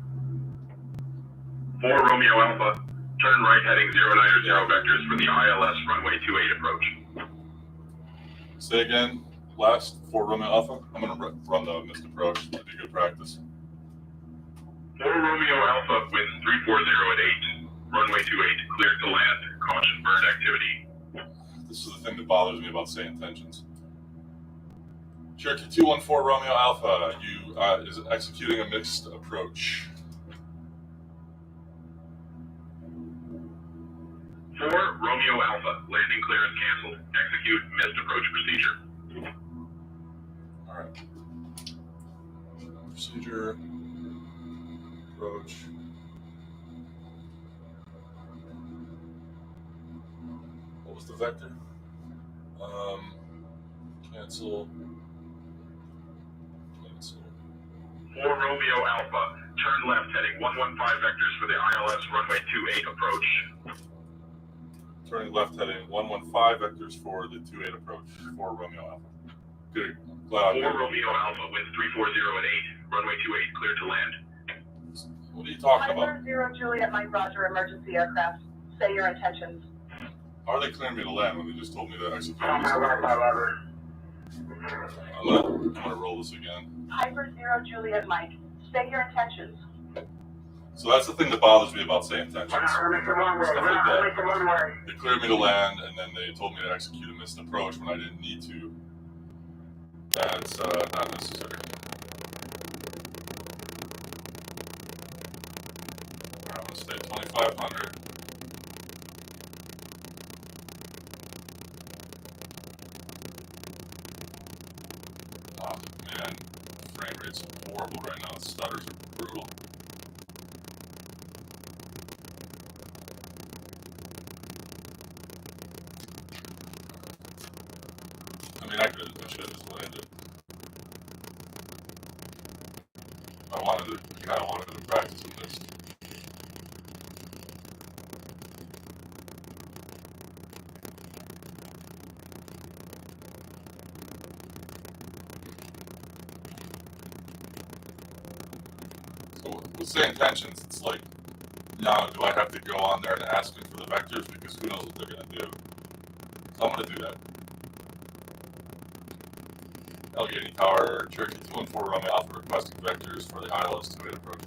For Romeo Alpha, turn right heading 090 vectors for the ILS runway 28 approach. Say again, last for Romeo Alpha. I'm gonna run the missed approach. It'd be good practice. For Romeo Alpha, winds 340 at 8. Runway 28, clear to land. Caution bird activity. This is the thing that bothers me about say intentions. Cherokee 214 Romeo Alpha, you is executing a mixed approach. For Romeo Alpha, landing clearance canceled. Execute missed approach procedure. All right. Procedure. Approach. What was the vector? Cancel. For Romeo Alpha, turn left heading 115 vectors for the ILS runway 28 approach. Turning left heading 115 vectors for the 28 approach for Romeo Alpha. Good. Glad For Romeo Alpha, winds 340 at 8. Runway 28, clear to land. What are you talking about? Piper 0 Juliet Mike Roger, emergency aircraft. Say your intentions. How are they clearing me to land when they just told me to execute this approach? I'm gonna roll this again. Piper 0 Juliet Mike. Say your intentions. So that's the thing that bothers me about say intentions. Stuff like that. They cleared me to land, and then they told me to execute a missed approach when I didn't need to. That's not necessary. I'm gonna stay 2,500. Oh man, frame rate's horrible right now. The stutters are brutal. I mean, I should have just landed. I kind of wanted to practice with this. So with say intentions, it's like, now do I have to go on there and ask them for the vectors? Because who knows what they're going to do. So I'm going to do that. Allegheny Tower, Cherokee 214 Romeo Alpha requesting vectors for the ILS 28 approach.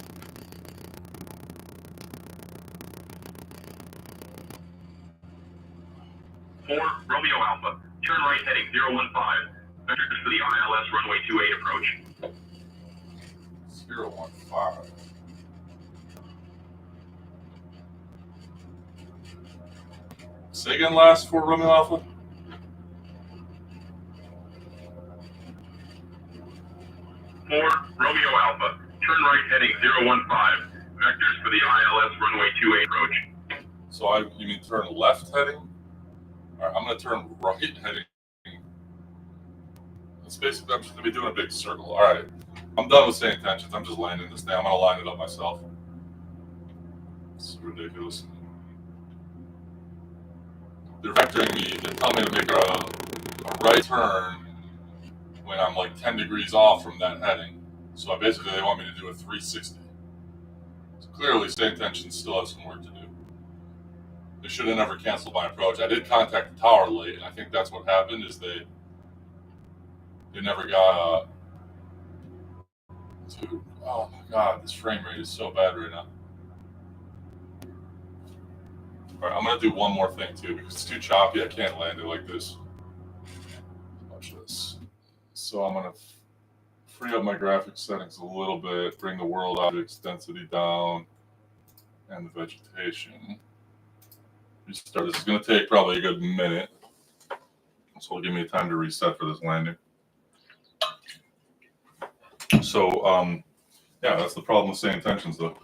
015. Vectors for the ILS runway 28 approach. 015. Say again last for Romeo Alpha. 4 Romeo Alpha. Turn right heading 015. Vectors for the ILS runway 28 approach. So you mean turn left heading? All right, I'm going to turn right heading. That's basically, I'm just going to be doing a big circle. All right, I'm done with saying intentions. I'm just landing this thing. I'm going to line it up myself. It's ridiculous. They're vectoring me. They're telling me to make a right turn when I'm like 10 degrees off from that heading. So basically, they want me to do a 360. So clearly, state intentions still have some work to do. They should have never canceled my approach. I did contact the tower late, and I think that's what happened. Is they never got to. Oh my God, this frame rate is so bad right now. All right, I'm gonna do one more thing too because it's too choppy. I can't land it like this. Watch this. So I'm gonna free up my graphics settings a little bit, bring the world objects density down, and the vegetation. Restart. This is gonna take probably a good minute, so it'll give me time to reset for this landing. So yeah, that's the problem with saying intentions though.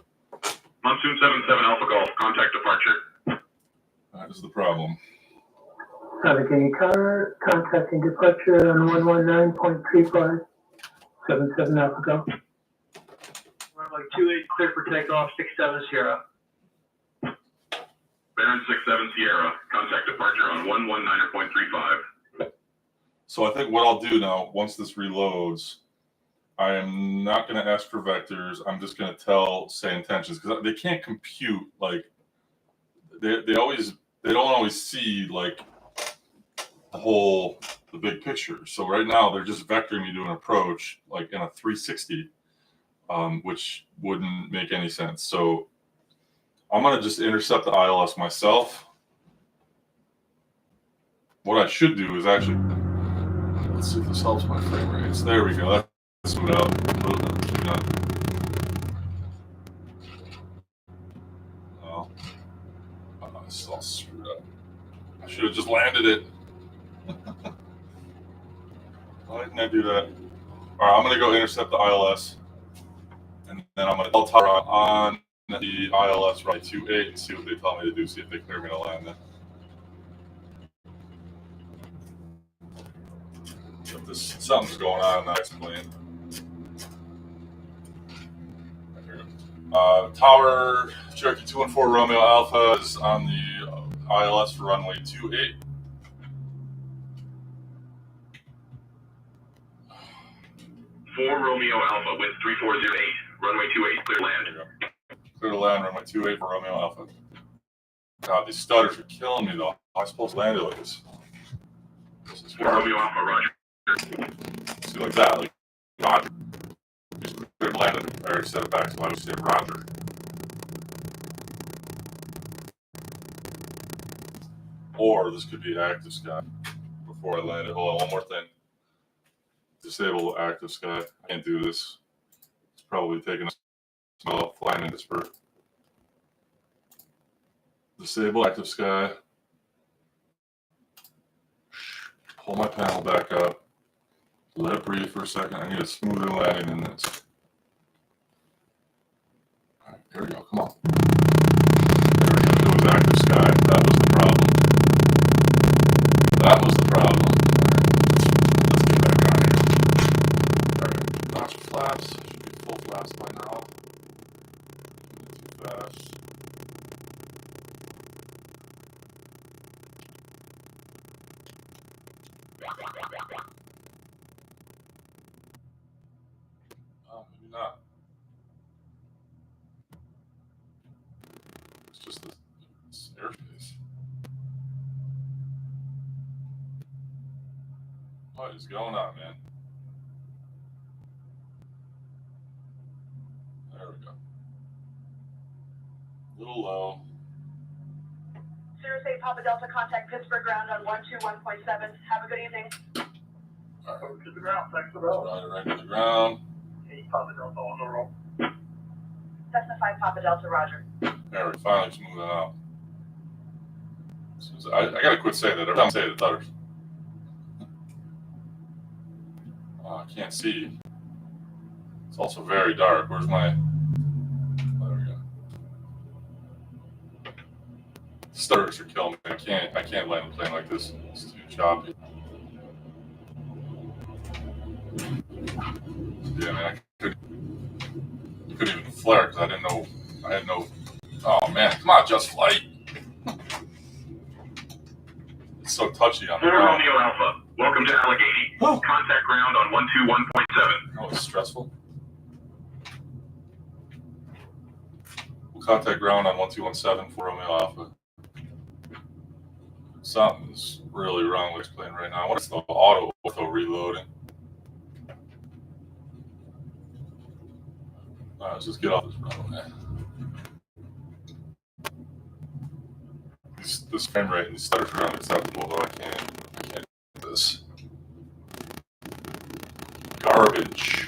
Monsoon 77 Alpha Golf. Contact departure. That is the problem. Allegheny Tower, contacting departure on 119.35, 77 Alpha Golf. Runway 28, clear for takeoff, 67 Sierra. Baron 67 Sierra. Contact departure on 119.35. So I think what I'll do now, once this reloads, I am not going to ask for vectors. I'm just going to say intentions because they can't compute like they don't always see like the big picture. So right now they're just vectoring me to an approach like in a 360, which wouldn't make any sense. So I'm going to just intercept the ILS myself. What I should do is actually, let's see if this helps my frame rates. There we go. That's what out. Oh, this is all screwed up. I should have just landed it. Why didn't I do that? All right, I'm going to go intercept the ILS. And then I'm going to tell tower on the ILS right 28 and see what they tell me to do, see if they clear me to land then. If something's going on in the next plane. Tower Cherokee 214 Romeo Alpha is on the ILS for runway 28. Four Romeo Alpha, wind 3408, runway 28, clear land. Clear to land, runway 28 for Romeo Alpha. God, these stutters are killing me though. How am I supposed to land it like this? This is 4 Romeo Alpha, roger. See, like that, like, God. Just clear to land it. I already set it back, so I would say roger. Or this could be active sky before I land it. Hold on, one more thing. Disable active sky. I can't do this. It's probably taking a small flying in Pittsburgh. Disable active sky. Pull my panel back up. Let it breathe for a second. I need a smoother landing than this. All right, here we go. Come on. There we go. It was active sky. That was the problem. That was the problem. Let's get back on here. All right, notch flaps. Should be full flaps by now. Too fast. Oh, maybe not. It's just this airspace. What is going on, man? There we go. A little low. Cirrus 8 Papa Delta, contact Pittsburgh ground on 121.7. Have a good evening. Alpha to the ground, thanks for that. Right to the ground. Hey, Papa Delta on the roll. Cessna 5 Papa Delta, Roger. There, we finally smooth it out. I gotta quit saying that. Every time I say it, it stutters. I can't see. It's also very dark. Where's my... There we go. Stutters are killing me. I can't land a plane like this. It's too choppy. Yeah, man, I couldn't even flare because I didn't know. I had no. Oh man, come on, just flight. It's so touchy on the 4 ground. Romeo Alpha, welcome to Allegheny. Contact ground on 121.7. Oh, it's stressful. We'll contact ground on 1217 for Romeo Alpha. Something's really wrong with this plane right now. What's the auto reloading? All right, let's just get off this runway. This frame rate and these stutters are unacceptable, though. I can't do this. Garbage.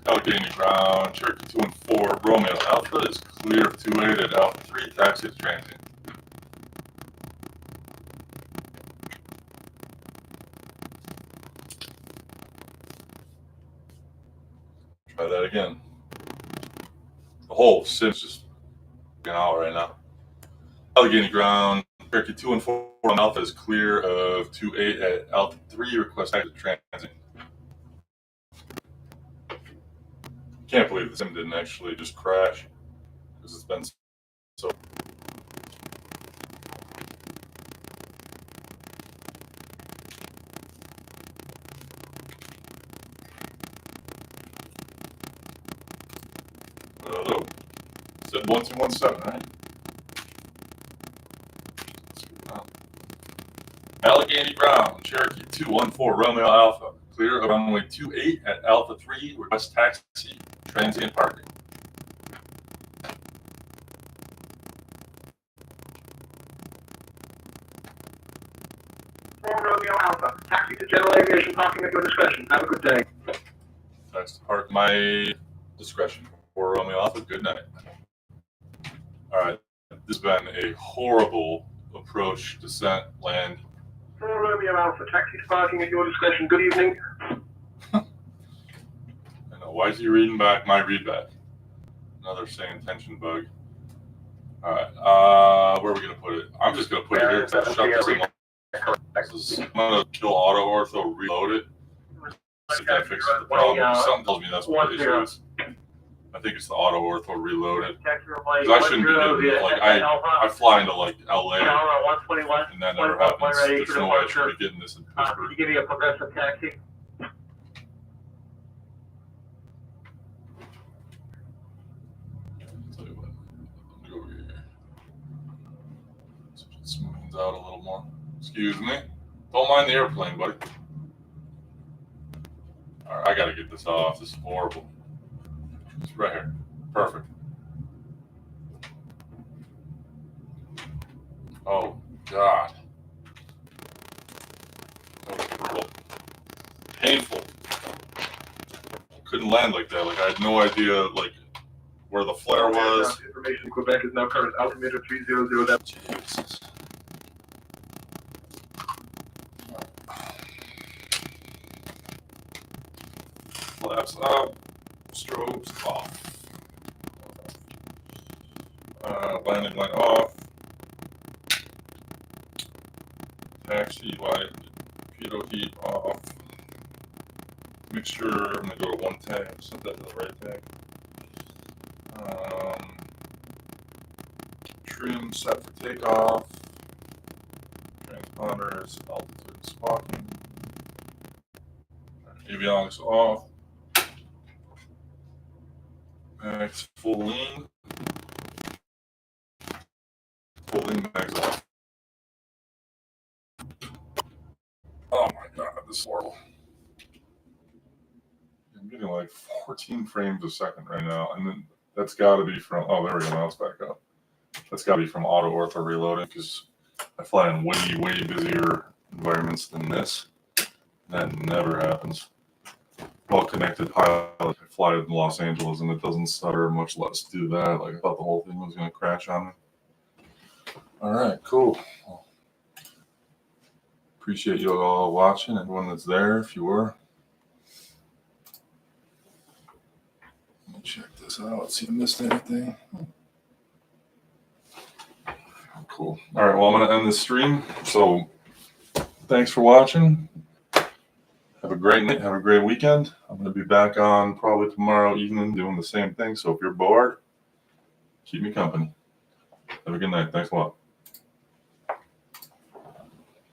Allegheny ground, Cherokee 2 and 4, Romeo Alpha is clear of 28 at Alpha 3, taxi to transient. Try that again. The whole sim's just an hour right now. Allegheny ground, Cherokee 2 and 4, Romeo Alpha is clear of 28 at Alpha 3, request taxi to transient. Can't believe the sim didn't actually just crash because it's been so. Hello. Said 1217, right? Let's get it out. Allegheny ground, Cherokee 214, Romeo Alpha, clear of runway 28 at Alpha 3, request taxi, transient parking. Romeo Alpha, taxi to general aviation parking at your discretion. Have a good day. Taxi to park my discretion for Romeo Alpha. Good night. All right, this has been a horrible approach, descent, land. Romeo Alpha, taxi to parking at your discretion. Good evening. I know. Why is he reading back my readback? Another same tension bug. All right, where are we gonna put it? I'm just gonna put it here because I shut this in. I'm gonna kill auto ortho, reload it. See if that fixes the problem. Something tells me that's what the issue is. I think it's the auto ortho reloaded. Because I shouldn't be getting, like, I fly into like LA, and that never happens. There's no way I should be getting this in Pittsburgh. Can you give me a progressive taxi? Tell you what, let me go over here. So it smooths out a little more. Excuse me. Don't mind the airplane, buddy. All right, I gotta get this off. This is horrible. It's right here. Perfect. Oh God. That was brutal. Painful. Couldn't land like that. Like I had no idea like where the flare was. Information Quebec is now current altimeter 300. Jesus. Flaps up, strobes off. Landing light off. Taxi light, torpedo heat off. Mixture, I'm gonna go to one tag, set that to the right tag. Trim set for takeoff. Transponders, altitude and spotting. Avionics off. Max full lean. Full lean max off. Oh my God, this is horrible. I'm getting like 14 frames a second right now, and then That's got to be from, oh, there we go, now it's back up. That's got to be from auto ortho reloading, because I fly in way busier environments than this. That never happens. Well-connected pilot, I fly in Los Angeles and it doesn't stutter, much less do that. Like, I thought the whole thing was going to crash on me. All right, cool. Well, appreciate you all watching, everyone that's there, if you were. Let me check this out, see if I missed anything. Cool. All right, well, I'm going to end this stream. So thanks for watching. Have a great night. Have a great weekend. I'm going to be back on probably tomorrow evening doing the same thing. So if you're bored, keep me company. Have a good night. Thanks a lot.